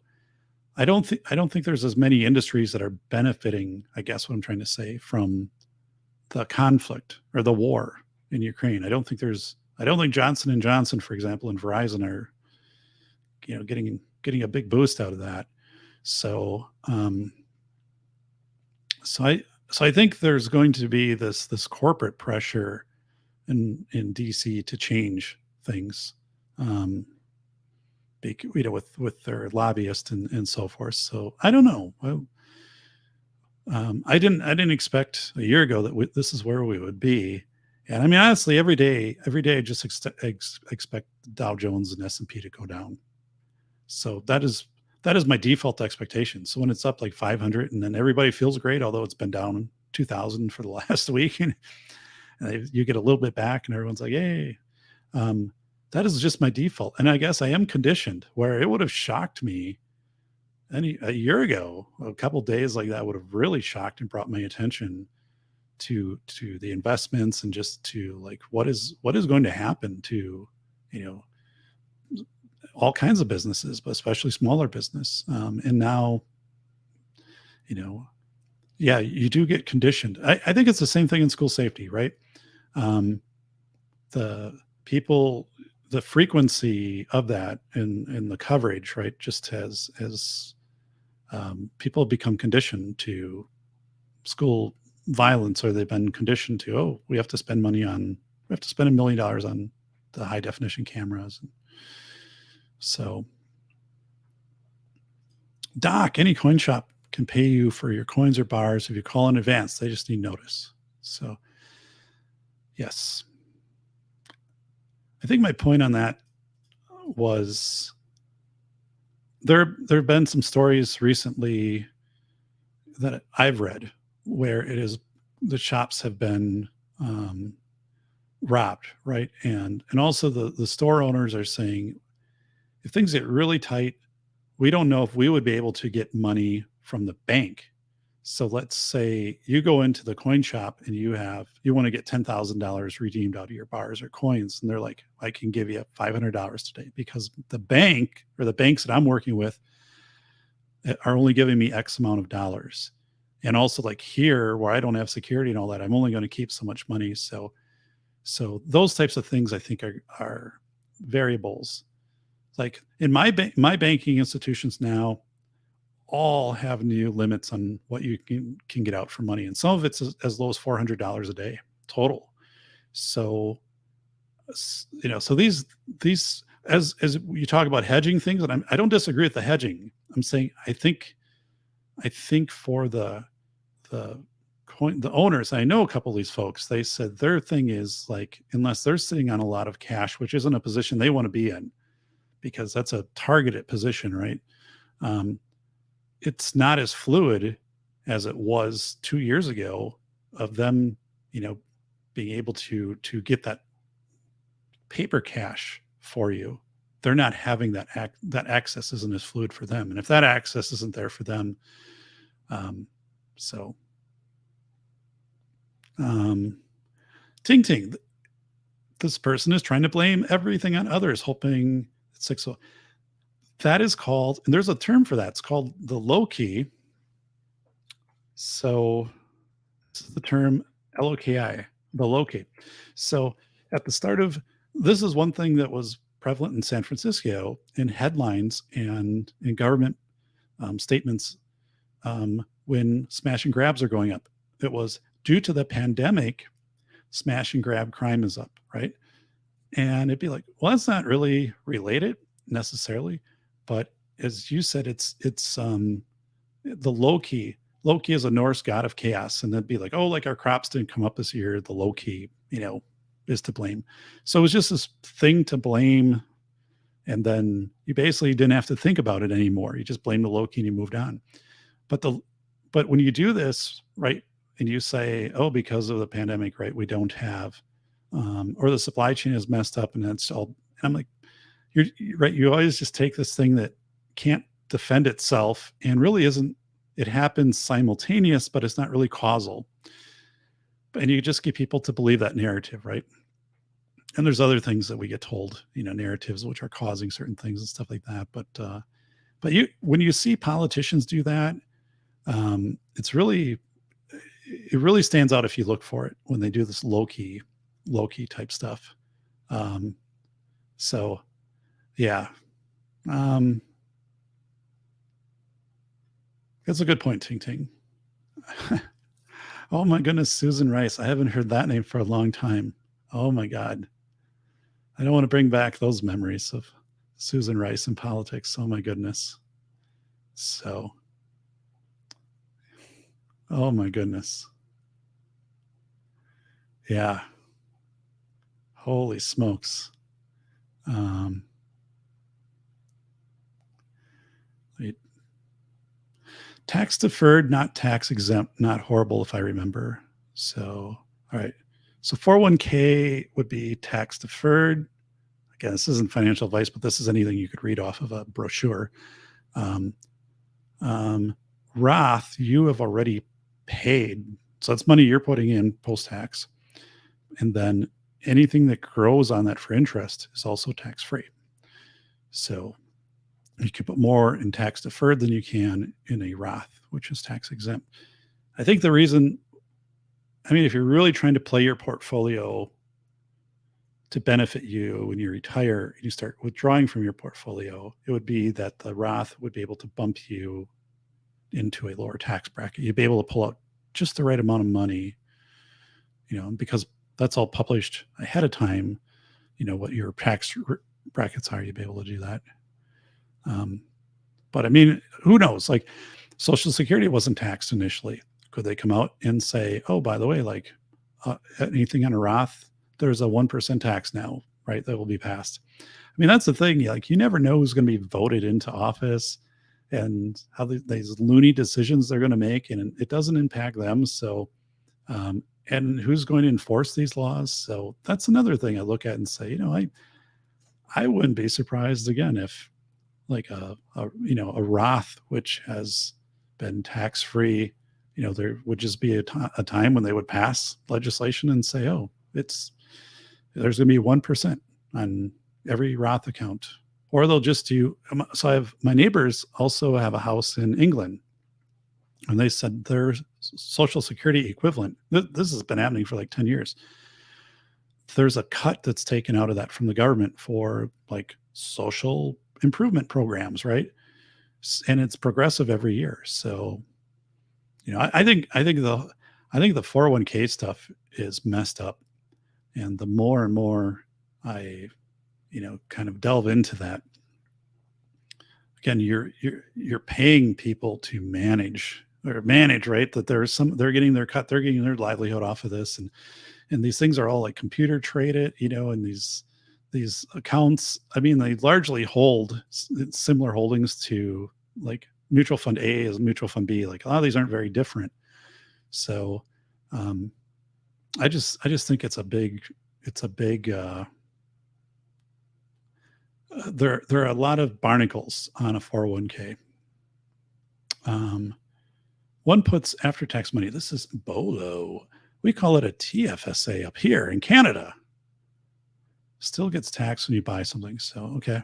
I don't think there's as many industries that are benefiting, I guess what I'm trying to say, from the conflict or the war in Ukraine. I don't think Johnson & Johnson, for example, and Verizon are, getting a big boost out of that. So, so I think there's going to be this corporate pressure in DC to change things, with their lobbyists and so forth. So I don't know. I didn't expect a year ago that this is where we would be. And I mean, honestly, every day, I just expect Dow Jones and S&P to go down. So that is my default expectation. So when it's up like 500 and then everybody feels great, although it's been down 2,000 for the last week, and you get a little bit back and everyone's like, hey, that is just my default. And I guess I am conditioned where it would have shocked me a year ago. A couple of days like that would have really shocked and brought my attention to the investments and just to like what is going to happen to all kinds of businesses, but especially smaller business. And now, you do get conditioned. I think it's the same thing in school safety, right? The frequency of that and the coverage, right, just has people become conditioned to school violence, or they've been conditioned to, we have to spend $1 million on the high definition cameras. And so, Doc, any coin shop can pay you for your coins or bars if you call in advance. They just need notice. So, yes. I think my point on that was there have been some stories recently that I've read where the shops have been robbed, right? And also the store owners are saying, if things get really tight, we don't know if we would be able to get money from the bank. So let's say you go into the coin shop and you want to get $10,000 redeemed out of your bars or coins. And they're like, I can give you $500 today because the bank or the banks that I'm working with are only giving me X amount of dollars. And also like here where I don't have security and all that, I'm only going to keep so much money. So those types of things I think are variables. Like in my banking institutions now, all have new limits on what you can get out for money, and some of it's as low as $400 a day total. So, so these as you talk about hedging things, and I don't disagree with the hedging. I'm saying I think I think for the owners, I know a couple of these folks, they said their thing is like, unless they're sitting on a lot of cash, which isn't a position they want to be in, because that's a targeted position, right? Um, it's not as fluid as it was 2 years ago of them, being able to get that paper cash for you. They're not having that access isn't as fluid for them. And if that access isn't there for them, so ting ting, this person is trying to blame everything on others, hoping it's like, so that is called, and there's a term for that. It's called the low key. So this is the term LOKI, the low key. So at the start of, this is one thing that was prevalent in San Francisco in headlines and in government statements when smash and grabs are going up. It was due to the pandemic, smash and grab crime is up, right? And it'd be like, well, that's not really related necessarily, but as you said, it's the low key. Loki is a Norse god of chaos, and they'd be like, oh, like our crops didn't come up this year. The low key, is to blame. So it was just this thing to blame, and then you basically didn't have to think about it anymore. You just blame the low key and you moved on. But when you do this, right, and you say, oh, because of the pandemic, right, we don't have, or the supply chain is messed up, and that's all. And I'm like, you're right. You always just take this thing that can't defend itself and really isn't. It happens simultaneous, but it's not really causal. And you just get people to believe that narrative, right? And there's other things that we get told, narratives which are causing certain things and stuff like that. But when you see politicians do that, it really stands out if you look for it when they do this low key type stuff. So yeah. That's a good point, Ting Ting. Oh my goodness, Susan Rice. I haven't heard that name for a long time. Oh my God. I don't want to bring back those memories of Susan Rice in politics. Oh my goodness. So, oh my goodness. Yeah. Holy smokes. Tax deferred, not tax exempt, not horrible if I remember. So, all right. So 401k would be tax deferred. Again, this isn't financial advice, but this is anything you could read off of a brochure. Roth, you have already paid. So that's money you're putting in post-tax. And then anything that grows on that for interest is also tax-free. So you can put more in tax deferred than you can in a Roth, which is tax exempt. I think the reason, if you're really trying to play your portfolio to benefit you when you retire and you start withdrawing from your portfolio, it would be that the Roth would be able to bump you into a lower tax bracket. You'd be able to pull out just the right amount of money, because that's all published ahead of time, what your tax brackets are, you'd be able to do that. But who knows? Like Social Security wasn't taxed initially. Could they come out and say, oh, by the way, like anything on a Roth, there's a 1% tax now, right? That will be passed. That's the thing. Like you never know who's going to be voted into office and how these loony decisions they're going to make, and it doesn't impact them. So, and who's going to enforce these laws? So that's another thing I look at and say, I wouldn't be surprised again if like a Roth, which has been tax-free, there would just be a time when they would pass legislation and say, oh, there's going to be 1% on every Roth account, or they'll just do. So my neighbors also have a house in England, and they said their Social Security equivalent, this has been happening for like 10 years. There's a cut that's taken out of that from the government for like social improvement programs, right? And it's progressive every year. So, I think the 401k stuff is messed up, and the more and more I, kind of delve into that, again, you're paying people to manage, right? That they're getting their cut, they're getting their livelihood off of this, and these things are all like computer traded, and these accounts. I mean, they largely hold similar holdings to like mutual fund A as mutual fund B. Like a lot of these aren't very different. So I just think it's a big there are a lot of barnacles on a 401k. One puts after tax money. This is BOLO. We call it a TFSA up here in Canada. Still gets taxed when you buy something. So, okay.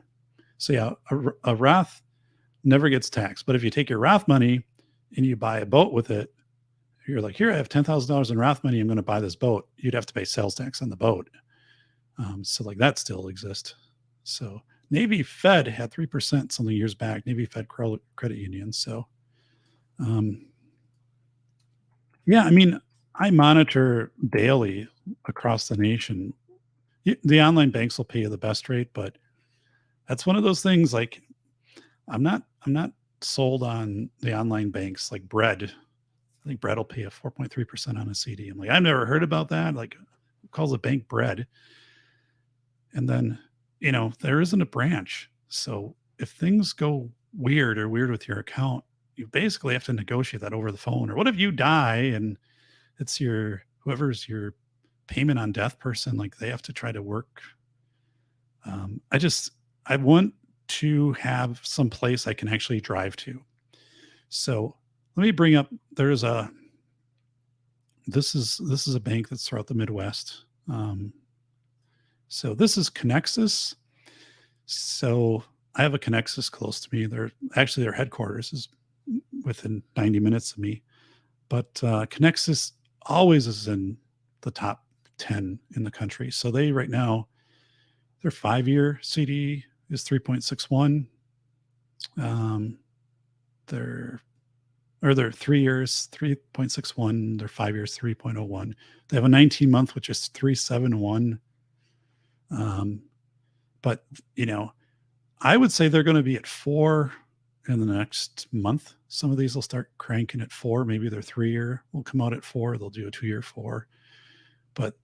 So yeah, a Roth never gets taxed. But if you take your Roth money and you buy a boat with it, you're like, here, I have $10,000 in Roth money. I'm going to buy this boat. You'd have to pay sales tax on the boat. So like that still exists. So Navy Fed had 3% something years back, Navy Fed Credit Union. So, yeah, I mean, I monitor daily across the nation. The online banks will pay you the best rate, but that's one of those things. Like, I'm not sold on the online banks like Bread. I think Bread will pay a 4.3% on a CD. I'm like, I've never heard about that. Like, who calls a bank Bread? And then, there isn't a branch. So if things go weird with your account, you basically have to negotiate that over the phone. Or what if you die and it's whoever's your payment on death person, like they have to try to work. I want to have some place I can actually drive to. So let me bring up, this is a bank that's throughout the Midwest. So this is Connexus. So I have a Connexus close to me. Their headquarters is within 90 minutes of me, but Connexus always is in the top 10 in the country. So right now, their 5-year CD is 3.61. Their 3 years, 3.61. Their 5 years, 3.01. They have a 19-month, which is 3.71. But I would say they're going to be at 4 in the next month. Some of these will start cranking at 4. Maybe their 3-year will come out at 4. They'll do a 2-year 4. But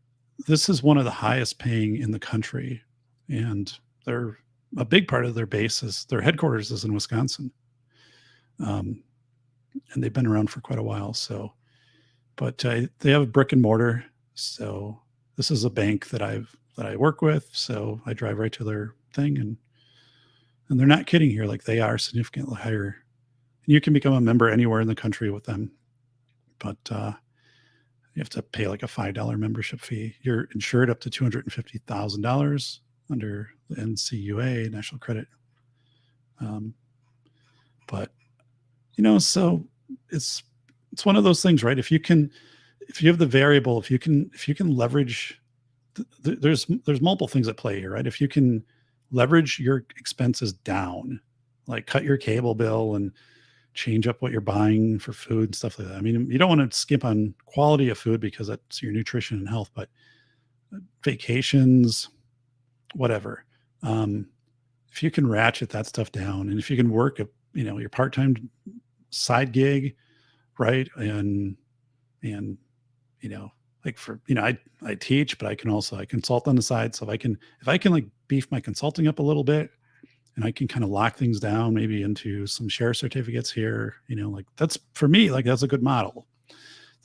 this is one of the highest paying in the country. And they're a big part of their their headquarters is in Wisconsin. And they've been around for quite a while. So, but they have a brick and mortar. So this is a bank that I work with. So I drive right to their thing, and they're not kidding here. Like, they are significantly higher. And you can become a member anywhere in the country with them, but you have to pay like a $5 membership fee. You're insured up to $250,000 under the NCUA, National Credit. But so it's one of those things, right? If you have the variable, if you can leverage, there's multiple things at play here, right? If you can leverage your expenses down, like cut your cable bill and change up what you're buying for food and stuff like that. I mean, you don't want to skip on quality of food because that's your nutrition and health, but vacations, whatever. If you can ratchet that stuff down, and if you can work your part-time side gig, right? And like I teach, but I consult on the side. So if I can like beef my consulting up a little bit, and I can kind of lock things down, maybe into some share certificates here, like that's, for me, like that's a good model.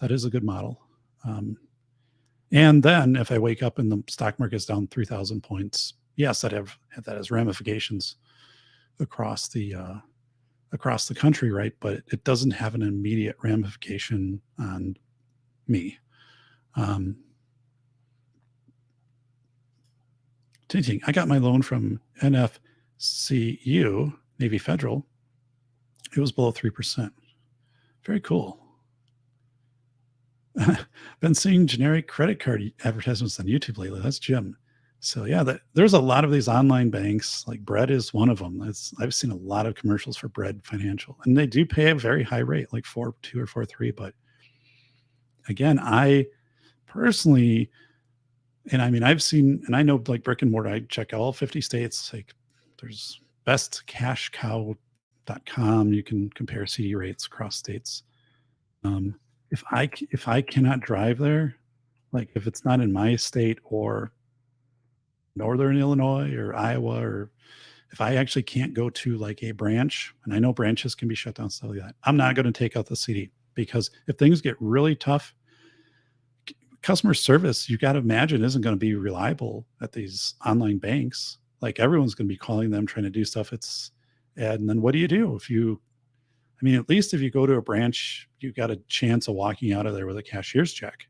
That is a good model. And then if I wake up and the stock market's down 3,000 points, yes, that has ramifications across the country, right? But it doesn't have an immediate ramification on me. I got my loan from NFCU, Navy Federal. It was below 3%. Very cool. Been seeing generic credit card advertisements on YouTube lately. That's Jim. So yeah, there's a lot of these online banks. Like Bread is one of them. I've seen a lot of commercials for Bread Financial, and they do pay a very high rate, like 4.2 or 4.3. But again, I personally, and I mean, I've seen, and I know like brick and mortar, I check all 50 states. Like there's best cash cow cdrates.com. You can compare CD rates across states. If I cannot drive there, like if it's not in my state or Northern Illinois or Iowa, or if I actually can't go to like a branch, and I know branches can be shut down, stuff like that, I'm not going to take out the CD, because if things get really tough, customer service, you got to imagine, isn't going to be reliable at these online banks. Like everyone's going to be calling them, trying to do stuff. And then what do you do if you, I mean, at least if you go to a branch, you got a chance of walking out of there with a cashier's check.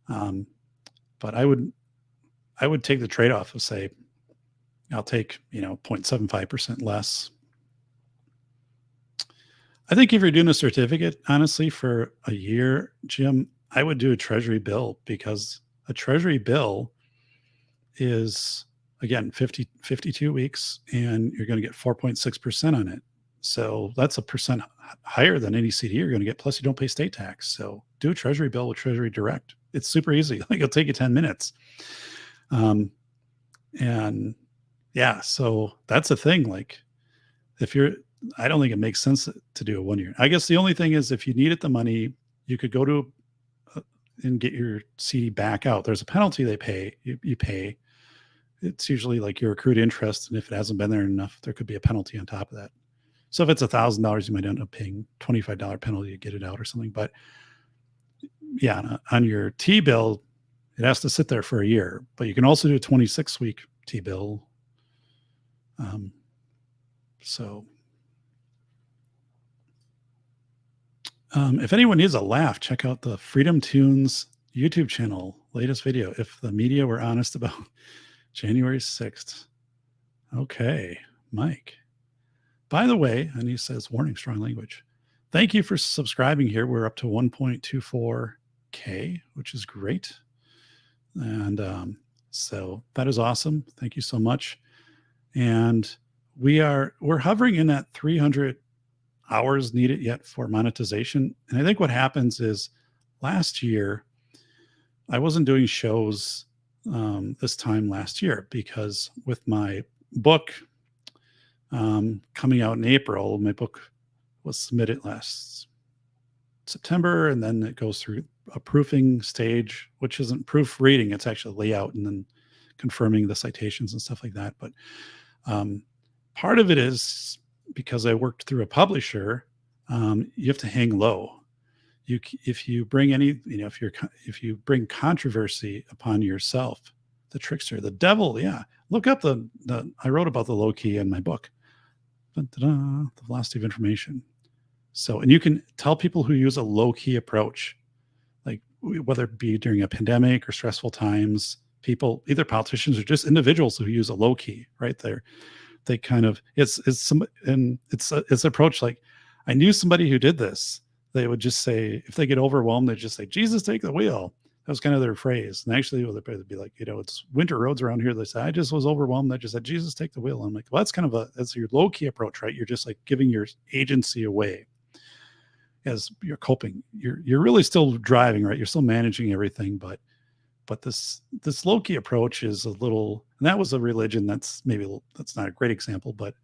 But I would take the trade-off of, say, I'll take, 0.75% less. I think if you're doing a certificate, honestly, for a year, Jim, I would do a treasury bill, because a treasury bill is, again, 52 weeks, and you're going to get 4.6% on it. So that's a percent higher than any CD you're going to get. Plus, you don't pay state tax. So do a treasury bill with Treasury Direct. It's super easy. Like, it'll take you 10 minutes. And yeah, so that's a thing. Like, I don't think it makes sense to do a 1 year. I guess the only thing is, if you needed the money, you could go to and get your CD back out. There's a penalty they pay. You pay. It's usually like your accrued interest, and if it hasn't been there enough, there could be a penalty on top of that. So if it's $1,000, you might end up paying $25 penalty to get it out or something. But yeah, on your T bill, it has to sit there for a year. But you can also do a 26-week T bill. If anyone needs a laugh, check out the Freedom Tunes YouTube channel, latest video, if the media were honest about January 6th. Okay, Mike. By the way, and he says, warning, strong language. Thank you for subscribing here. We're up to 1.24K, which is great. And so that is awesome. Thank you so much. And we're hovering in that 300 hours needed yet for monetization. And I think what happens is, last year, I wasn't doing shows this time last year, because with my book coming out in April, my book was submitted last September, and then it goes through a proofing stage, which isn't proofreading, it's actually layout and then confirming the citations and stuff like that. But part of it is because I worked through a publisher, you have to hang low. If you bring any, if you bring controversy upon yourself, the trickster, the devil, yeah. Look up I wrote about the low key in my book, the velocity of information. So, and you can tell people who use a low key approach, like whether it be during a pandemic or stressful times, people, either politicians or just individuals who use a low key, right there. They kind of, it's an approach. Like, I knew somebody who did this. They would just say, if they get overwhelmed, they just say, Jesus, take the wheel. That was kind of their phrase. And actually, they'd be like, it's winter roads around here. They say, I just was overwhelmed. I just said, Jesus, take the wheel. I'm like, well, that's kind of that's your low key approach, right? You're just like giving your agency away as you're coping. You're really still driving, right? You're still managing everything, but this low key approach is a little, and that was a religion. That's not a great example, but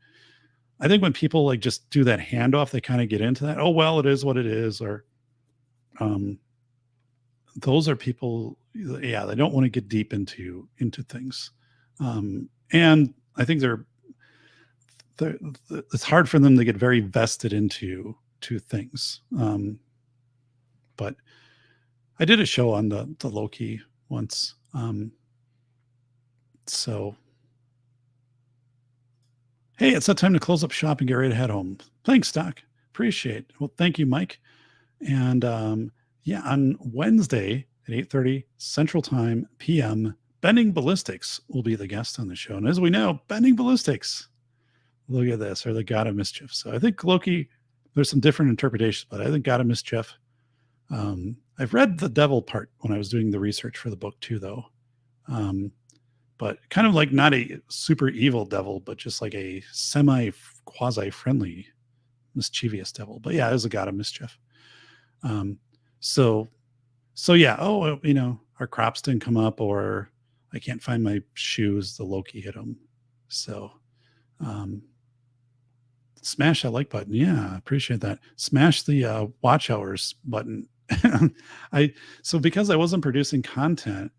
I think when people like just do that handoff, they kind of get into that. Oh, well, it is what it is. Or, those are people, yeah, they don't want to get deep into things. And I think it's hard for them to get very vested into things. But I did a show on the low key once. So, hey, it's that time to close up shop and get ready to head home. Thanks, Doc. Appreciate it. Well, thank you, Mike. And yeah, on Wednesday at 8:30 Central Time PM, Bending Ballistics will be the guest on the show. And as we know, Bending Ballistics, look at this, are the God of Mischief. So I think Loki, there's some different interpretations, but I think God of Mischief. I've read the devil part when I was doing the research for the book too, though. But kind of like not a super evil devil, but just like a quasi-friendly, mischievous devil. But yeah, it was a God of Mischief. So yeah, our crops didn't come up, or I can't find my shoes, the Loki hit them. So Smash that like button. Yeah, I appreciate that. Smash the watch hours button. I so because I wasn't producing content,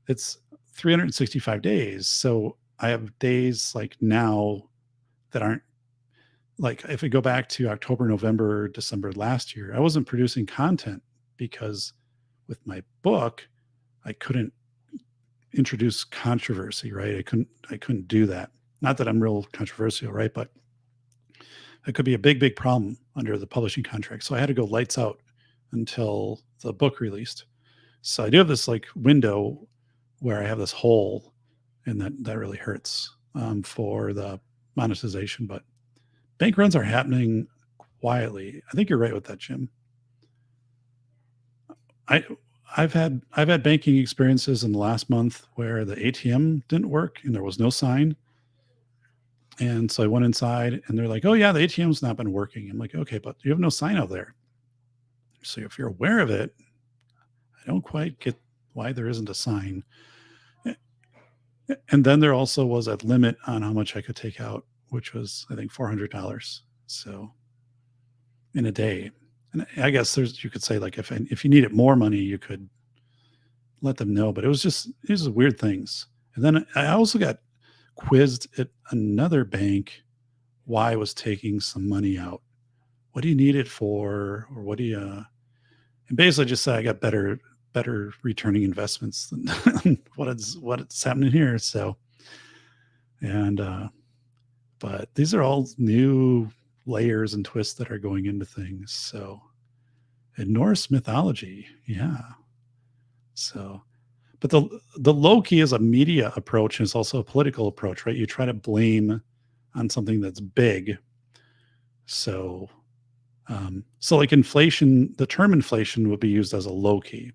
it's 365 days. So I have days like now that aren't like if we go back to October, November, December last year, I wasn't producing content because with my book, I couldn't introduce controversy, right? I couldn't do that. Not that I'm real controversial, right? But it could be a big problem under the publishing contract. So I had to go lights out until the book released. So I do have this like window where I have this hole, and that really hurts for the monetization. But bank runs are happening quietly. I think you're right with that, Jim. I I've had banking experiences in the last month where the ATM didn't work and there was no sign. And so I went inside and they're like, "Oh yeah, the ATM's not been working." I'm like, "Okay, but you have no sign out there." So if you're aware of it, I don't quite get why there isn't a sign. And then there also was a limit on how much I could take out, which was I think $400. So in a day. And I guess you could say like if you needed more money, you could let them know. But it was just these are weird things. And then I also got quizzed at another bank why I was taking some money out. What do you need it for? Or what do you and basically just say I got better returning investments than what's happening here. So and but these are all new layers and twists that are going into things. So in Norse mythology, yeah. So but the low key is a media approach and it's also a political approach, right? You try to blame on something that's big. So so like inflation, the term inflation would be used as a low key.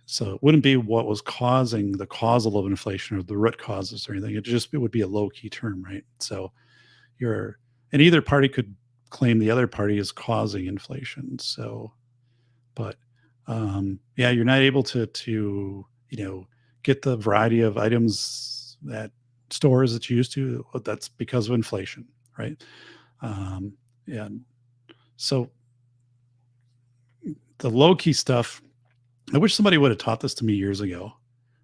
So it wouldn't be what was causing the causal of inflation or the root causes or anything. It would be a low key term, right? So and either party could claim the other party is causing inflation. So, but yeah, you're not able to get the variety of items that stores that you used to. That's because of inflation, right? And so the low key stuff. I wish somebody would have taught this to me years ago.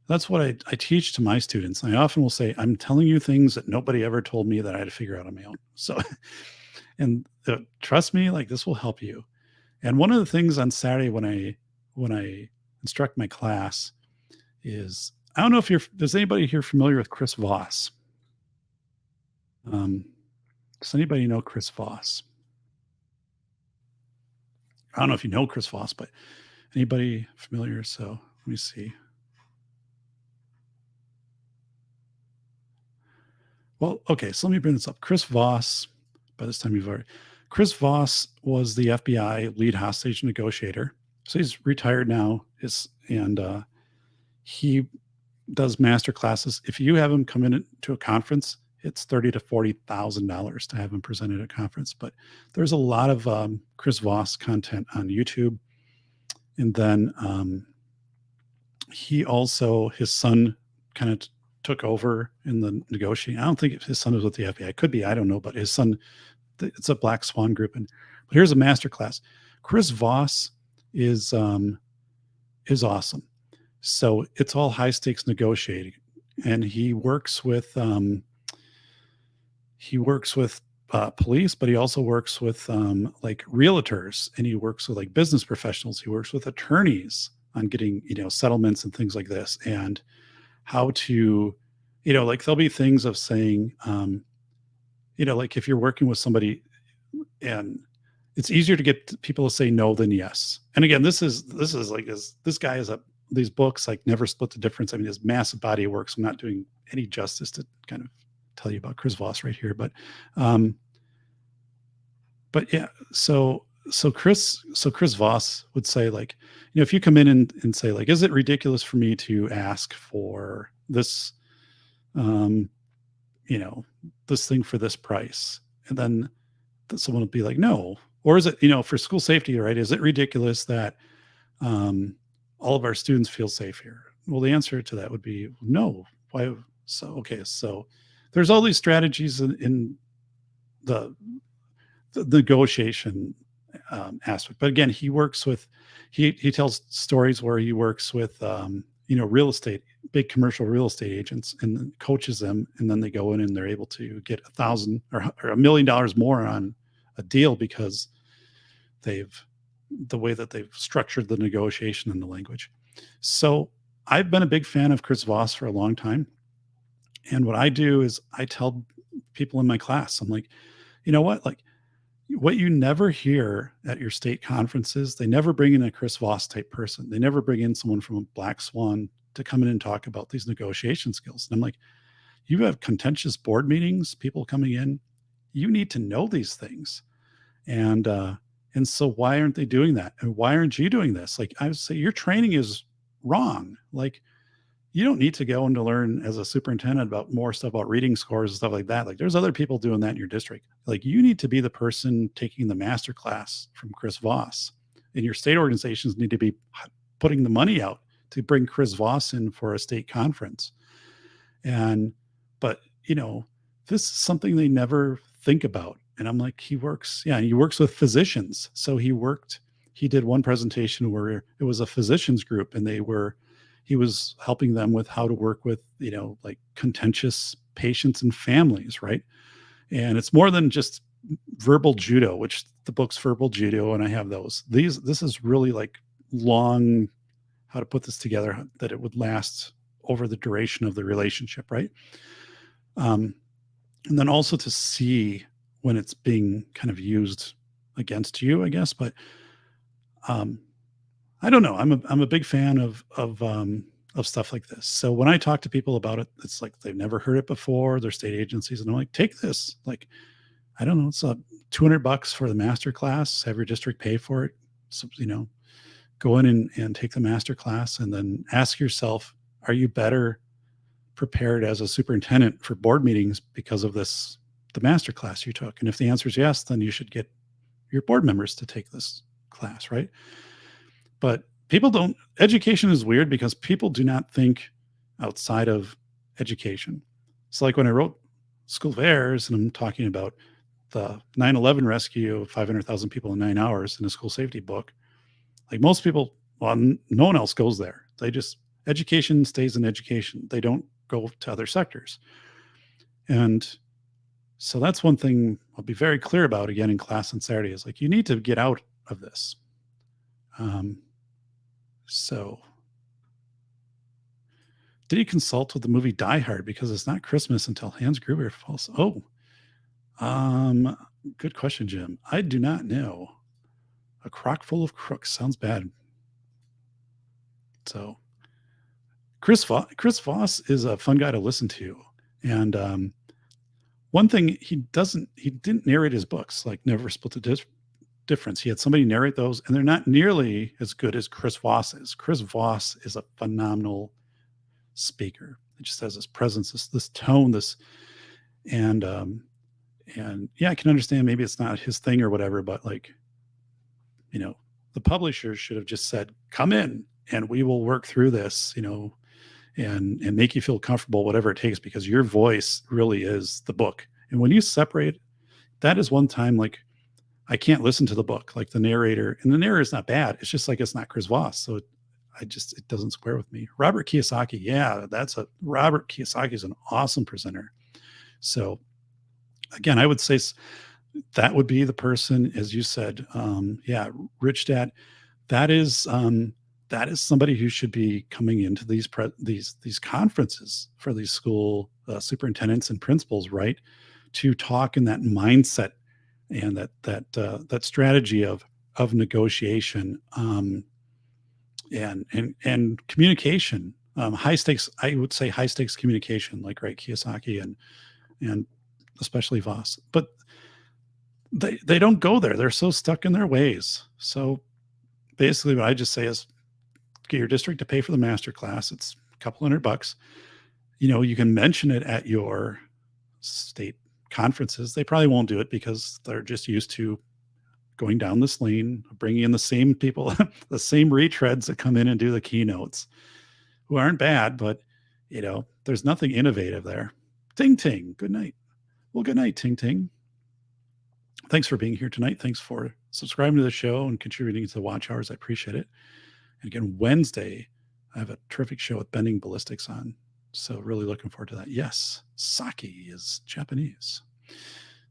That's what I teach to my students. I often will say, I'm telling you things that nobody ever told me that I had to figure out on my own. So, and trust me, like this will help you. And one of the things on Saturday when I instruct my class is I don't know if does anybody here familiar with Chris Voss? Does anybody know Chris Voss? I don't know if you know Chris Voss, but anybody familiar? So let me see. Well, okay, so let me bring this up. Chris Voss, by this time you've already, Chris Voss was the FBI lead hostage negotiator. So he's retired now. He does master classes. If you have him come in to a conference, it's $30,000 to $40,000 to have him present at a conference. But there's a lot of Chris Voss content on YouTube. And then his son kind of took over in the negotiating. I don't think his son was with the FBI. Could be, I don't know. But his son, it's a Black Swan group. But here's a master class. Chris Voss is awesome. So it's all high stakes negotiating, and he works with police, but he also works with like realtors, and he works with like business professionals. He works with attorneys on getting settlements and things like this, and how to like there'll be things of saying like if you're working with somebody and it's easier to get people to say no than yes. And again, this guy is these books like Never Split the Difference. I mean, his massive body of work. So I'm not doing any justice to kind of tell you about Chris Voss right here, but yeah. So Chris Voss would say like, if you come in and say like, is it ridiculous for me to ask for this, this thing for this price? And then someone will be like, no. Or is it, for school safety, right? Is it ridiculous that all of our students feel safe here? Well, the answer to that would be no. Why? So, okay. So there's all these strategies in the negotiation aspect. But again, he works with, he tells stories where he works with, real estate, big commercial real estate agents, and coaches them. And then they go in and they're able to get $1,000 or $1 million more on a deal because the way that they've structured the negotiation and the language. So I've been a big fan of Chris Voss for a long time. And what I do is I tell people in my class, I'm like, you know what? Like, what you never hear at your state conferences, they never bring in a Chris Voss type person. They never bring in someone from a Black Swan to come in and talk about these negotiation skills. And I'm like, you have contentious board meetings, people coming in, you need to know these things. And so why aren't they doing that? And why aren't you doing this? Like, I would say your training is wrong. Like, you don't need to go and to learn as a superintendent about more stuff about reading scores and stuff like that. Like, there's other people doing that in your district. Like, you need to be the person taking the master class from Chris Voss, and your state organizations need to be putting the money out to bring Chris Voss in for a state conference. But this is something they never think about. And I'm like, he works with physicians. So he did one presentation where it was a physicians group, and he was helping them with how to work with, like contentious patients and families, right? And it's more than just verbal judo, which the book's Verbal Judo, and I have those. This is really like long, how to put this together that it would last over the duration of the relationship, right? And then also to see when it's being kind of used against you, I guess. But I don't know. I'm a big fan of stuff like this. So when I talk to people about it, it's like they've never heard it before. They're state agencies, and I'm like, take this. Like, I don't know, it's $200 for the master class. Have your district pay for it. So, go in and take the master class, and then ask yourself, are you better prepared as a superintendent for board meetings because of the master class you took? And if the answer is yes, then you should get your board members to take this class, right? But education is weird because people do not think outside of education. It's like when I wrote School of Errors, and I'm talking about the 9/11 rescue of 500,000 people in 9 hours in a school safety book. Like, most people, no one else goes there. Education stays in education. They don't go to other sectors. And so that's one thing I'll be very clear about again in class on Saturday is like, you need to get out of this. So did he consult with the movie Die Hard because it's not Christmas until Hans Gruber falls? Oh, good question, Jim. I do not know. A crock full of crooks sounds bad. So Chris Voss is a fun guy to listen to. And one thing he didn't narrate his books, like Never Split the Difference. He had somebody narrate those, and they're not nearly as good as Chris Voss is. Chris Voss is a phenomenal speaker. It just has this presence, this tone, and yeah, I can understand maybe it's not his thing or whatever, but like, the publishers should have just said, come in and we will work through this, and make you feel comfortable, whatever it takes, because your voice really is the book. And when you separate, that is one time, like, I can't listen to the book, like the narrator, and the narrator is not bad. It's just like, it's not Chris Voss. So it doesn't square with me. Robert Kiyosaki. Yeah, Robert Kiyosaki is an awesome presenter. So again, I would say that would be the person, as you said. Rich Dad. That is somebody who should be coming into these conferences for these school superintendents and principals, right? To talk in that mindset and that strategy of and communication, high stakes. I would say high stakes communication, like Kiyosaki and especially Voss. But they don't go there. They're so stuck in their ways. So basically, what I just say is, get your district to pay for the master class. It's a couple $100. You can mention it at your state conferences. They probably won't do it because they're just used to going down this lane, bringing in the same people, the same retreads that come in and do the keynotes, who aren't bad, but there's nothing innovative there. Ting ting, good night. Well, good night, Ting ting. thanks for being here tonight. Thanks for subscribing to the show and contributing to the watch hours. I appreciate it. And again, Wednesday, I have a terrific show with Bending Ballistics on. So really looking forward to that. Yes, sake is Japanese.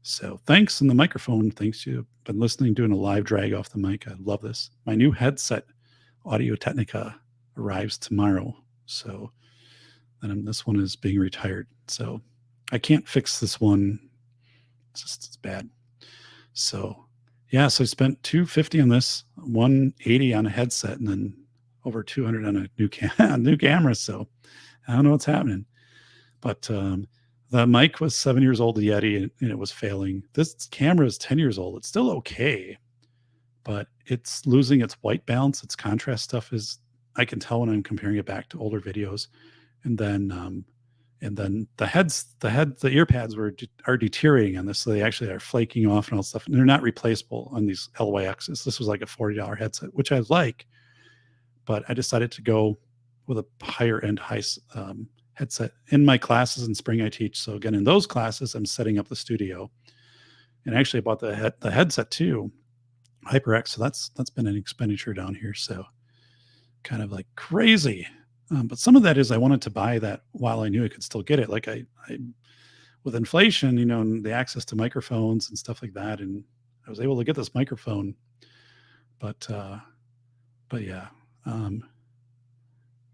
So thanks. And the microphone, thanks. You've been listening, doing a live drag off the mic. I love this. My new headset, Audio Technica, arrives tomorrow. So then this one is being retired. So I can't fix this one. It's bad. So yeah, so I spent $250 on this, $180 on a headset, and then over $200 on a new camera. So I don't know what's happening. But the mic was 7 years old, the Yeti, and it was failing. This camera is 10 years old. It's still okay, but it's losing its white balance. Its contrast stuff is, I can tell when I'm comparing it back to older videos. And then the ear pads are deteriorating on this. So they actually are flaking off and all stuff. And they're not replaceable on these LYXs. This was like a $40 headset, which I like, but I decided to go with a higher end headset in my classes in spring I teach. So again, in those classes, I'm setting up the studio, and actually I bought the headset too, HyperX. So that's been an expenditure down here. So kind of like crazy. But some of that is I wanted to buy that while I knew I could still get it. Like I with inflation, and the access to microphones and stuff like that, and I was able to get this microphone. But yeah.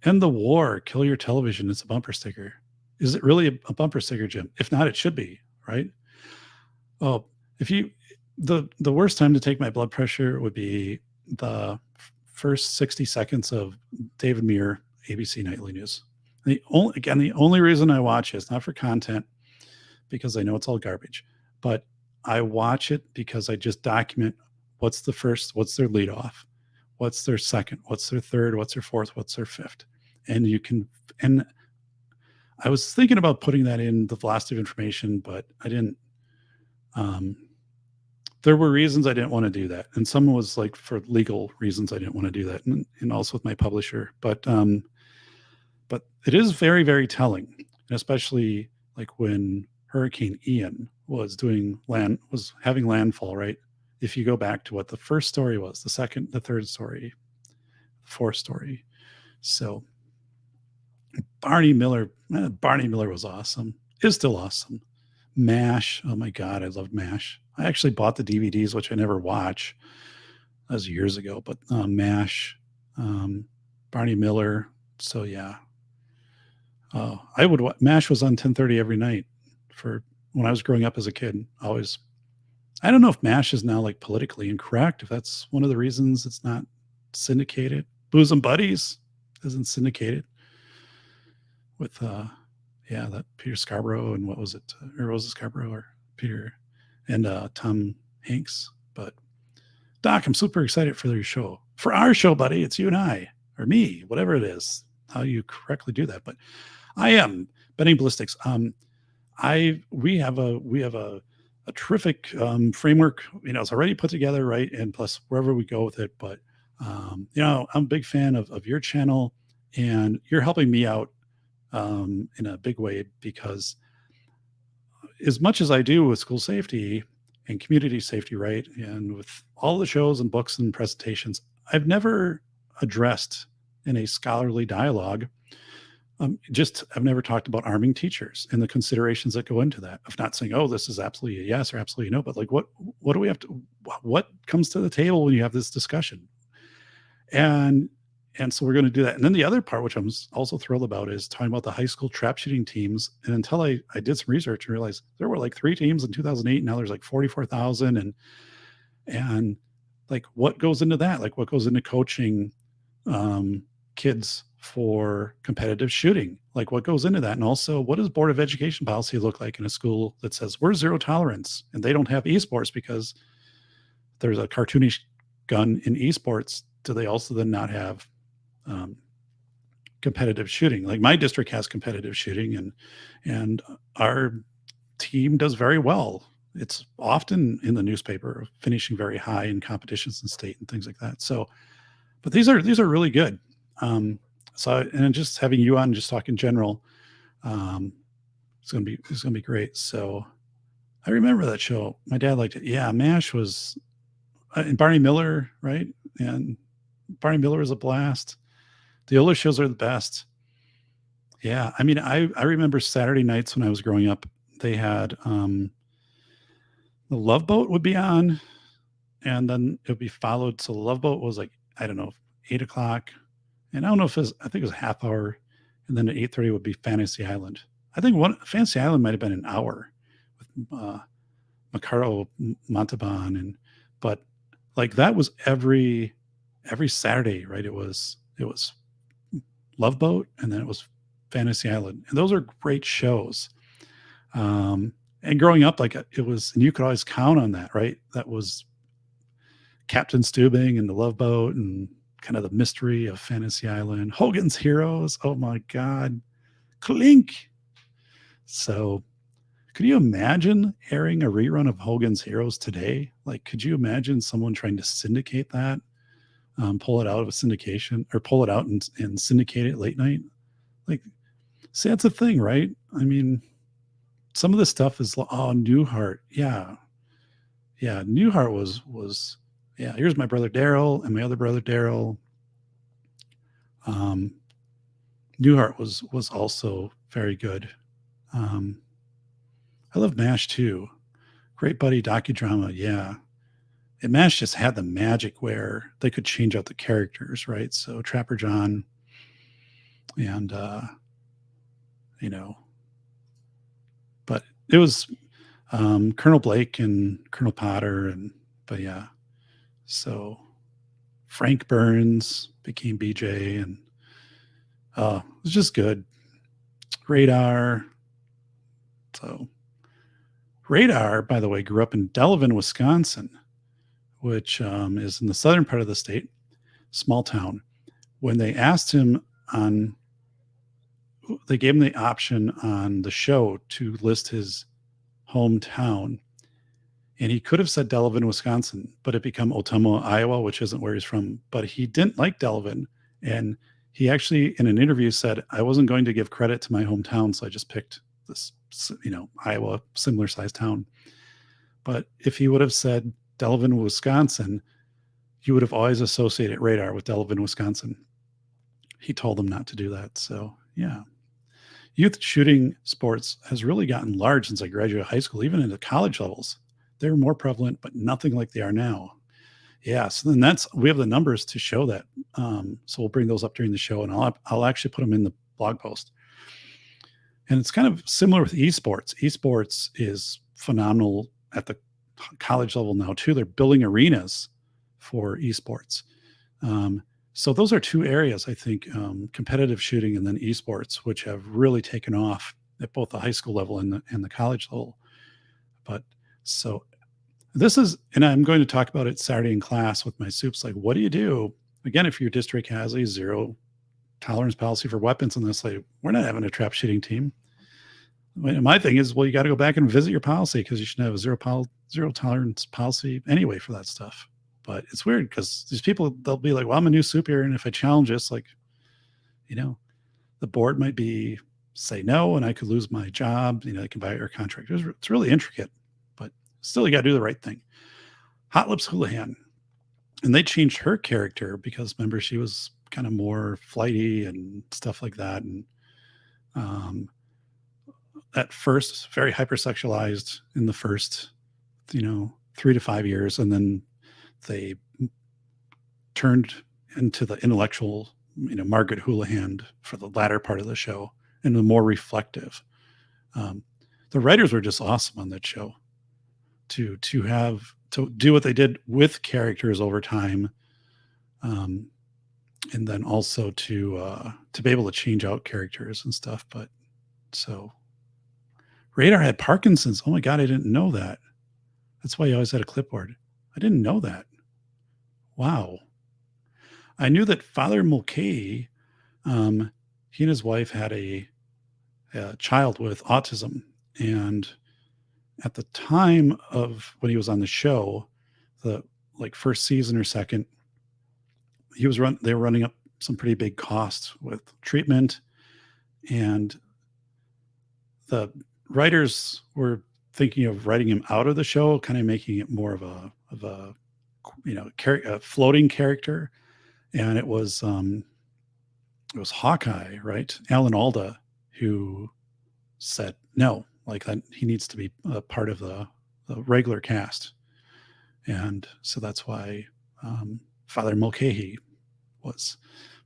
End the war, kill your television. It's a bumper sticker. Is it really a bumper sticker, Jim? If not, it should be, right? Oh, the worst time to take my blood pressure would be the first 60 seconds of David Muir, ABC Nightly News. The only reason I watch it is not for content, because I know it's all garbage, but I watch it because I just document what's the first, what's their lead off, what's their second, what's their third, what's their fourth, what's their fifth. And I was thinking about putting that in the velocity of information, but I didn't. There were reasons I didn't want to do that. And some was like for legal reasons I didn't want to do that, and also with my publisher. But it is very, very telling, and especially like when Hurricane Ian was having landfall, right? If you go back to what the first story was, the second, the third story, the fourth story. So Barney Miller was awesome. Is still awesome. MASH. Oh my God, I loved MASH. I actually bought the DVDs, which I never watch. That was years ago, but MASH, Barney Miller. So yeah. MASH was on 10:30 every night for when I was growing up as a kid. Always. I don't know if MASH is now like politically incorrect, if that's one of the reasons it's not syndicated. Bosom Buddies isn't syndicated with that Peter Scarborough and what was it? Or was it Scarborough or Peter and Tom Hanks? But Doc, I'm super excited for your show. For our show, buddy, it's you and I, or me, whatever it is, how you correctly do that. But I am Bending Ballistics. We have a terrific framework. It's already put together, right? And plus wherever we go with it. But I'm a big fan of your channel, and you're helping me out in a big way, because as much as I do with school safety and community safety, right, and with all the shows and books and presentations, I've never addressed in a scholarly dialogue. I've never talked about arming teachers and the considerations that go into that. Of not saying, oh, this is absolutely a yes or absolutely no, but like what do we have to, what comes to the table when you have this discussion? And so we're going to do that. And then the other part, which I'm also thrilled about, is talking about the high school trap shooting teams. And until I did some research and realized there were like 3 teams in 2008, now there's like 44,000, and like what goes into that? Like what goes into coaching kids for competitive shooting? Like what goes into that? And also, what does Board of Education policy look like in a school that says we're zero tolerance, and they don't have esports because there's a cartoonish gun in esports? Do they also then not have competitive shooting? Like my district has competitive shooting, and our team does very well. It's often in the newspaper, finishing very high in competitions in state and things like that. So, but these are really good. And just having you on, just talk in general, it's gonna be great. So I remember that show. My dad liked it. Yeah, MASH was, and Barney Miller, right? And Barney Miller was a blast. The older shows are the best. Yeah, I mean, I remember Saturday nights when I was growing up. They had the Love Boat would be on, and then it would be followed. So the Love Boat was like, I don't know, 8 o'clock, and I don't know if it was, I think it was a half hour, and then at 8:30 would be Fantasy Island. I think one Fantasy Island might have been an hour with Macario Montalban, and but like that was every Saturday, right? It was Love Boat, and then it was Fantasy Island, and those are great shows. And growing up, like it was, and you could always count on that, right? That was Captain Steubing and the Love Boat, and kind of the mystery of Fantasy Island. Hogan's Heroes, oh my God, Clink. So, could you imagine airing a rerun of Hogan's Heroes today? Like, could you imagine someone trying to syndicate that, pull it out of a syndication, or pull it out and syndicate it late night? Like, see, that's a thing, right? I mean, some of this stuff is, oh, Newhart. Yeah. Yeah. Newhart was, yeah, here's my brother Daryl and my other brother Daryl. Newhart was also very good. I love MASH too. Great buddy docudrama. Yeah. And MASH just had the magic where they could change out the characters, right? So Trapper John and, but it was Colonel Blake and Colonel Potter. But yeah. So Frank Burns became BJ, and it was just good. Radar. So Radar, by the way, grew up in Delavan, Wisconsin, which is in the southern part of the state, small town. When they asked him they gave him the option on the show to list his hometown, and he could have said Delavan, Wisconsin, but it became Ottumwa, Iowa, which isn't where he's from. But he didn't like Delavan, and he actually, in an interview, said, I wasn't going to give credit to my hometown, so I just picked this, Iowa, similar sized town. But if he would have said Delavan, Wisconsin, you would have always associated Radar with Delavan, Wisconsin. He told them not to do that. So, yeah. Youth shooting sports has really gotten large since I graduated high school, even into college levels. They're more prevalent, but nothing like they are now. Yeah, so then we have the numbers to show that. So we'll bring those up during the show, and I'll actually put them in the blog post. And it's kind of similar with esports. Esports is phenomenal at the college level now too. They're building arenas for esports. So those are two areas, I think, competitive shooting and then esports, which have really taken off at both the high school level and the college level. But so this is, and I'm going to talk about it Saturday in class with my soups. Like, what do you do? Again, if your district has a zero tolerance policy for weapons, and this, like, we're not having a trap shooting team. My thing is, well, you got to go back and visit your policy, because you should have a zero tolerance policy anyway for that stuff. But it's weird because these people, they'll be like, well, I'm a new soup here, and if I challenge this, like, the board might say no, and I could lose my job. They can buy your contract. It's really intricate, but still, you got to do the right thing. Hot Lips Houlihan, and they changed her character because, remember, she was kind of more flighty and stuff like that, and at first very hypersexualized in the first 3 to 5 years, and then they turned into the intellectual, Margaret Houlihan for the latter part of the show, and the more reflective. The writers were just awesome on that show to do what they did with characters over time, and then also to be able to change out characters and stuff. But so Radar had Parkinson's. Oh my God, I didn't know that. That's why he always had a clipboard. I didn't know that. Wow. I knew that Father Mulcahy, he and his wife had a child with autism. And at the time of when he was on the show, the first season or second, they were running up some pretty big costs with treatment, and the writers were thinking of writing him out of the show, kind of making it more of a a floating character. And it was Hawkeye, right? Alan Alda, who said no, like that he needs to be a part of the regular cast. And so that's why Father Mulcahy was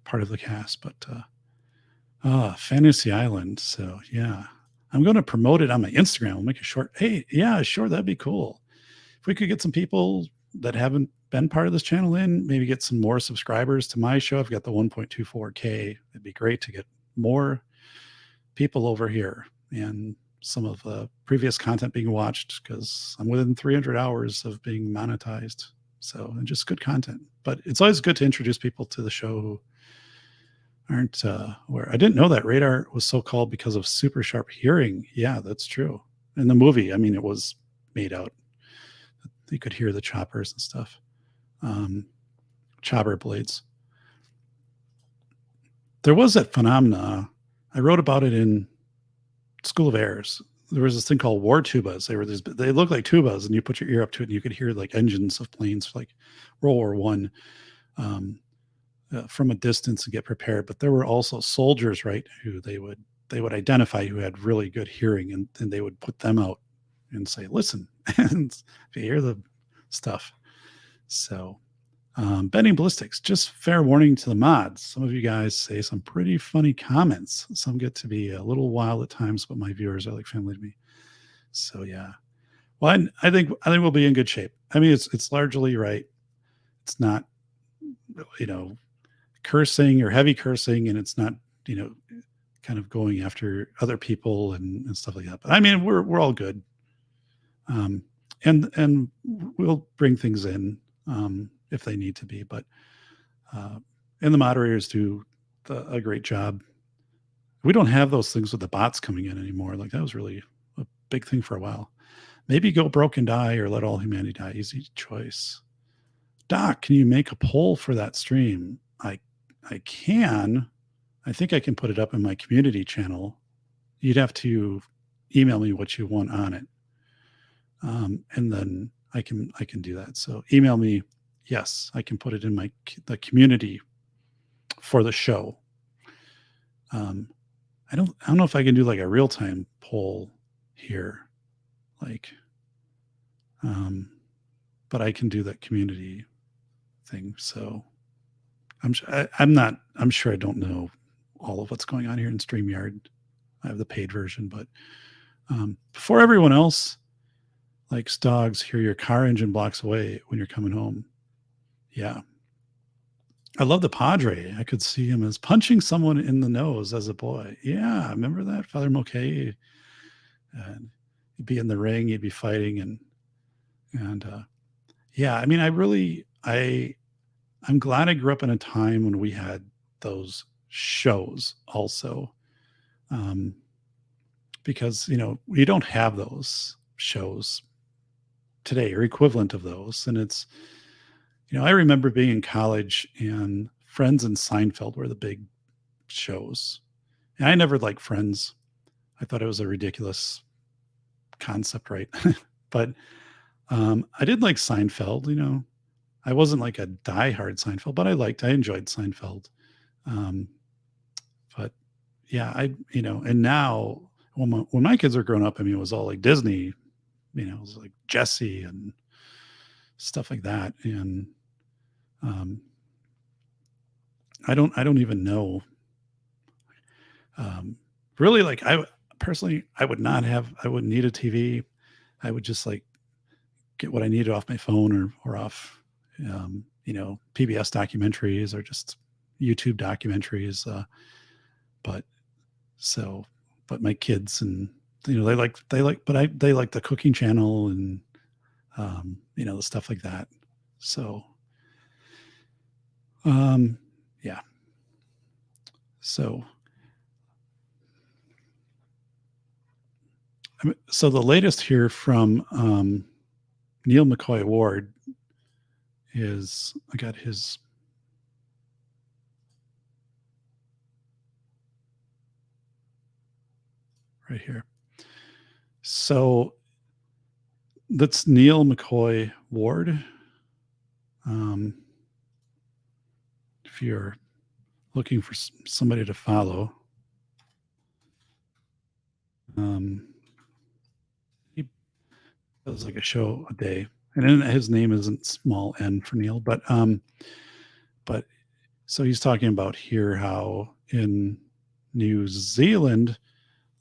part of the cast. But Fantasy Island. So yeah, I'm going to promote it on my Instagram. I'll make a short. Hey, yeah, sure, that'd be cool. If we could get some people that haven't been part of this channel in, maybe get some more subscribers to my show. I've got the 1.24K. It'd be great to get more people over here and some of the previous content being watched, because I'm within 300 hours of being monetized. So, and just good content. But it's always good to introduce people to the show who aren't aware. I didn't know that radar was so called because of super sharp hearing. Yeah, that's true. In the movie, I mean, it was made out. You could hear the choppers and stuff. Chopper blades. There was that phenomena. I wrote about it in School of Airs. There was this thing called war tubas. They look like tubas, and you put your ear up to it, and you could hear like engines of planes, like World War One, from a distance and get prepared. But there were also soldiers, right, who they would identify who had really good hearing, and they would put them out and say, "Listen," and if you hear the stuff. So, Bending Ballistics, just fair warning to the mods. Some of you guys say some pretty funny comments. Some get to be a little wild at times, but my viewers are like family to me. So yeah. Well, I think we'll be in good shape. I mean, it's largely right. It's not, cursing or heavy cursing, and it's not, kind of going after other people and stuff like that. But I mean, we're all good. And we'll bring things in if they need to be, but and the moderators do a great job. We don't have those things with the bots coming in anymore. Like that was really a big thing for a while. Maybe go broke and die, or let all humanity die. Easy choice. Doc, can you make a poll for that stream? I can. I think I can put it up in my community channel. You'd have to email me what you want on it. And then I can do that. So email me. Yes, I can put it in the community for the show. I don't know if I can do like a real time poll here, like, but I can do that community thing. So I'm sure I don't know all of what's going on here in StreamYard. I have the paid version, but before everyone else likes dogs, hear your car engine blocks away when you're coming home. Yeah. I love the Padre. I could see him as punching someone in the nose as a boy. Yeah, remember that? Father Mulcahy. And he'd be in the ring, he'd be fighting, and yeah, I mean, I'm glad I grew up in a time when we had those shows also. Because, we don't have those shows today or equivalent of those. And it's, I remember being in college and Friends and Seinfeld were the big shows. And I never liked Friends. I thought it was a ridiculous concept, right? But I did like Seinfeld, I wasn't like a diehard Seinfeld, but I enjoyed Seinfeld. But yeah, and now when my kids are growing up, I mean, it was all like Disney, it was like Jessie and stuff like that. And I don't even know. Really, like I wouldn't need a TV. I would just like get what I needed off my phone or off, PBS documentaries or just YouTube documentaries. But my kids and, they like the cooking channel and, the stuff like that. So, yeah. So the latest here from Neil McCoy Award is, I got his right here. So that's Neil McCoy Ward. If you're looking for somebody to follow, he does like a show a day, and then his name isn't small n for Neil, but so he's talking about here how in New Zealand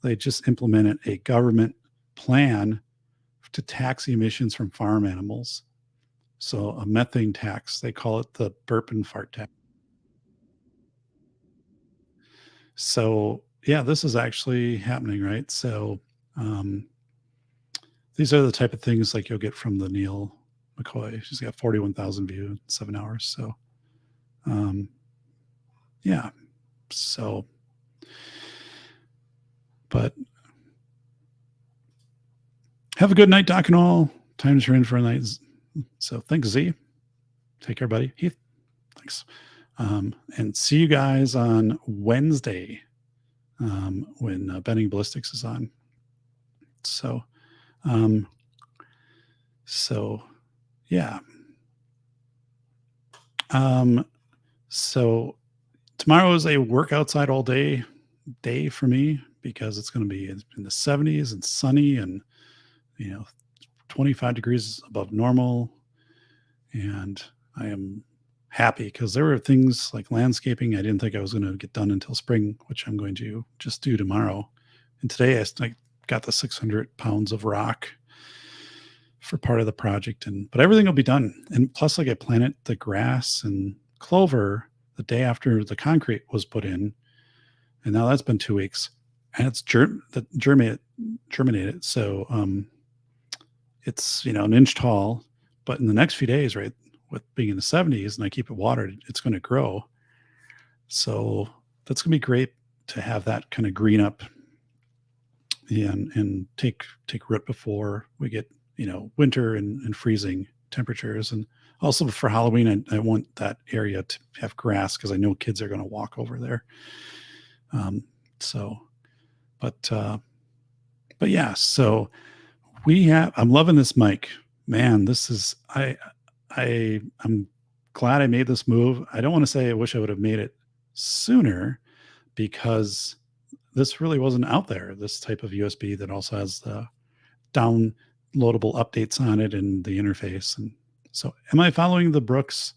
they just implemented a government plan to tax emissions from farm animals. So a methane tax, they call it the burp and fart tax. So yeah, this is actually happening, right? So these are the type of things like you'll get from the Neil McCoy. She's got 41,000 views in 7 hours. So yeah. So, but have a good night, Doc and all. Time to turn in for a night. So thanks, Z. Take care, buddy. Heath, thanks. And see you guys on Wednesday when Benning Ballistics is on. So, yeah. So tomorrow is a work outside all day for me because it's going to be in the 70s and sunny and 25 degrees above normal. And I am happy because there were things like landscaping I didn't think I was going to get done until spring, which I'm going to just do tomorrow. And today I got the 600 pounds of rock for part of the project, but everything will be done. And plus, like I planted the grass and clover the day after the concrete was put in, and now that's been 2 weeks, and it's germinated. So it's an inch tall, but in the next few days, right, with being in the 70s and I keep it watered, it's going to grow. So that's going to be great to have that kind of green up and take root before we get winter and freezing temperatures. And also for Halloween, I want that area to have grass because I know kids are going to walk over there. But yeah, so I'm loving this mic, man. This is I'm glad I made this move. I don't want to say I wish I would have made it sooner because this really wasn't out there, this type of USB that also has the downloadable updates on it and the interface. And so am I following the Brooks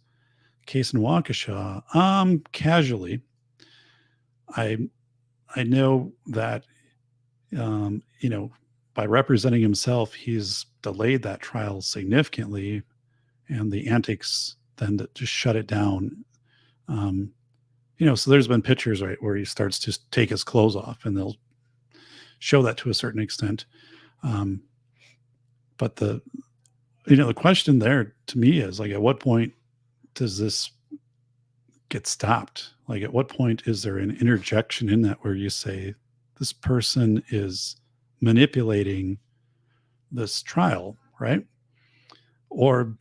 case in Waukesha? Casually. I know that, by representing himself, he's delayed that trial significantly, and the antics then to just shut it down. So there's been pictures, right, where he starts to take his clothes off, and they'll show that to a certain extent. But the question there to me is like, at what point does this get stopped? Like, at what point is there an interjection in that where you say this person is manipulating this trial, right? Or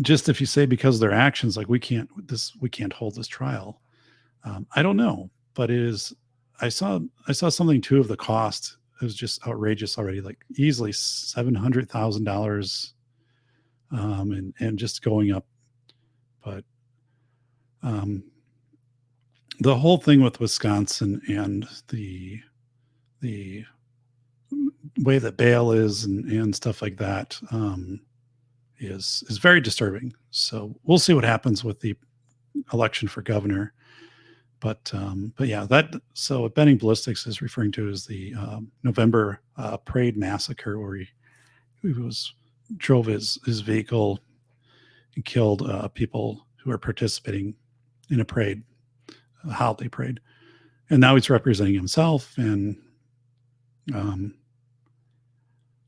just if you say because of their actions, like we can't hold this trial. I don't know, but I saw something too of the cost. It was just outrageous already, like easily $700,000, and just going up. But the whole thing with Wisconsin and the way that bail is and stuff like that is very disturbing. So we'll see what happens with the election for governor. But yeah, so what Benning Ballistics is referring to is the November parade massacre where he drove his vehicle and killed people who are participating in a parade, a holiday parade. And now he's representing himself. And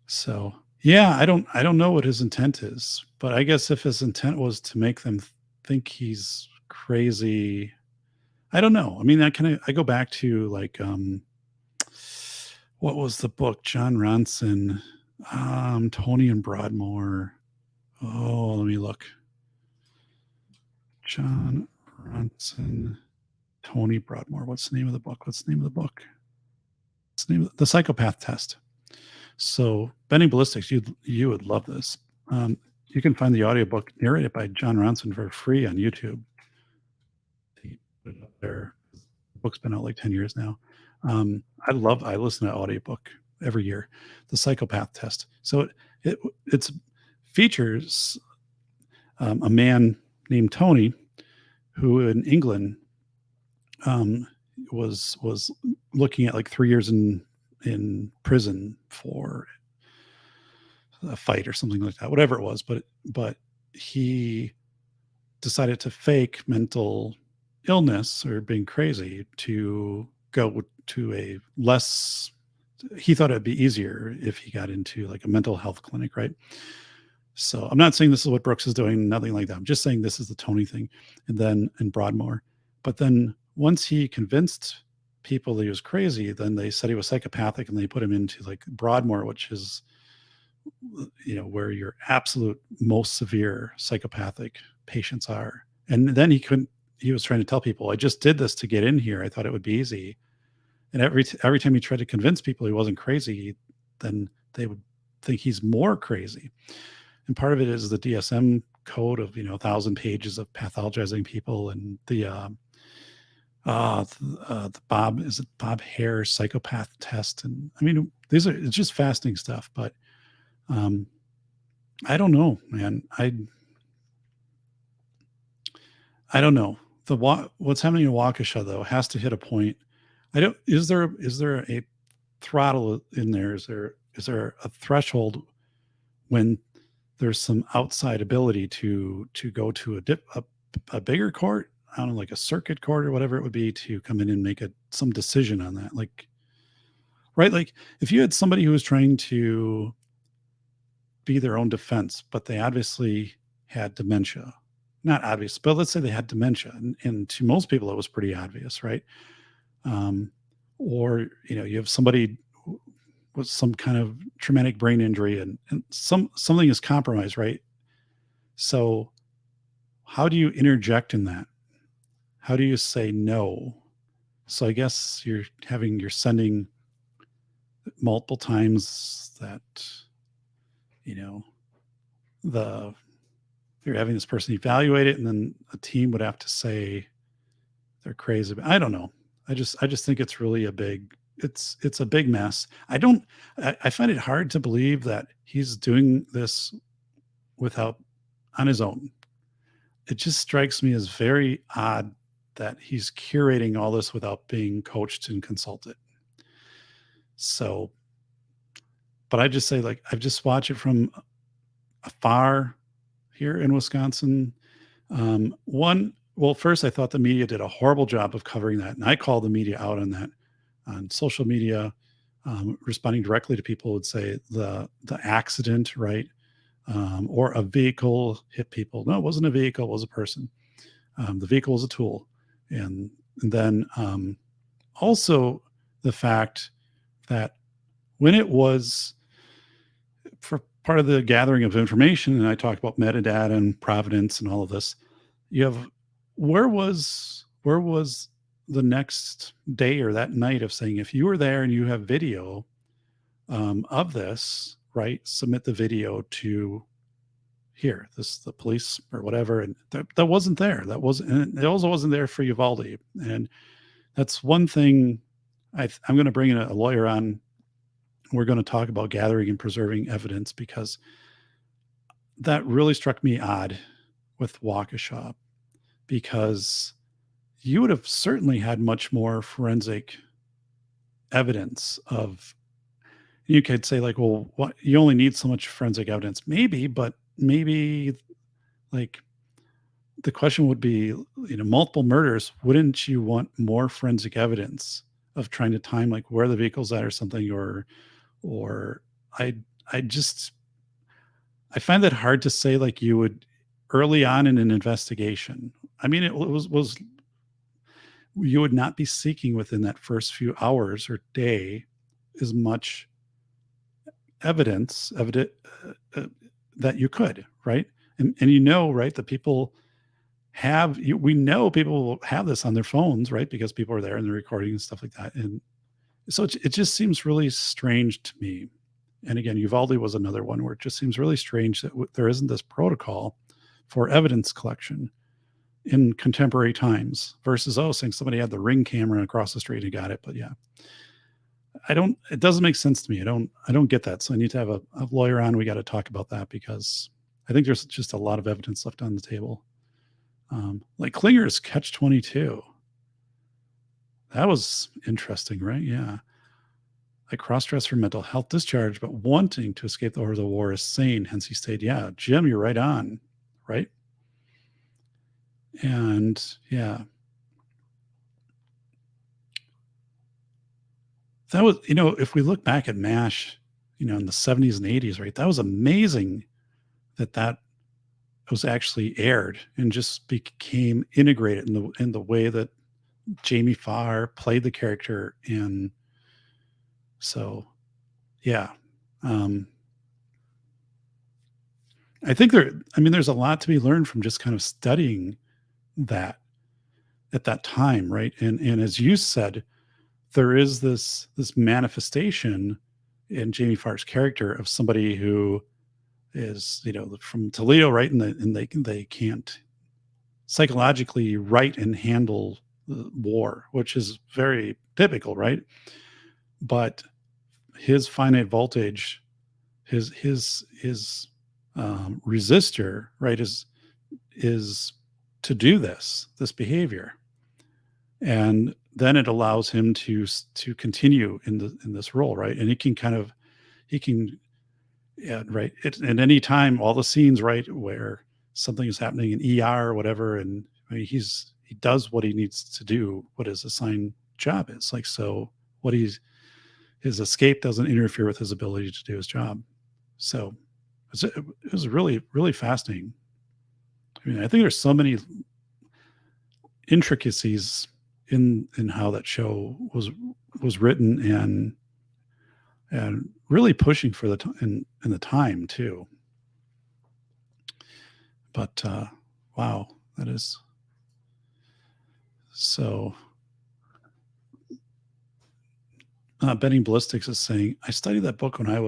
so, yeah, I don't know what his intent is, but I guess if his intent was to make them think he's crazy, I don't know. I mean, I go back to like, what was the book? John Ronson, Tony and Broadmoor. Oh, let me look. John Ronson, Tony Broadmoor. What's the name of the book? The Psychopath Test. So Bending Ballistics, you would love this. You can find the audiobook narrated by John Ronson for free on YouTube. He put it up there. The book's been out like 10 years now. I listen to audiobook every year. The Psychopath Test. So it's features a man named Tony who in England was looking at like 3 years in prison for a fight or something like that, whatever it was. But he decided to fake mental illness or being crazy to go to a less. He thought it'd be easier if he got into like a mental health clinic, right? So I'm not saying this is what Brooks is doing, nothing like that. I'm just saying this is the Tony thing. And then in Broadmoor, but then once he convinced people that he was crazy, then they said he was psychopathic and they put him into like Broadmoor, which is, where your absolute most severe psychopathic patients are. And then he was trying to tell people, I just did this to get in here. I thought it would be easy. And every time he tried to convince people he wasn't crazy, then they would think he's more crazy. And part of it is the DSM code of 1,000 pages of pathologizing people, and the Bob Hare psychopath test. And I mean, it's just fascinating stuff. But I don't know, man. I don't know. What's happening in Waukesha though has to hit a point. Is there a throttle in there? Is there a threshold when there's some outside ability to go to a bigger court? I don't know, like a circuit court or whatever it would be, to come in and make some decision on that. Like, right? Like if you had somebody who was trying to be their own defense, but they obviously had dementia, not obvious, but let's say they had dementia, and to most people it was pretty obvious, right? Or you have somebody with some kind of traumatic brain injury and something is compromised, right? So how do you interject in that? How do you say no? So I guess you're sending multiple times that, you're having this person evaluate it, and then a team would have to say they're crazy. I don't know. I just think it's really it's a big mess. I find it hard to believe that he's doing this on his own. It just strikes me as very odd that he's curating all this without being coached and consulted. So, but I just say, like, I've just watched it from afar here in Wisconsin. First I thought the media did a horrible job of covering that. And I called the media out on that on social media, responding directly to people would say the accident, right? Or a vehicle hit people. No, it wasn't a vehicle, it was a person. The vehicle was a tool. And then also the fact that when it was for part of the gathering of information, and I talked about metadata and provenance and all of this, you have where was the next day or that night of saying, if you were there and you have video of this, right, submit the video to the police or whatever. And that wasn't there. And it also wasn't there for Uvalde. And that's one thing I'm going to bring in a lawyer on. We're going to talk about gathering and preserving evidence, because that really struck me odd with Waukesha, because you would have certainly had much more forensic evidence of, you could say like, well, what, you only need so much forensic evidence, maybe, but maybe like the question would be, multiple murders, wouldn't you want more forensic evidence of trying to time like where the vehicle's at or something, or I find that hard to say, like you would early on in an investigation. I mean, it was you would not be seeking within that first few hours or day as much evidence that you could, right? And right, that people we know people will have this on their phones, right? Because people are there and they're recording and stuff like that. And so it just seems really strange to me. And again, Uvalde was another one where it just seems really strange that there isn't this protocol for evidence collection in contemporary times versus, saying somebody had the Ring camera across the street and got it. But yeah, it doesn't make sense to me. I don't get that. So I need to have a lawyer on. We got to talk about that because I think there's just a lot of evidence left on the table. Like Klinger's Catch-22. That was interesting, right? Yeah. I cross-dressed for mental health discharge, but wanting to escape the horrors of war is sane. Hence he stayed. Yeah, Jim, you're right on, right? And yeah, that was, if we look back at MASH, in the 70s and 80s, right? That was amazing that was actually aired and just became integrated in the way that Jamie Farr played the character. And so, yeah, I think there's a lot to be learned from just kind of studying that at that time, right? And as you said, there is this manifestation in Jamie Farr's character of somebody who is, from Toledo, right? And they can't psychologically write and handle the war, which is very typical, right? But his finite voltage, his resistor, right, is to do this behavior, and then it allows him to continue in this role, right? And he can right. At any time, all the scenes, right, where something is happening in ER or whatever, and I mean, he does what he needs to do, what his assigned job is. Like, so his escape doesn't interfere with his ability to do his job. So it was really, really fascinating. I mean, I think there's so many intricacies in how that show was written and really pushing for the in the time too. But wow, that is so. Benny Ballistics is saying, I studied that book when I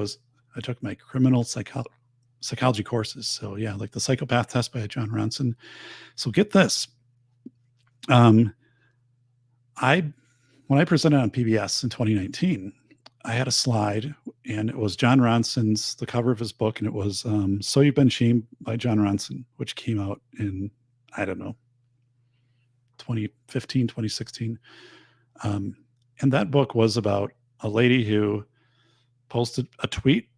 took my criminal psychology courses. So yeah, like the Psychopath Test by John Ronson. So get this. When I presented on PBS in 2019, I had a slide, and it was John Ronson's, the cover of his book, and it was So You've Been Shamed by John Ronson, which came out in, I don't know, 2015, 2016. And that book was about a lady who posted a tweet,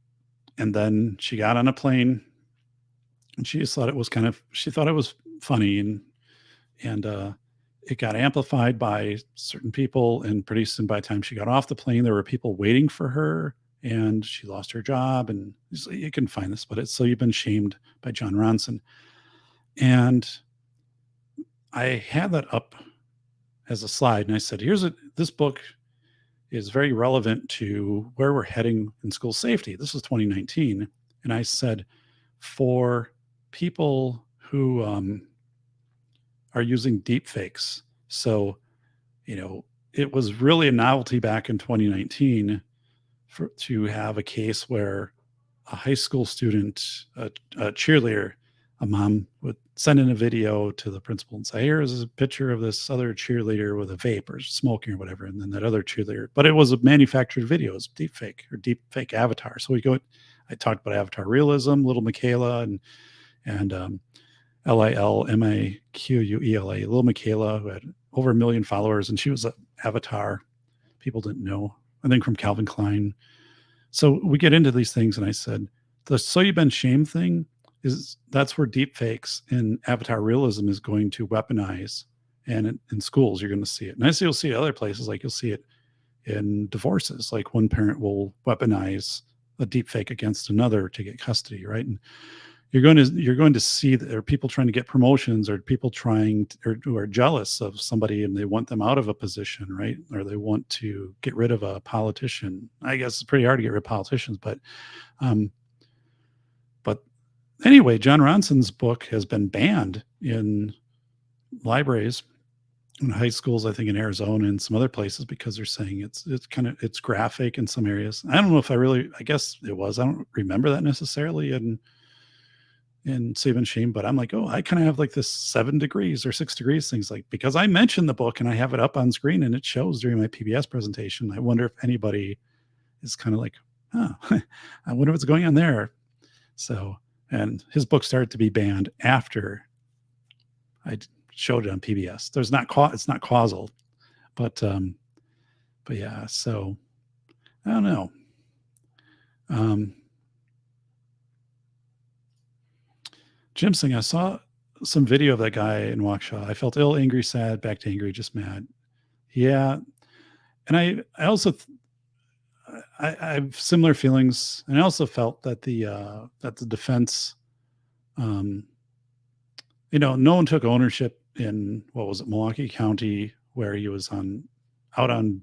and then she got on a plane, and she just thought it was she thought it was funny, and it got amplified by certain people, and pretty soon, by the time she got off the plane, there were people waiting for her, and she lost her job. And you can find this, but it's So You've Been Shamed by John Ronson. And I had that up as a slide, and I said, this book is very relevant to where we're heading in school safety. This was 2019. And I said, for people who are using deep fakes. So, it was really a novelty back in 2019 to have a case where a high school student, a cheerleader, a mom would send in a video to the principal and say, here's a picture of this other cheerleader with a vape or smoking or whatever. And then that other cheerleader, but it was a manufactured video, it was deep fake or deep fake avatar. So I talked about avatar realism, Little Michaela and Lilmaquela, Little Michaela, who had over 1 million followers, and she was an avatar people didn't know. I think from Calvin Klein. So we get into these things, and I said, the So You've Been Shamed thing that's where deep fakes and avatar realism is going to weaponize. And in schools, you're going to see it. And you'll see it other places, like you'll see it in divorces. Like one parent will weaponize a deep fake against another to get custody, right? And you're going to see that there are people trying to get promotions, or people who are jealous of somebody and they want them out of a position, right? Or they want to get rid of a politician. I guess it's pretty hard to get rid of politicians, but anyway, John Ronson's book has been banned in libraries in high schools, I think in Arizona and some other places, because they're saying it's graphic in some areas. I don't know if I guess it was. I don't remember that necessarily in Save and Shame, but I'm like, oh, I kind of have like this 7 degrees or 6 degrees things, like, because I mentioned the book and I have it up on screen and it shows during my PBS presentation. I wonder if anybody is kind of like, oh, I wonder what's going on there. So, and his book started to be banned after I showed it on PBS. It's not causal, but yeah. So I don't know. Jim Singh, I saw some video of that guy in Waukesha. I felt ill, angry, sad, back to angry, just mad. Yeah, and I also I have similar feelings, and I also felt that the defense, um, no one took ownership in, what was it, Milwaukee County, where he was out on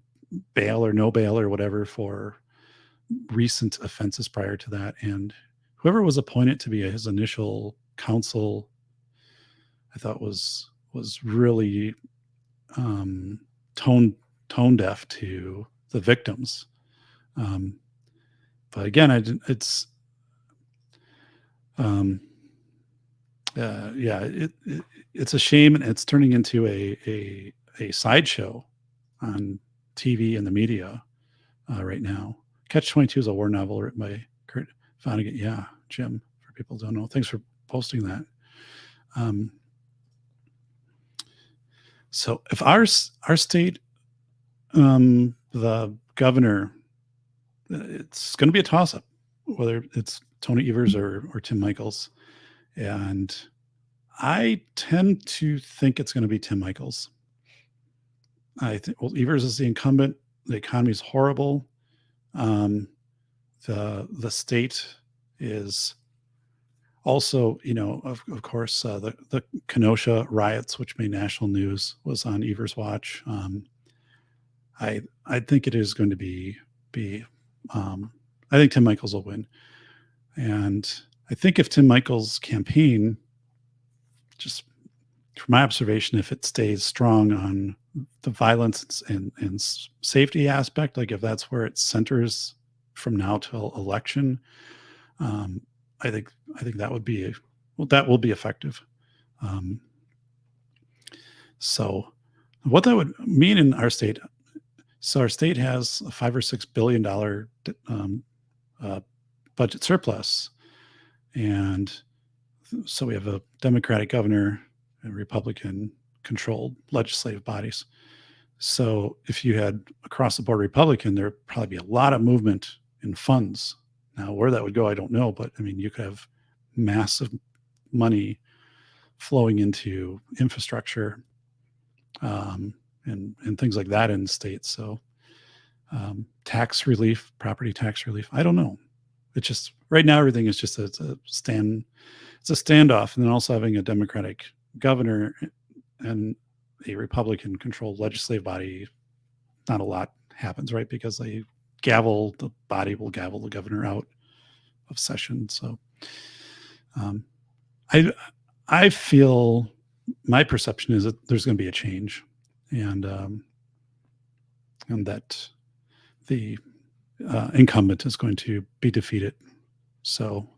bail or no bail or whatever for recent offenses prior to that, and whoever was appointed to be his initial counsel, I thought was really tone deaf to the victims. But again, it's it's a shame, and it's turning into a sideshow on TV and the media right now. Catch-22 is a war novel written by Kurt Vonnegut. Yeah, Jim, for people who don't know. Thanks for posting that. So if our state, the governor, it's going to be a toss-up, whether it's Tony Evers or Tim Michels. And I tend to think it's going to be Tim Michels. I think, well, Evers is the incumbent. The economy is horrible. The state is also, of course, the Kenosha riots, which made national news, was on Evers' watch. I think it is going to be. I think Tim Michels will win, and I think if Tim Michels' campaign, just from my observation, if it stays strong on the violence and safety aspect, like if that's where it centers from now till election, I think that would be that will be effective. So what that would mean in our state. So our state has a $5 or $6 billion budget surplus, and so we have a Democratic governor and Republican-controlled legislative bodies. So if you had across the board Republican, there would probably be a lot of movement in funds. Now, where that would go, I don't know, but I mean, you could have massive money flowing into infrastructure, and things like that in the state. So tax relief, property tax relief, I don't know. It's just right now everything is just it's a standoff, and then also having a Democratic governor and a Republican controlled legislative body, not a lot happens, right? Because the body will gavel the governor out of session. So I feel, my perception is that there's going to be a change, and that the incumbent is going to be defeated. So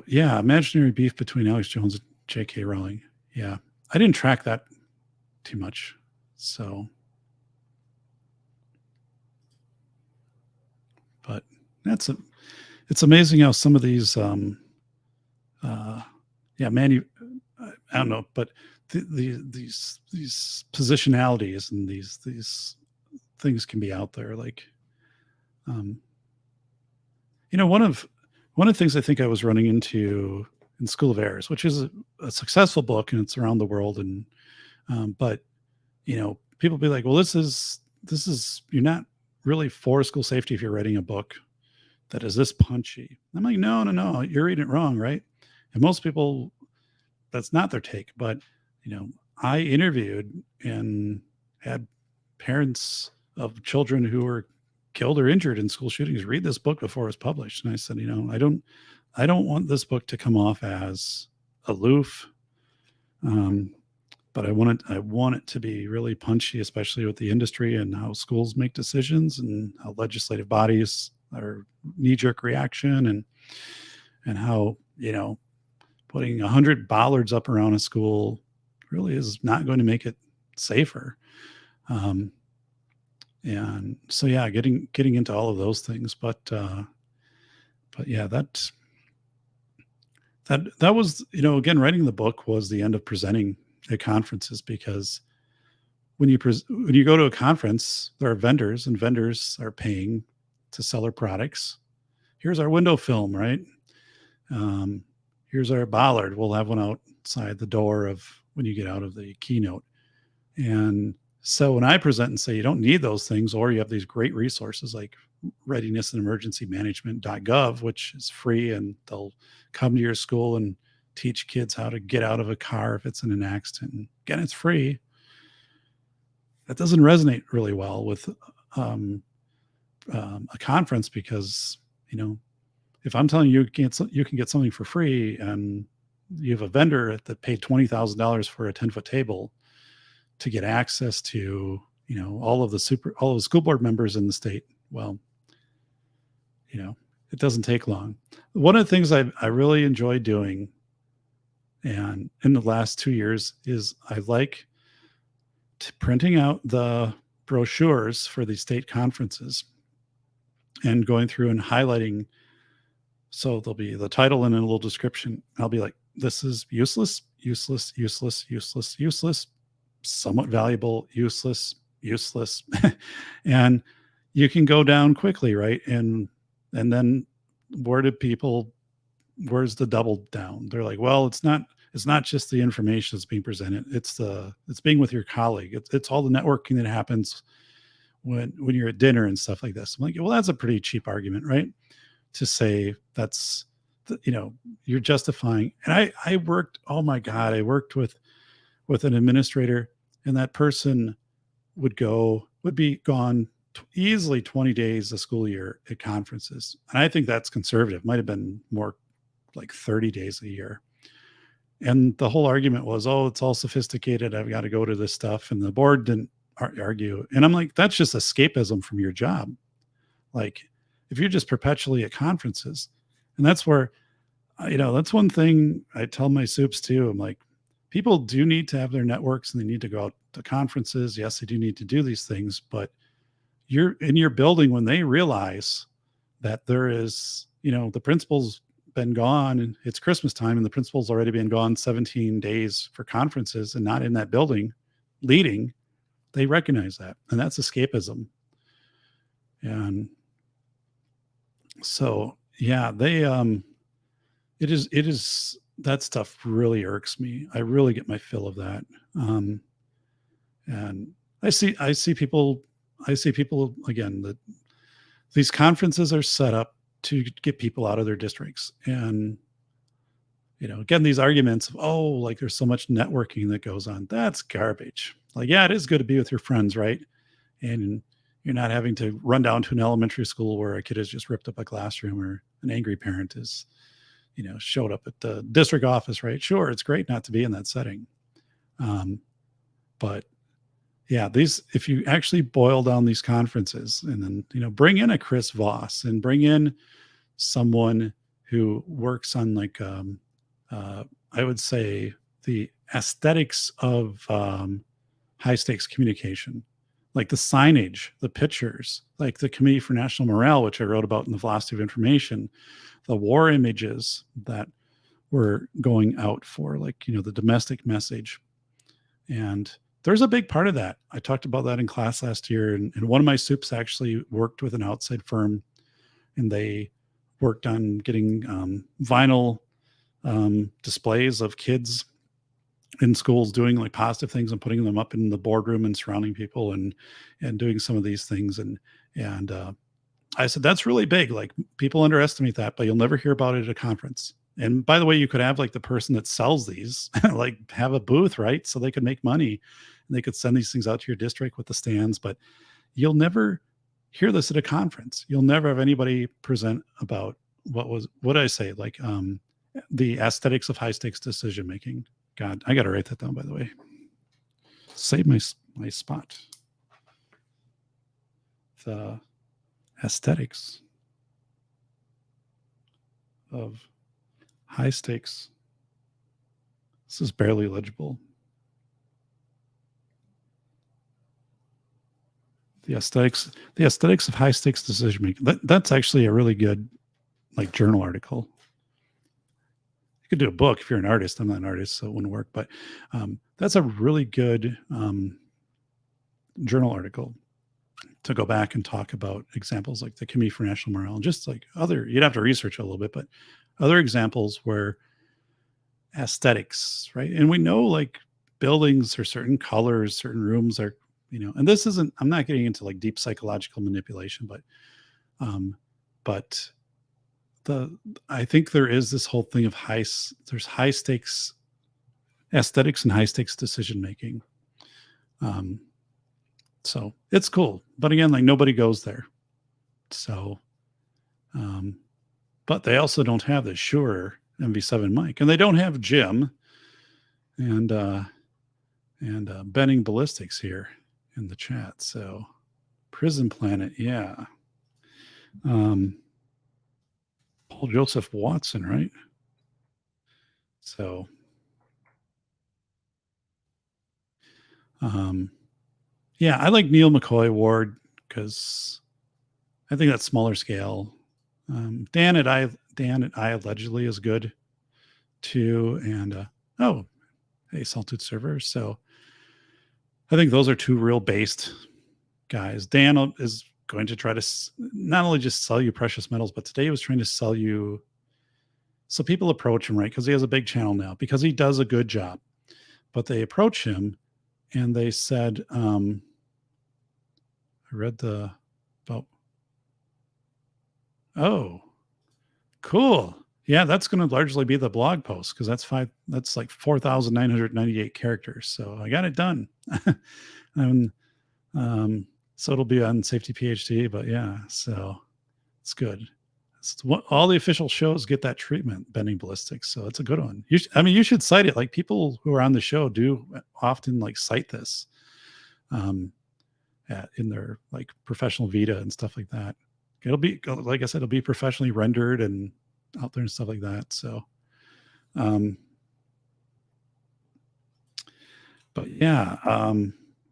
yeah, imaginary beef between Alex Jones and J.K. Rowling. Yeah, I didn't track that too much. So, but it's amazing how some of these, I don't know, but these positionalities and these things can be out there. Like, one of the things I think I was running into in School of Errors, which is a successful book and it's around the world, and but people be like, well, this is you're not really for school safety if you're writing a book that is this punchy. I'm like, no, you're reading it wrong, right? And most people, that's not their take. But I interviewed and had parents of children who were killed or injured in school shootings read this book before it was published, and I said, I don't I don't want this book to come off as aloof, but I want it to be really punchy, especially with the industry and how schools make decisions and how legislative bodies are knee-jerk reaction, and how, putting 100 bollards up around a school really is not going to make it safer. And so, yeah, getting into all of those things, but yeah, that was, again, writing the book was the end of presenting at conferences, because when you go to a conference, there are vendors, and vendors are paying to sell their products. Here's our window film, right? Here's our bollard. We'll have one outside the door of when you get out of the keynote. And so when I present and say you don't need those things, or you have these great resources like readiness and emergency management.gov, which is free, and they'll come to your school and teach kids how to get out of a car if it's in an accident. And again, it's free. That doesn't resonate really well with a conference, because, if I'm telling you you can get something for free, and you have a vendor that paid $20,000 for a 10-foot table to get access to, all of the school board members in the state, well, it doesn't take long. One of the things I really enjoy doing, and in the last 2 years, is I like printing out the brochures for the state conferences and going through and highlighting. So there'll be the title and a little description. I'll be like, this is useless, useless, useless, useless, useless, somewhat valuable, useless, useless. And you can go down quickly, right? And then where's the double down? They're like, well, it's not just the information that's being presented. It's being with your colleague. It's all the networking that happens when you're at dinner and stuff like this. I'm like, well, that's a pretty cheap argument, right? To say that's, you're justifying. And I worked with an administrator, and that person would be gone easily 20 days a school year at conferences. And I think that's conservative. Might have been more like 30 days a year. And the whole argument was, oh, it's all sophisticated, I've got to go to this stuff. And the board didn't argue. And I'm like, that's just escapism from your job. Like, if you're just perpetually at conferences, and that's where, that's one thing I tell my soups too. I'm like, people do need to have their networks, and they need to go out to conferences. Yes, they do need to do these things, but you're in your building when they realize that there is, the principal's been gone and it's Christmas time, and the principal's already been gone 17 days for conferences and not in that building leading. They recognize that, and that's escapism. And so, yeah, it is that stuff really irks me. I really get my fill of that. And I see people again, that these conferences are set up to get people out of their districts. And, again, these arguments of, oh, like there's so much networking that goes on. That's garbage. Like, yeah, it is good to be with your friends, right? And you're not having to run down to an elementary school where a kid has just ripped up a classroom, or an angry parent is, showed up at the district office, right? Sure, it's great not to be in that setting. But yeah, if you actually boil down these conferences, and then, bring in a Chris Voss, and bring in someone who works on, like, I would say, the aesthetics of high stakes communication, like the signage, the pictures, like the Committee for National Morale, which I wrote about in the Velocity of Information, the war images that were going out for, like, the domestic message. And there's a big part of that. I talked about that in class last year. And one of my soups actually worked with an outside firm, and they worked on getting vinyl displays of kids in schools doing like positive things and putting them up in the boardroom and surrounding people and doing some of these things. And I said, that's really big. Like, people underestimate that, but you'll never hear about it at a conference. And by the way, you could have like the person that sells these, like, have a booth, right? So they could make money, and they could send these things out to your district with the stands, but you'll never hear this at a conference. You'll never have anybody present about what did I say? Like the aesthetics of high stakes decision making. God, I got to write that down, by the way. Save my spot. The aesthetics of high stakes. This is barely legible. The aesthetics of high stakes decision making. That's actually a really good like journal article. You could do a book if you're an artist. I'm not an artist, so it wouldn't work. But that's a really good journal article to go back and talk about examples like the Committee for National Morale and just like other. You'd have to research a little bit, but other examples where aesthetics, right? And we know like buildings are certain colors, certain rooms are, and this isn't, I'm not getting into like deep psychological manipulation, but I think there is this whole thing of there's high stakes aesthetics and high stakes decision making. So it's cool, but again, like nobody goes there. So, but they also don't have the Shure MV7 mic, and they don't have Jim and Benning Ballistics here in the chat. So Prison Planet, yeah. Paul Joseph Watson, right? So, yeah, I like Neil McCoy Award because I think that's smaller scale. Dan at I allegedly is good too, and hey, Salted Server. So I think those are two real based guys. Dan is going to try to not only just sell you precious metals, but today he was trying to sell you. So people approach him, right? Because he has a big channel now, because he does a good job. But they approach him and they said, I read about, oh, cool. Yeah, that's going to largely be the blog post because that's like 4,998 characters. So I got it done. And so it'll be on Safety PhD, but yeah, so it's good. All the official shows get that treatment, Benning Ballistics. So it's a good one. You should cite it. Like people who are on the show do often like cite this in their like professional Vita and stuff like that. It'll be, like I said, it'll be professionally rendered and out there and stuff like that. So, but yeah,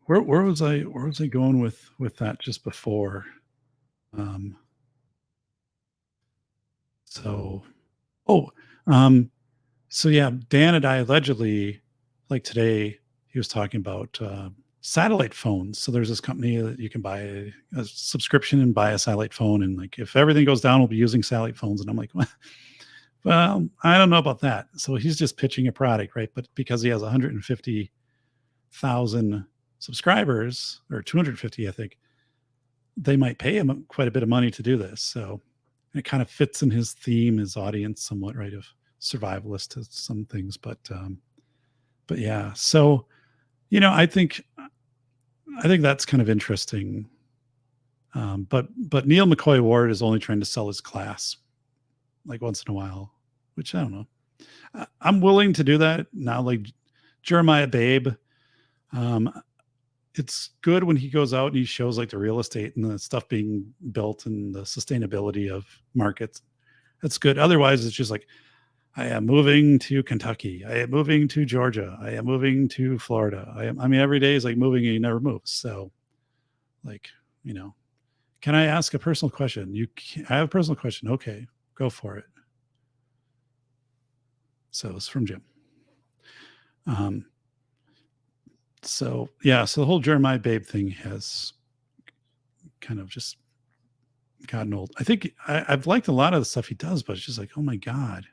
where was I going with that just before? So yeah, Dan and I allegedly, like today, he was talking about satellite phones. So there's this company that you can buy a subscription and buy a satellite phone, and like if everything goes down, we'll be using satellite phones. And I'm like, well, I don't know about that. So he's just pitching a product, right? But because he has 150,000 subscribers, or 250, I think, they might pay him quite a bit of money to do this. So it kind of fits in his theme, his audience somewhat, right, of survivalist to some things. But yeah, so, I think that's kind of interesting. But Neil McCoy Ward is only trying to sell his class like once in a while, which I don't know. I'm willing to do that now. Like Jeremiah Babe, it's good when he goes out and he shows like the real estate and the stuff being built and the sustainability of markets. That's good. Otherwise, it's just like, I am moving to Kentucky. I am moving to Georgia. I am moving to Florida. Every day is like moving and you never move. So like, can I ask a personal question? I have a personal question. Okay, go for it. So it's from Jim. So yeah, so the whole Jeremiah Babe thing has kind of just gotten old. I think I've liked a lot of the stuff he does, but it's just like, oh my God.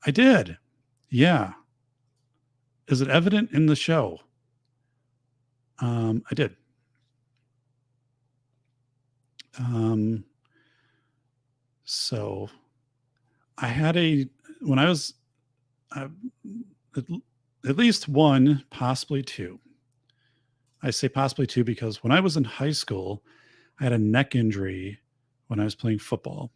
I did. Yeah. Is it evident in the show? I did. So I had when I was at least one, possibly two. I say possibly two because when I was in high school, I had a neck injury when I was playing football.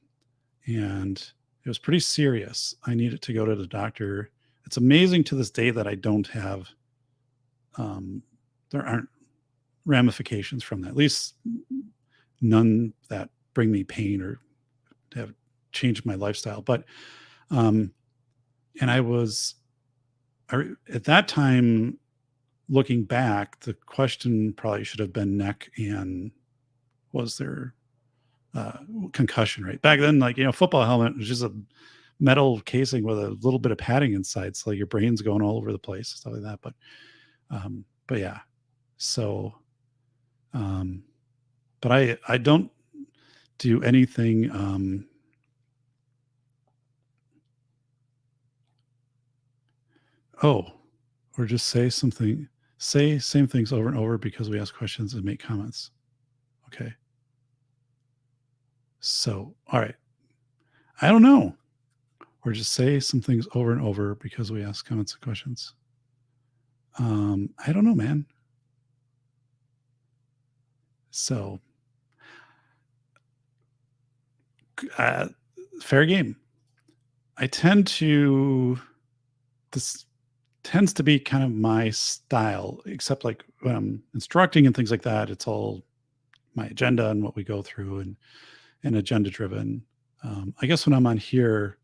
and it was pretty serious. I needed to go to the doctor. It's amazing to this day that I don't have, there aren't ramifications from that, at least none that bring me pain or have changed my lifestyle. But, and at that time, looking back, the question probably should have been neck and was there concussion, right? Back then, like, football helmet was just a metal casing with a little bit of padding inside. So your brain's going all over the place, stuff like that. But yeah, so, but I don't do anything, or just say same things over and over because we ask questions and make comments. Okay. So, all right. I don't know. Or just say some things over and over because we ask comments and questions. I don't know, man. So, fair game. This tends to be kind of my style, except like when I'm instructing and things like that, it's all my agenda and what we go through and agenda driven. I guess when I'm on here,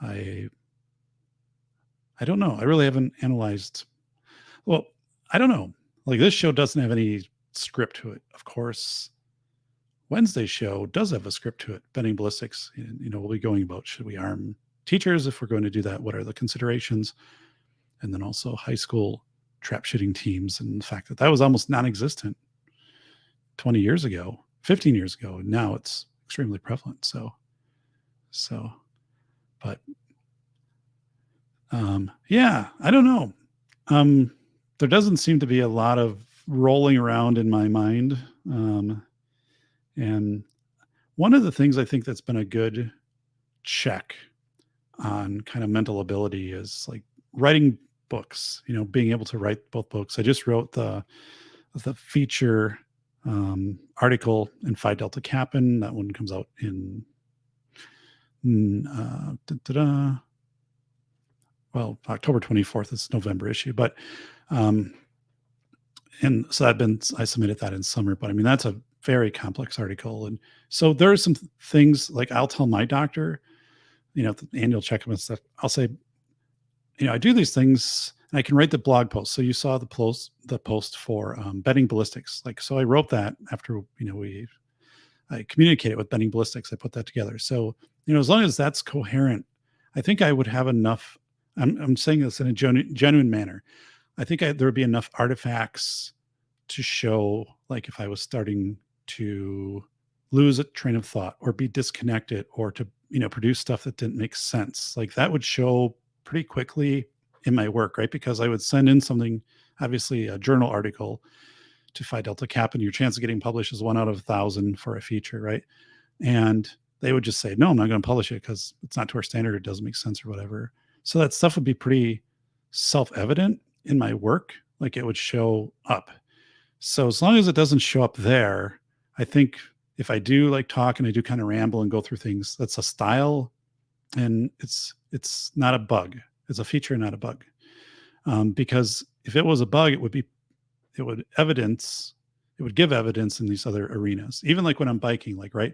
I don't know. I really haven't analyzed. Well, I don't know. Like this show doesn't have any script to it. Of course, Wednesday's show does have a script to it. Bending Ballistics, and, we'll be going about, should we arm teachers? If we're going to do that, what are the considerations? And then also high school trap shooting teams, and the fact that was almost non-existent 20 years ago, 15 years ago. And now it's extremely prevalent. So, but, yeah, I don't know. There doesn't seem to be a lot of rolling around in my mind. And one of the things I think that's been a good check on kind of mental ability is like writing books, being able to write both books. I just wrote the feature article in Phi Delta Kappan. That one comes out in October 24th. It's November issue, but and so I submitted that in summer. But I mean, that's a very complex article, and so there are some things like I'll tell my doctor, the annual checkup and stuff. I'll say, I do these things and I can write the blog post. So you saw the post for Bending Ballistics. Like, so I wrote that after, I communicated with Bending Ballistics. I put that together. So, as long as that's coherent, I think I would have enough. I'm saying this in a genuine manner. I think there would be enough artifacts to show, like, if I was starting to lose a train of thought or be disconnected or to, produce stuff that didn't make sense. Like that would show pretty quickly in my work, right? Because I would send in something, obviously a journal article to Phi Delta Kappan, and your chance of getting published is 1 out of 1,000 for a feature, right? And they would just say, no, I'm not going to publish it because it's not to our standard. It doesn't make sense or whatever. So that stuff would be pretty self-evident in my work. Like it would show up. So as long as it doesn't show up there, I think if I do like talk and I do kind of ramble and go through things, that's a style, and it's not a bug. It's a feature, not a bug. Because if it was a bug, it would give evidence in these other arenas. Even like when I'm biking, like, right?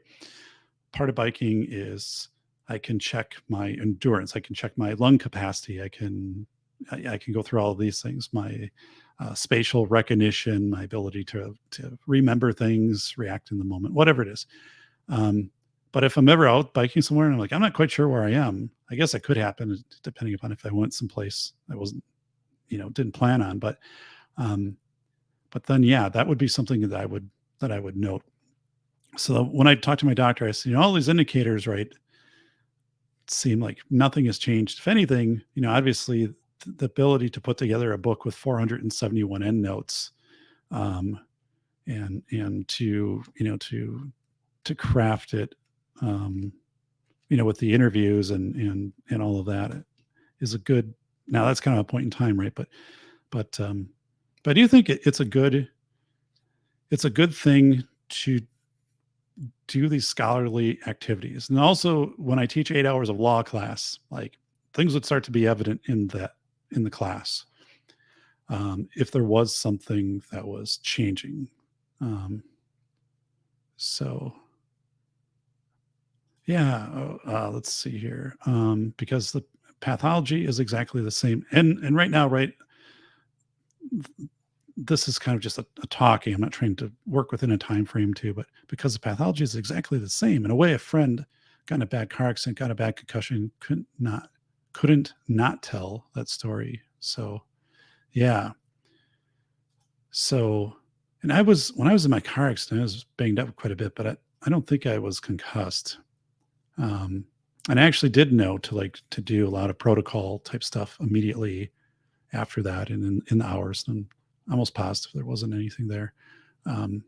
Part of biking is I can check my endurance. I can check my lung capacity. I can go through all of these things, my spatial recognition, my ability to remember things, react in the moment, whatever it is. But if I'm ever out biking somewhere and I'm like, I'm not quite sure where I am, I guess it could happen depending upon if I went someplace I wasn't, didn't plan on. But then, yeah, that would be something that I would note. So when I talk to my doctor, I say, all these indicators, right, seem like nothing has changed. If anything, obviously the ability to put together a book with 471 endnotes, and to craft it, with the interviews and all of that is a good. Now that's kind of a point in time, right? But I do think it's a good thing to do these scholarly activities. And also when I teach 8 hours of law class, like things would start to be evident in the class. If there was something that was changing. Um, so yeah, let's see here. Because the pathology is exactly the same. And right now, right, this is kind of just a talking. I'm not trying to work within a time frame too, but because the pathology is exactly the same, in a way, a friend got in a bad car accident, got a bad concussion, couldn't not tell that story. So yeah. So, and when I was in my car accident, I was banged up quite a bit, but I don't think I was concussed. Um, and I actually did know to do a lot of protocol type stuff immediately after that, and in the hours. And I'm almost positive there wasn't anything there. Um,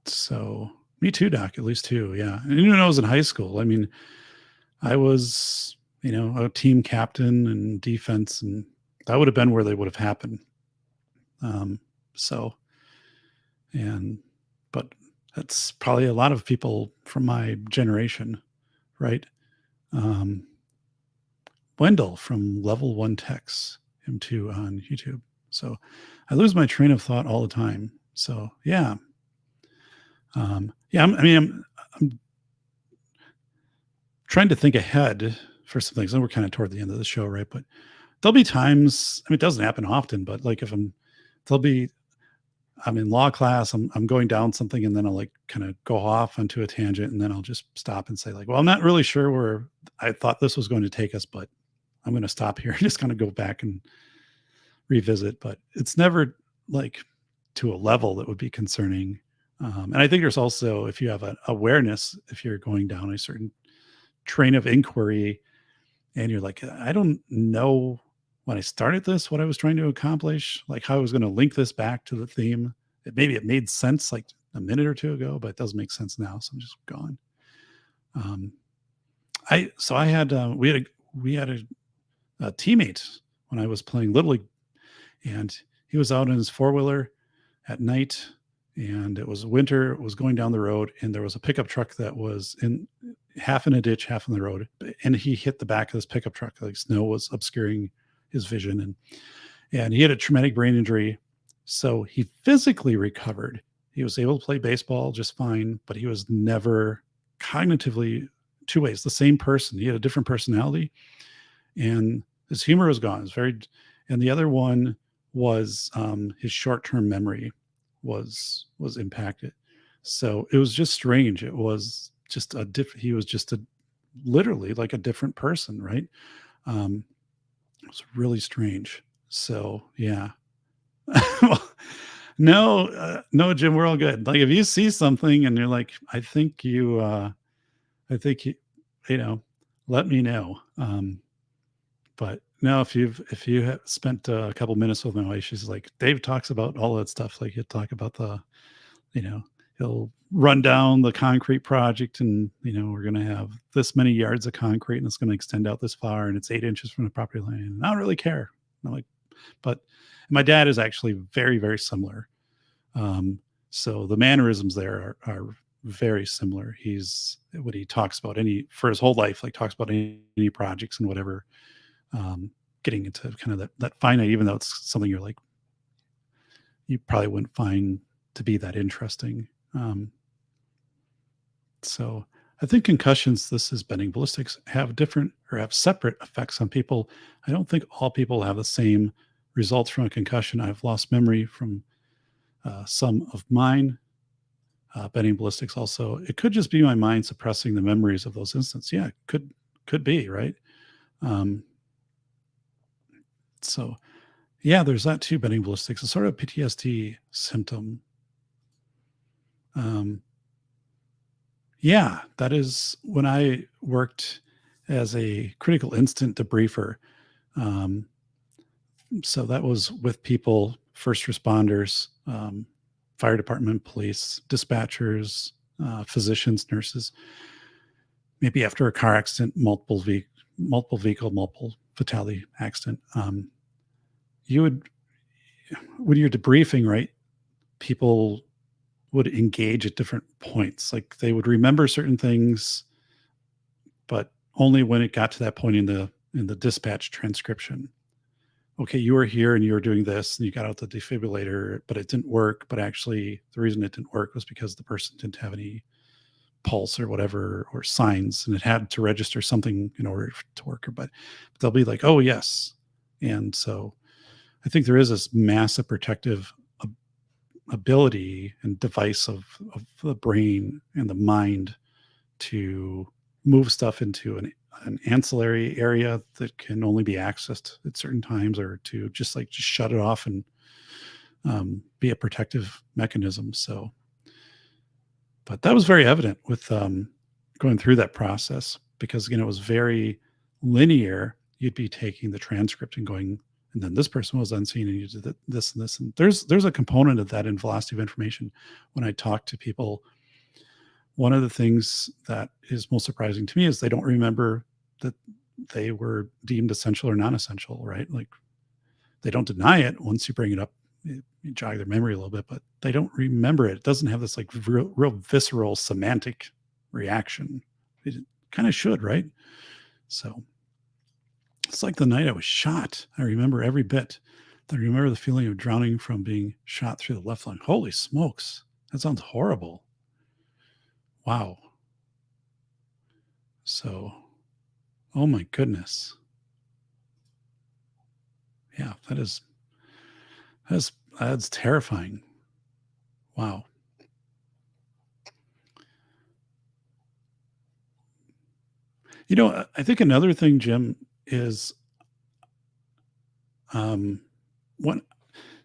so me too, doc, at least too. Yeah. And even when I was in high school, I mean, I was, a team captain and defense, and that would have been where they would have happened. So, but that's probably a lot of people from my generation, right? Wendell from Level 1 Techs, him too on YouTube. So I lose my train of thought all the time. So yeah. I'm trying to think ahead for some things. And we're kind of toward the end of the show, right? But there'll be times, it doesn't happen often, but like I'm in law class, I'm going down something, and then I'll like kind of go off onto a tangent, and then I'll just stop and say like, well, I'm not really sure where I thought this was going to take us, but I'm going to stop here and just kind of go back and revisit. But it's never like to a level that would be concerning. And I think there's also, if you have an awareness, if you're going down a certain train of inquiry and you're like, I don't know when I started this, what I was trying to accomplish, like how I was going to link this back to the theme. Maybe it made sense like a minute or two ago, but it doesn't make sense now. So I'm just gone. We had a teammate when I was playing Little League, and he was out in his 4-wheeler at night, and it was winter. It was going down the road, and there was a pickup truck that was half in a ditch, half in the road, and he hit the back of this pickup truck. Like snow was obscuring his vision, and he had a traumatic brain injury. So he physically recovered. He was able to play baseball just fine, but he was never cognitively two ways the same person. He had a different personality, and his humor was gone. And the other one was his short-term memory was impacted. So it was just strange. It was just he was just literally like a different person, right? It was really strange. So yeah. No, Jim, we're all good. Like if you see something and you're like, I think you, let me know. But no, if you have spent a couple minutes with my wife, she's like, Dave talks about all that stuff. Like he'll talk about he'll run down the concrete project, and we're going to have this many yards of concrete, and it's going to extend out this far, and it's 8 inches from the property line. And I don't really care. I'm like, but my dad is actually very, very similar. So the mannerisms there are very similar. What he talks about for his whole life, like talks about any projects and whatever, getting into kind of that finite, even though it's something you're like, you probably wouldn't find to be that interesting. So I think concussions, this is bending ballistics, have separate effects on people. I don't think all people have the same results from a concussion. I've lost memory from some of mine. Bending ballistics also, it could just be my mind suppressing the memories of those instances. Yeah, could be, right? So yeah, there's that too, bending ballistics. It's sort of a PTSD symptom. Yeah, that is when I worked as a critical incident debriefer. So that was with people, first responders, fire department, police, dispatchers, physicians, nurses. Maybe after a car accident, multiple vehicle, multiple fatality accident. When you're debriefing, right? People would engage at different points. Like they would remember certain things, but only when it got to that point in the dispatch transcription. Okay, you were here and you were doing this and you got out the defibrillator, but it didn't work. But actually, the reason it didn't work was because the person didn't have any pulse or whatever or signs, and it had to register something in order to work. But they'll be like, "Oh yes," and so I think there is this massive protective ability and device of the brain and the mind to move stuff into an ancillary area that can only be accessed at certain times, or to just shut it off and be a protective mechanism. So, but that was very evident with going through that process, because again, it was very linear. You'd be taking the transcript and going, and then this person was unseen and you did this and this. And there's a component of that in velocity of information. When I talk to people, one of the things that is most surprising to me is they don't remember that they were deemed essential or non-essential, right? Like they don't deny it. Once you bring it up, you jog their memory a little bit, but they don't remember it. It doesn't have this like real visceral semantic reaction. It kind of should, right? So it's like the night I was shot. I remember every bit. I remember the feeling of drowning from being shot through the left lung. Holy smokes. That sounds horrible. Wow. So, oh my goodness. Yeah, that's terrifying. Wow. You know, I think another thing, Jim, is when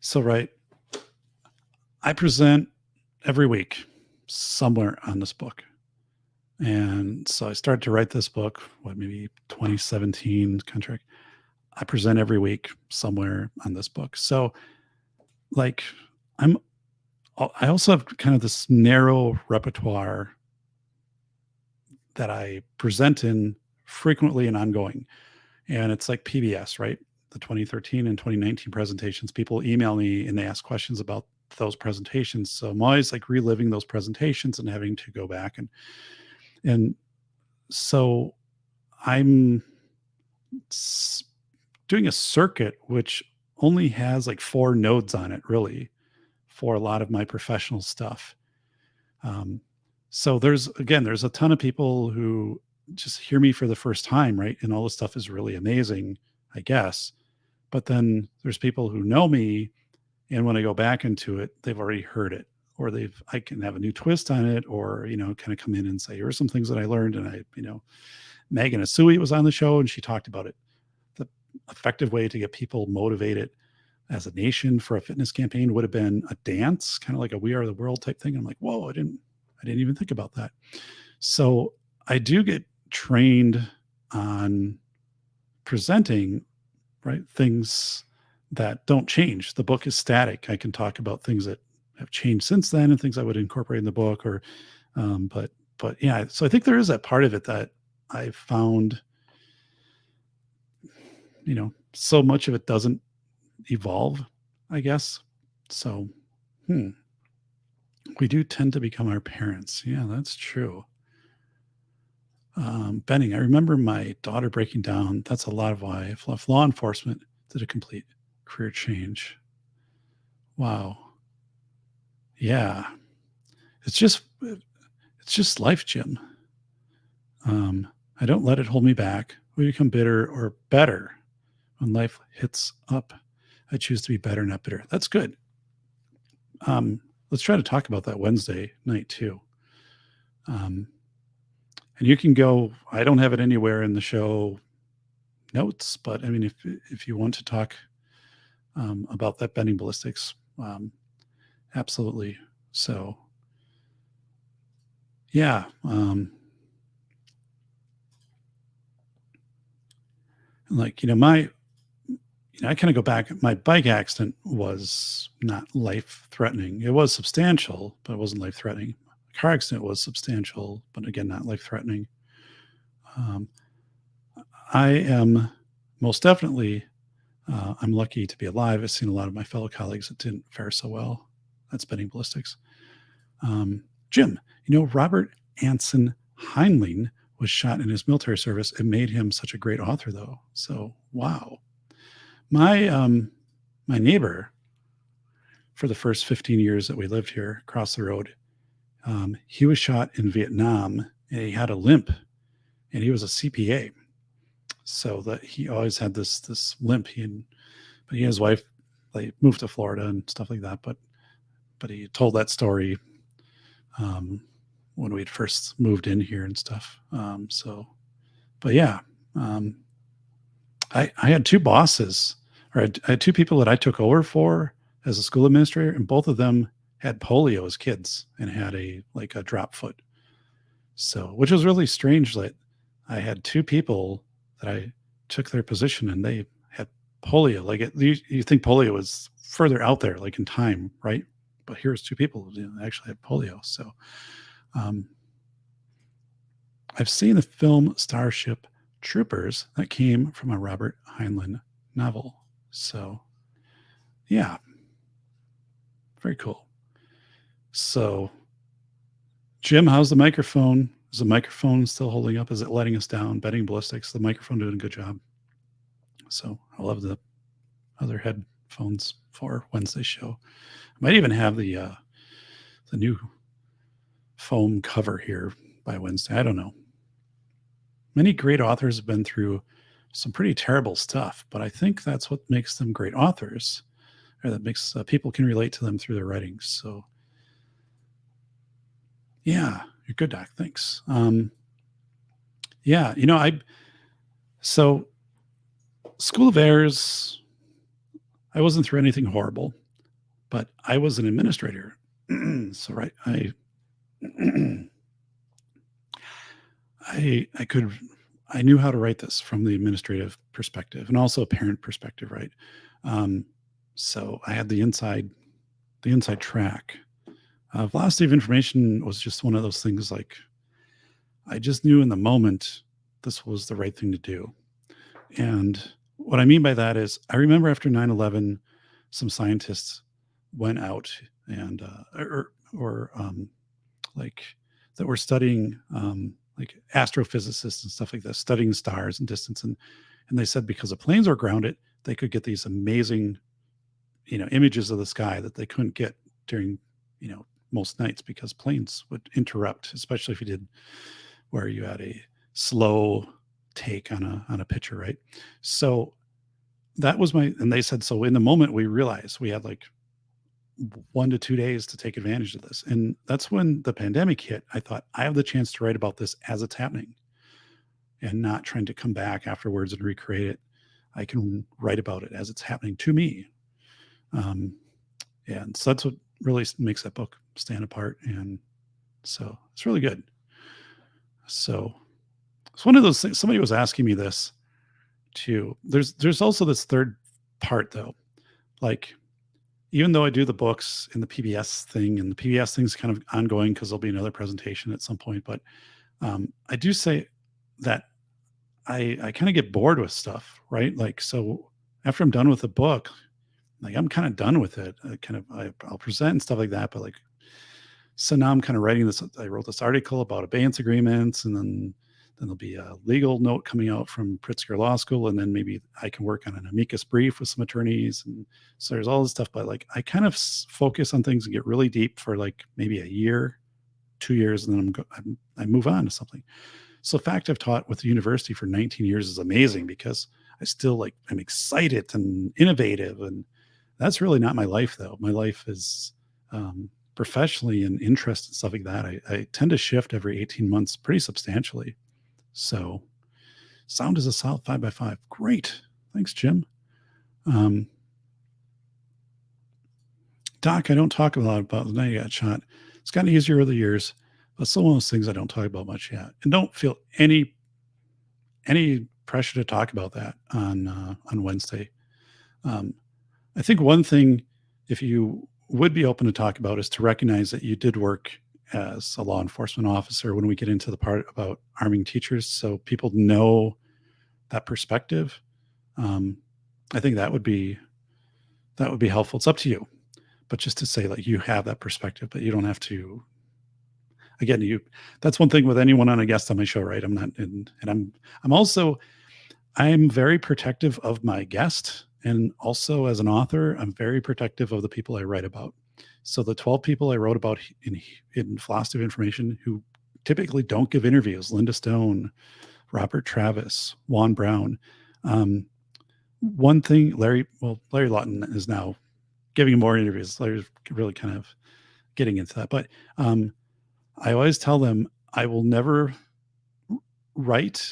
so right, I present every week somewhere on this book. And so I started to write this book, maybe 2017 contract. I present every week somewhere on this book. So like I also have kind of this narrow repertoire that I present in frequently and ongoing. And it's like PBS, right? The 2013 and 2019 presentations, people email me and they ask questions about those presentations. So I'm always like reliving those presentations and having to go back and so I'm doing a circuit which only has like 4 nodes on it, really, for a lot of my professional stuff. So there's a ton of people who just hear me for the first time, right? And all this stuff is really amazing, I guess. But then there's people who know me, and when I go back into it, they've already heard it, or I can have a new twist on it, or, kind of come in and say, here are some things that I learned. And Megan Asui was on the show and she talked about it. The effective way to get people motivated as a nation for a fitness campaign would have been a dance, kind of like a We Are the World type thing. I'm like, whoa, I didn't even think about that. So I do get trained on presenting, right, things that don't change. The book is static. I can talk about things that have changed since then and things I would incorporate in the book, or but yeah, so I think there is that part of it that I found, so much of it doesn't evolve, I guess. So we do tend to become our parents. Yeah, that's true. Benning, I remember my daughter breaking down. That's a lot of why I left law enforcement, did a complete career change. Wow. Yeah. It's just life, Jim. I don't let it hold me back. We become bitter or better when life hits up. I choose to be better, not bitter. That's good. Let's try to talk about that Wednesday night too. And you can go, I don't have it anywhere in the show notes, but I mean, if you want to talk about that bending ballistics, absolutely. So yeah. I kind of go back. My bike accident was not life threatening. It was substantial, but it wasn't life threatening. Car accident was substantial, but again, not life threatening. I am most definitely, I'm lucky to be alive. I've seen a lot of my fellow colleagues that didn't fare so well. That's bending ballistics. Jim, Robert Anson Heinlein was shot in his military service. It made him such a great author, though. So, wow. My neighbor, for the first 15 years that we lived here across the road, he was shot in Vietnam, and he had a limp, and he was a CPA. So that he always had this limp. But he and his wife, they moved to Florida and stuff like that. But he told that story when we'd first moved in here and stuff. But yeah, I had two bosses, or I had two people that I took over for as a school administrator, and both of them had polio as kids and had a drop foot. So, which was really strange that I had two people that I took their position and they had polio. You think polio was further out there, like in time, right? But here's two people who actually had polio. So, I've seen the film Starship Troopers that came from a Robert Heinlein novel. So, yeah, very cool. So, Jim, how's the microphone? Is the microphone still holding up? Is it letting us down? Betting Ballistics, the microphone doing a good job. So I love the other headphones for Wednesday's show. I might even have the new foam cover here by Wednesday. I don't know. Many great authors have been through some pretty terrible stuff, but I think that's what makes them great authors, or that makes people can relate to them through their writings. So yeah, you're good, Doc. Thanks. Yeah, so School of Airs, I wasn't through anything horrible, but I was an administrator. So right, I knew how to write this from the administrative perspective and also a parent perspective, right? So I had the inside track. Velocity of information was just one of those things, like I just knew in the moment this was the right thing to do. And what I mean by that is I remember after 9/11, some scientists went out and like that were studying like astrophysicists and stuff like that, studying stars and distance, and they said because the planes were grounded, they could get these amazing images of the sky that they couldn't get during most nights, because planes would interrupt, especially if you did where you had a slow take on a picture, right? So that was and they said, so in the moment we realized we had like 1 to 2 days to take advantage of this. And that's when the pandemic hit. I thought I have the chance to write about this as it's happening and not trying to come back afterwards and recreate it. I can write about it as it's happening to me. And so that's what really makes that book stand apart. And so it's really good. So it's one of those things. Somebody was asking me this too. There's also this third part though. Like, even though I do the books and the PBS thing, and the PBS thing's kind of ongoing because there'll be another presentation at some point, but I do say that I kind of get bored with stuff, right? Like, so after I'm done with the book, like I'm kind of done with it. I'll present and stuff like that, but like, so now I'm kind of writing this. I wrote this article about abeyance agreements, and then there'll be a legal note coming out from Pritzker Law School, and then maybe I can work on an amicus brief with some attorneys. And so there's all this stuff, but like I kind of focus on things and get really deep for like maybe a year, 2 years, and then I move on to something. So the fact I've taught with the university for 19 years is amazing, because I still I'm excited and innovative, and that's really not my life though. My life is professionally and interest and stuff like that. I tend to shift every 18 months pretty substantially. So sound is a solid 5x5. Great. Thanks, Jim. Doc, I don't talk a lot about the night you got shot. It's gotten easier over the years, but some of those things I don't talk about much yet. And don't feel any pressure to talk about that on Wednesday. I think one thing, if you would be open to talk about, is to recognize that you did work as a law enforcement officer when we get into the part about arming teachers, so people know that perspective. I think that would be helpful. It's up to you, but just to say like you have that perspective, but you don't have to. Again, that's one thing with anyone on a guest on my show, right? I'm not in, and I'm also I'm very protective of my guest, and also as an author, I'm very protective of the people I write about. So the 12 people I wrote about in Philosophy of Information who typically don't give interviews, Linda Stone, Robert Travis, Juan Brown. One thing, Larry Lawton is now giving more interviews. Larry's really kind of getting into that. But I always tell them I will never write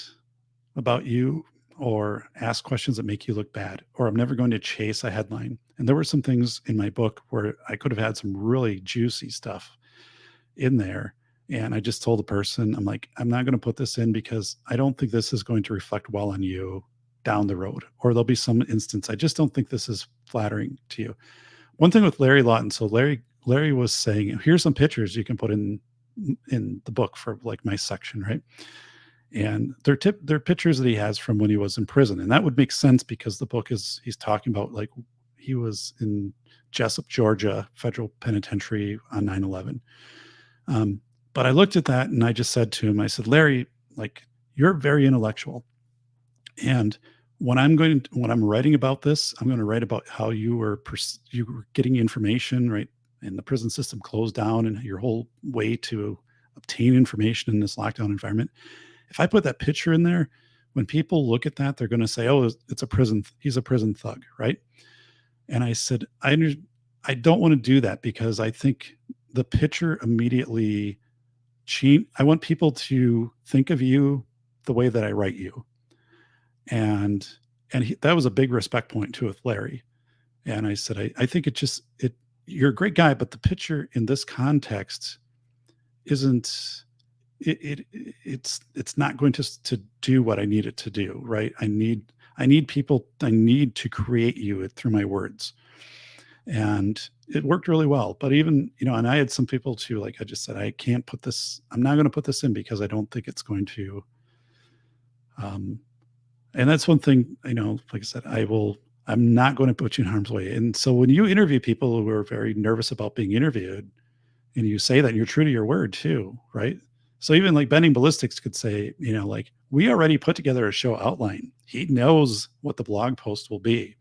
about you or ask questions that make you look bad, or I'm never going to chase a headline. And there were some things in my book where I could have had some really juicy stuff in there. And I just told the person, I'm like, I'm not going to put this in because I don't think this is going to reflect well on you down the road, or there'll be some instance. I just don't think this is flattering to you. One thing with Larry Lawton. So Larry was saying, here's some pictures you can put in the book for like my section, right? And they're pictures that he has from when he was in prison. And that would make sense because the book he's talking about like he was in Jessup, Georgia, federal penitentiary on 9/11. But I looked at that and I just said to him, I said, Larry, like you're very intellectual. And when I'm writing about this, I'm going to write about how you were getting information, right? And the prison system closed down and your whole way to obtain information in this lockdown environment. If I put that picture in there, when people look at that, they're going to say, oh, it's a prison. He's a prison thug, right? And I said, I don't want to do that because I think the picture immediately I want people to think of you the way that I write you. And that was a big respect point too with Larry. And I said, I think you're a great guy, but the picture in this context isn't, it's not going to do what I need it to do, right? I need to create you through my words. And it worked really well. But even, and I had some people too, like I just said, I'm not going to put this in because I don't think it's going to, and that's one thing, like I said, I'm not going to put you in harm's way. And so when you interview people who are very nervous about being interviewed and you say that, you're true to your word too, right? So even like Bending Ballistics could say, like we already put together a show outline. He knows what the blog post will be.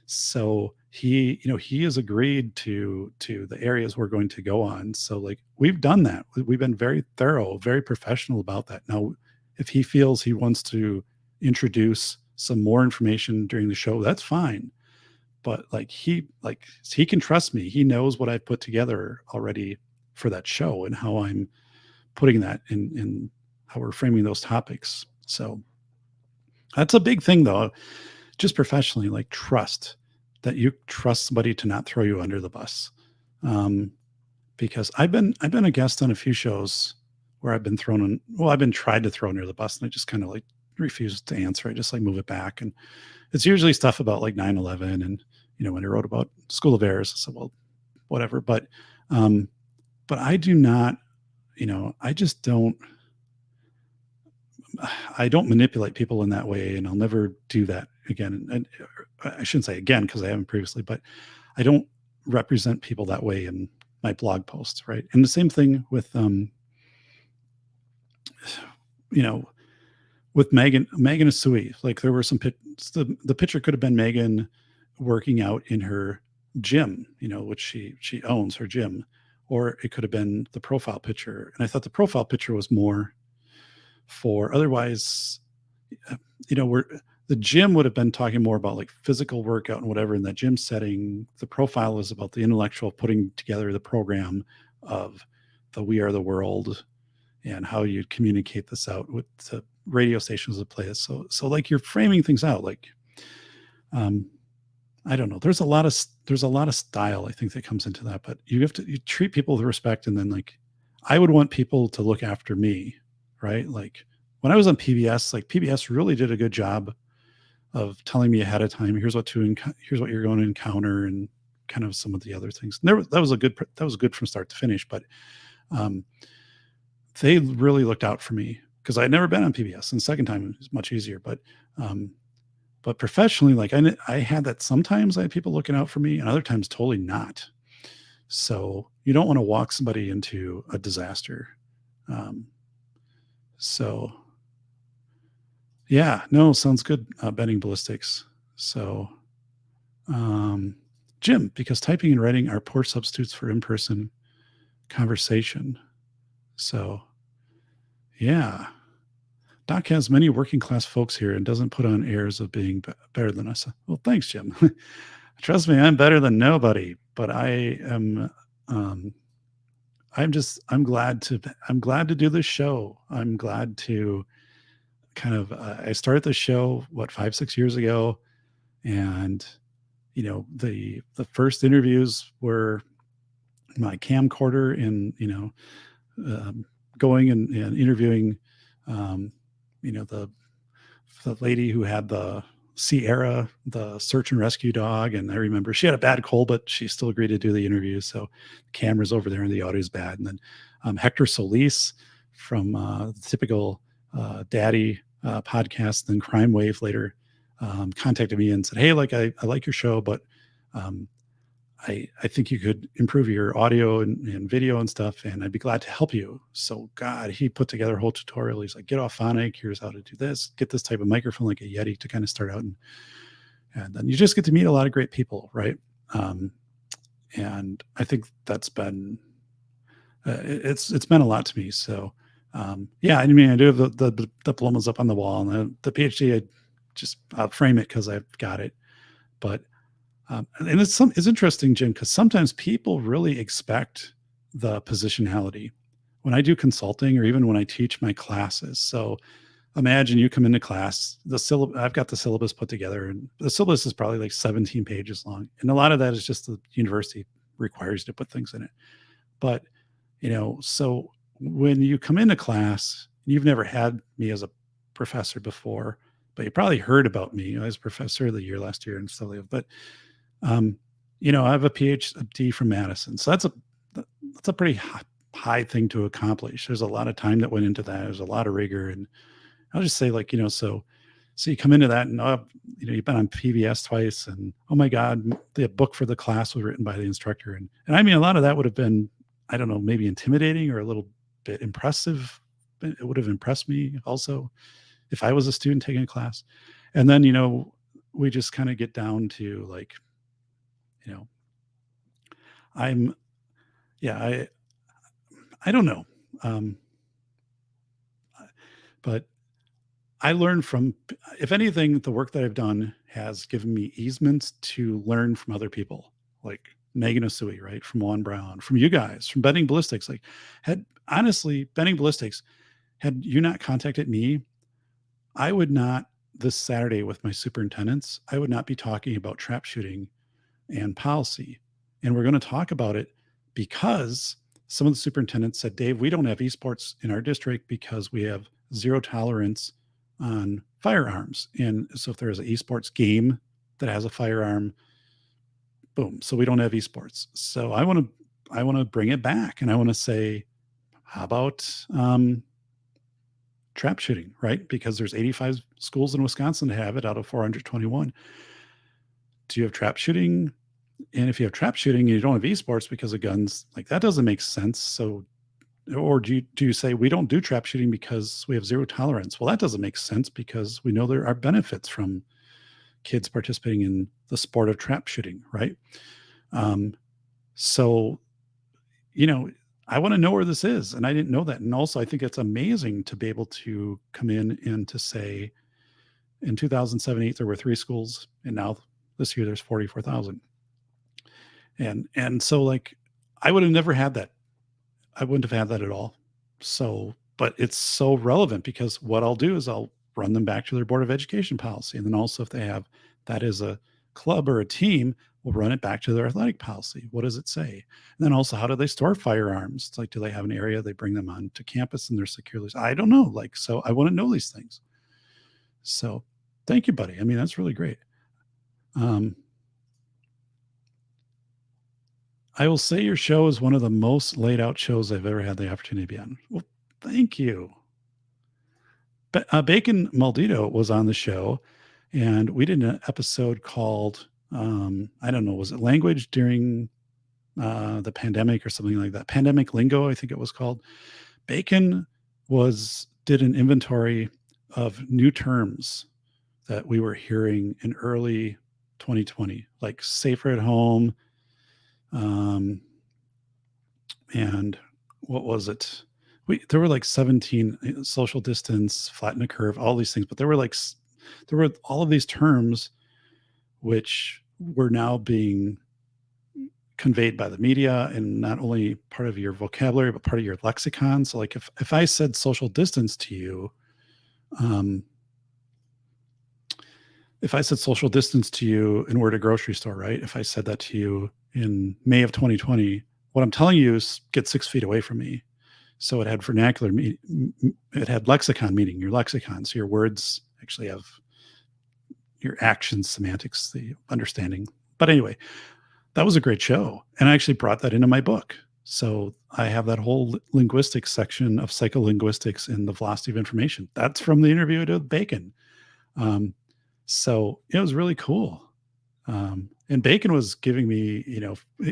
So he has agreed to the areas we're going to go on. So like we've done that. We've been very thorough, very professional about that. Now, if he feels he wants to introduce some more information during the show, that's fine. But he can trust me. He knows what I've put together already for that show and how I'm putting that in how we're framing those topics. So that's a big thing though, just professionally, like trust, that you trust somebody to not throw you under the bus. Because I've been a guest on a few shows where I've been tried to throw under the bus and I just kind of like refused to answer. I just like move it back. And it's usually stuff about like 9/11 and, when I wrote about School of Errors, I said, well, whatever. But I do not, I don't manipulate people in that way, and I'll never do that again. And I shouldn't say again because I haven't previously, but I don't represent people that way in my blog posts, right? And the same thing with, with Megan Asui. Like there were some the picture could have been Megan working out in her gym, which she owns her gym, or it could have been the profile picture. And I thought the profile picture was more for otherwise, where the gym would have been talking more about like physical workout and whatever in that gym setting. The profile is about the intellectual putting together the program of the We Are the World and how you communicate this out with the radio stations that play it. So like you're framing things out, like, I don't know. There's a lot of style, I think, that comes into that, but you treat people with respect. And then like, I would want people to look after me, right? Like when I was on PBS, like PBS really did a good job of telling me ahead of time, here's what you're going to encounter and kind of some of the other things. And that was good from start to finish, but, they really looked out for me because I'd never been on PBS, and the second time it was much easier, but professionally, like I had that sometimes I had people looking out for me and other times totally not. So you don't want to walk somebody into a disaster. Um, so yeah, no, sounds good. Bending ballistics. So, Jim, because typing and writing are poor substitutes for in-person conversation. So, yeah, Doc has many working class folks here and doesn't put on airs of being better than us. Well, thanks, Jim. Trust me, I'm better than nobody, but I am. I'm glad to do this show. I'm glad to kind of. I started the show 5-6 years ago, and the first interviews were my camcorder and going and interviewing the lady who had the Sierra, the search and rescue dog. And I remember she had a bad cold, but she still agreed to do the interview. So the camera's over there and the audio's bad. And then Hector Solis from the Typical Daddy podcast, then Crime Wave later contacted me and said, hey, like I like your show, but I think you could improve your audio and video and stuff, and I'd be glad to help you. So God, he put together a whole tutorial. He's like, get off Phonic. Here's how to do this. Get this type of microphone like a Yeti to kind of start out. And then you just get to meet a lot of great people, right? And I think that's been, it's meant a lot to me. So yeah, I mean, I do have the diplomas up on the wall, and the PhD, I'll frame it because I've got it. But and it's interesting, Jim, because sometimes people really expect the positionality when I do consulting or even when I teach my classes. So imagine you come into class, I've got the syllabus put together, and the syllabus is probably like 17 pages long. And a lot of that is just the university requires you to put things in it. But, so when you come into class, you've never had me as a professor before, but you probably heard about me as professor of the year last year and stuff like that. But I have a PhD from Madison, so that's a pretty high thing to accomplish. There's a lot of time that went into that. There's a lot of rigor, and I'll just say, so you come into that, and you've been on PBS twice, and oh my God, the book for the class was written by the instructor, and I mean, a lot of that would have been, I don't know, maybe intimidating or a little bit impressive. It would have impressed me also if I was a student taking a class, and then we just kind of get down to like. I don't know. But I learned from, if anything, the work that I've done has given me easements to learn from other people, like Megan Osui, right? From Juan Brown, from you guys, from Bending Ballistics. Like, honestly, Bending Ballistics, had you not contacted me, I would not, this Saturday with my superintendents, I would not be talking about trap shooting and policy. And we're going to talk about it because some of the superintendents said, Dave, we don't have esports in our district because we have zero tolerance on firearms. And so if there's an esports game that has a firearm, boom. So we don't have esports. So I want to bring it back, and I want to say, how about trap shooting, right? Because there's 85 schools in Wisconsin that have it out of 421. Do you have trap shooting? And if you have trap shooting and you don't have esports because of guns, like that doesn't make sense. So, or do you say we don't do trap shooting because we have zero tolerance? Well, that doesn't make sense because we know there are benefits from kids participating in the sport of trap shooting, right? So, I want to know where this is, and I didn't know that. And also, I think it's amazing to be able to come in and to say, in 2007-8 there were 3 schools, and now this year there's 44,000. And so like, I would have never had that. I wouldn't have had that at all. So, but it's so relevant because what I'll do is I'll run them back to their Board of Education policy. And then also if they have that as a club or a team, we'll run it back to their athletic policy. What does it say? And then also, how do they store firearms? It's like, do they have an area they bring them on to campus and they're securely? I don't know. Like, so I want to know these things. So thank you, buddy. I mean, that's really great. I will say your show is one of the most laid out shows I've ever had the opportunity to be on. Well, thank you. Bacon Maldito was on the show, and we did an episode called, I don't know, was it language during the pandemic or something like that. Pandemic lingo, I think it was called. Bacon did an inventory of new terms that we were hearing in early 2020, like safer at home, and what was it? There were like 17 social distance, flatten the curve, all these things, but there were all of these terms which were now being conveyed by the media and not only part of your vocabulary but part of your lexicon. So like if I said social distance to you, if I said social distance to you and we're at a grocery store, right? If I said that to you in May of 2020, what I'm telling you is get 6 feet away from me. So it had vernacular, it had lexicon meaning, your lexicon. So your words actually have your actions, semantics, the understanding. But anyway, that was a great show. And I actually brought that into my book. So I have that whole linguistics section of psycholinguistics in the velocity of information. That's from the interview I did with Bacon. So it was really cool. And Bacon was giving me,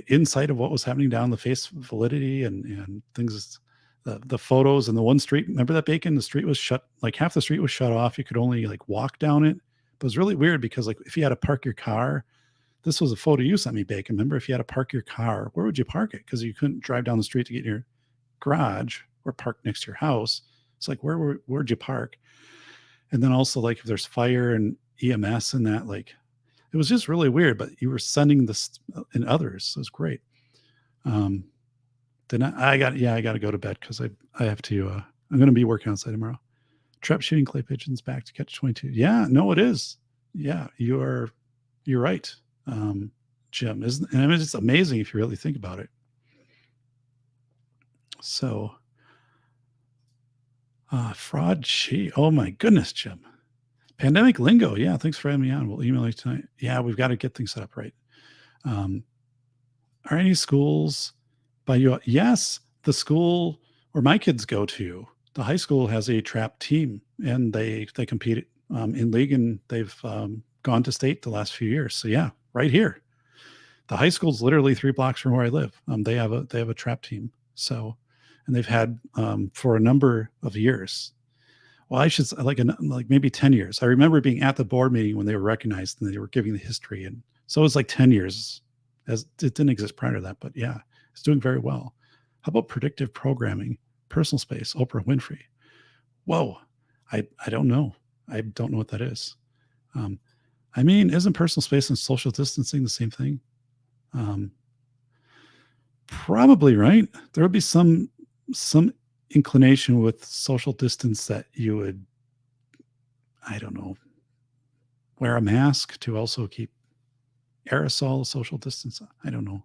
insight of what was happening down the face validity and things, the photos and the one street. Remember that Bacon? The street was shut, like half the street was shut off. You could only like walk down it. But it was really weird because like if you had to park your car, this was a photo you sent me, Bacon. Remember, if you had to park your car, where would you park it? Because you couldn't drive down the street to get in your garage or park next to your house. It's like, where'd you park? And then also like if there's fire and EMS and that, like it was just really weird, but you were sending this in others. So it was great. Then I got to go to bed because I have to, I'm going to be working outside tomorrow. Trap shooting clay pigeons back to catch 22. Yeah, no, it is. Yeah, you're right. Jim, isn't, and I mean, it's amazing if you really think about it. So, fraud sheet. Oh my goodness, Jim. Pandemic lingo. Yeah, thanks for having me on. We'll email you tonight. Yeah, we've got to get things set up right. Are any schools by you? Yes, the school where my kids go to, the high school has a trap team, and they compete in league, and they've gone to state the last few years. So yeah, right here, the high school's literally 3 blocks from where I live. They have a trap team. So, and they've had for a number of years. Well, I should like maybe 10 years. I remember being at the board meeting when they were recognized and they were giving the history. And so it was like 10 years, as it didn't exist prior to that, but yeah, it's doing very well. How about predictive programming, personal space, Oprah Winfrey? Whoa, I don't know. I don't know what that is. I mean, isn't personal space and social distancing the same thing? Probably, right? There would be some inclination with social distance that you would, I don't know, wear a mask to also keep aerosol social distance. I don't know.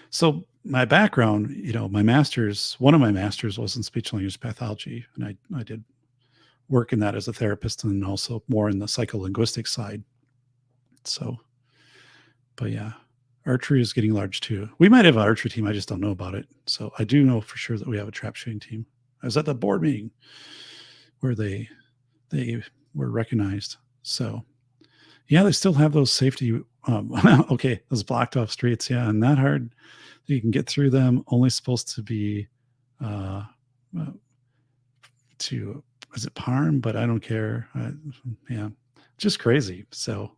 So my background, my master's, one of my masters was in speech language pathology, and I did work in that as a therapist and also more in the psycholinguistic side. So, but yeah. Archery is getting large too. We might have an archery team. I just don't know about it. So I do know for sure that we have a trap shooting team. I was at the board meeting where they were recognized. So yeah, they still have those safety. Okay, those blocked off streets. Yeah, and that hard. You can get through them. Only supposed to be is it Parm? But I don't care. Yeah, just crazy. So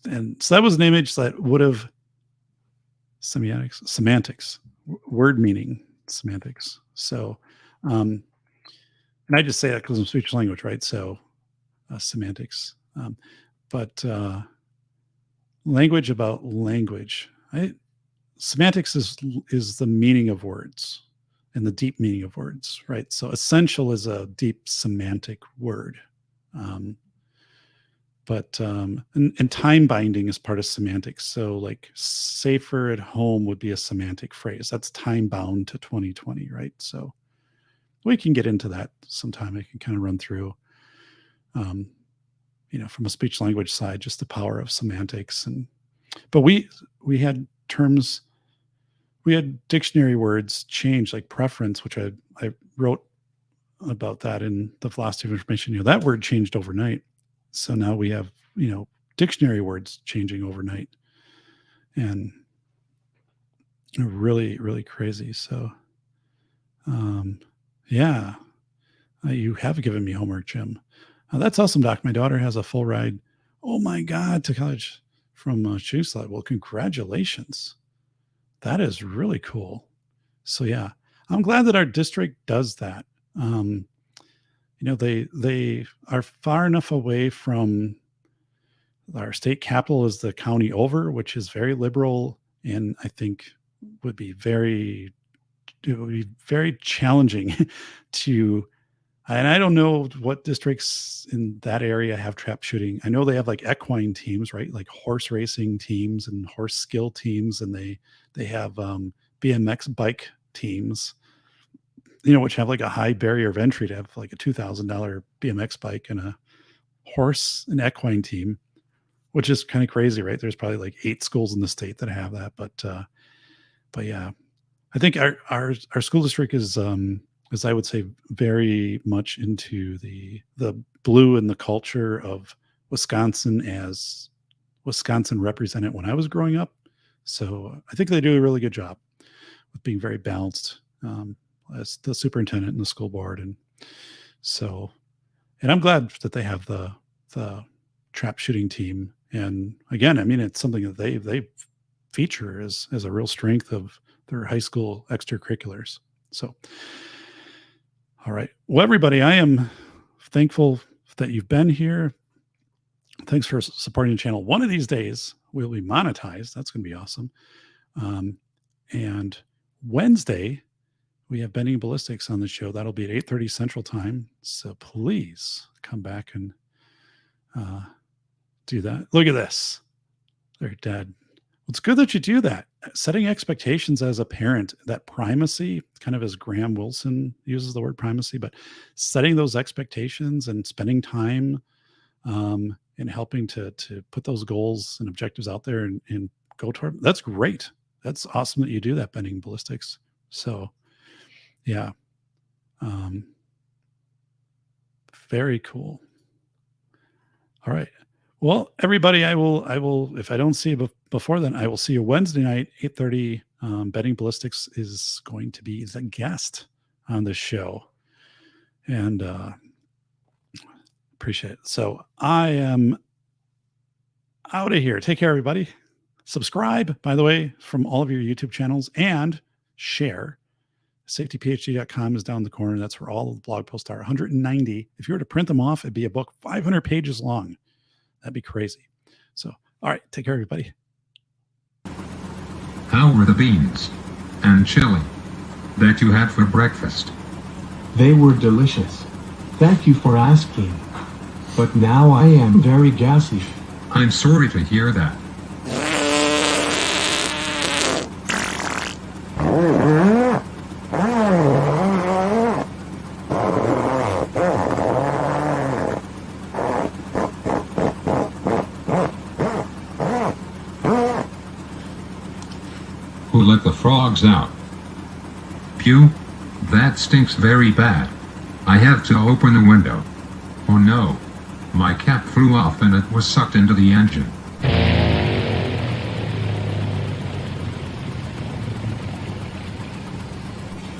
that was an image that would have. Semantics, word meaning semantics. So, and I just say that because I'm speech language, right? So, semantics, but language about language. Semantics is the meaning of words and the deep meaning of words, right? So, essential is a deep semantic word. But and time binding is part of semantics. So like safer at home would be a semantic phrase. That's time bound to 2020, right? So we can get into that sometime. I can kind of run through, from a speech language side, just the power of semantics. But we had terms, we had dictionary words change, like preference, which I wrote about that in the velocity of information. That word changed overnight. So now we have, dictionary words changing overnight. and really, really crazy. So, yeah, you have given me homework, Jim. That's awesome, Doc. My daughter has a full ride. Oh my God, to college from Shoeslide. Well, congratulations. That is really cool. So yeah, I'm glad that our district does that. They are far enough away from our state capital is the county over, which is very liberal, and I think it would be very challenging to. And I don't know what districts in that area have trap shooting. I know they have like equine teams, right? Like horse racing teams and horse skill teams, and they have BMX bike teams, which have like a high barrier of entry to have like a $2,000 BMX bike and a horse and equine team, which is kind of crazy, right? There's probably like 8 schools in the state that have that, but yeah, I think our school district is I would say very much into the blue and the culture of Wisconsin as Wisconsin represented when I was growing up. So I think they do a really good job with being very balanced as the superintendent and the school board. And I'm glad that they have the trap shooting team. And again, I mean, it's something that they feature as a real strength of their high school extracurriculars. So, all right. Well, everybody, I am thankful that you've been here. Thanks for supporting the channel. One of these days, we'll be monetized. That's going to be awesome. And Wednesday, we have Bending Ballistics on the show. That'll be at 8:30 Central Time. So please come back and do that. Look at this. They're dead. It's good that you do that. Setting expectations as a parent, that primacy, kind of as Graham Wilson uses the word primacy, but setting those expectations and spending time and helping to put those goals and objectives out there and go toward. That's great. That's awesome that you do that, Bending Ballistics. So, yeah, very cool. All right. Well, everybody, I will, if I don't see you before then, I will see you Wednesday night, 8:30. Bending Ballistics is going to be the guest on the show. And appreciate it. So I am out of here. Take care, everybody. Subscribe, by the way, from all of your YouTube channels, and share. SafetyPhD.com is down the corner. That's where all of the blog posts are. 190. If you were to print them off, it'd be a book 500 pages long. That'd be crazy. So, all right. Take care, everybody. How were the beans and chili that you had for breakfast? They were delicious. Thank you for asking. But now I am very gassy. I'm sorry to hear that. Who let the frogs out? Pew, that stinks very bad. I have to open the window. Oh no, my cap flew off and it was sucked into the engine.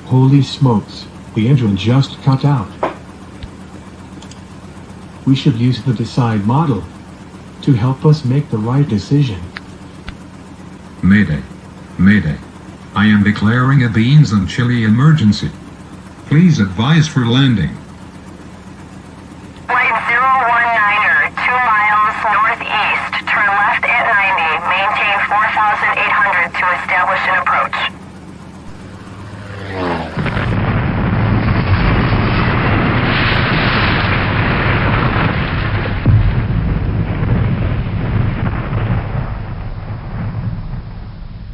Holy smokes, the engine just cut out. We should use the Decide model to help us make the right decision. Mayday. Mayday. I am declaring a beans and chili emergency. Please advise for landing. Flight 019er, 2 miles northeast. Turn left at 90. Maintain 4,800 to establish an approach.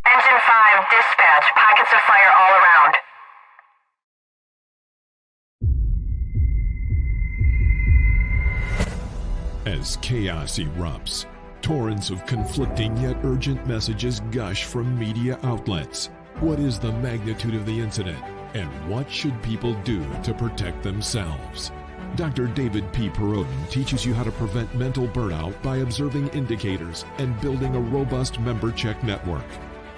Engine 5, dispatch. Pockets of fire all around. As chaos erupts, torrents of conflicting yet urgent messages gush from media outlets. What is the magnitude of the incident, and what should people do to protect themselves? Dr. David P. Perodin teaches you how to prevent mental burnout by observing indicators and building a robust member check network.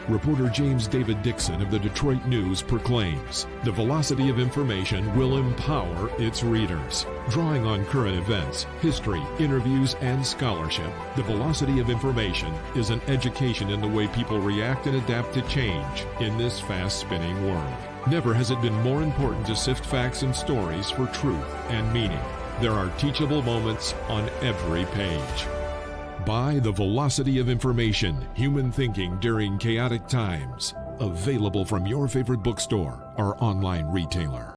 Reporter James David Dixon of the Detroit News proclaims, the velocity of information will empower its readers. Drawing on current events, history, interviews, and scholarship, the velocity of information is an education in the way people react and adapt to change in this fast-spinning world. Never has it been more important to sift facts and stories for truth and meaning. There are teachable moments on every page. Buy The Velocity of Information, Human Thinking During Chaotic Times. Available from your favorite bookstore or online retailer.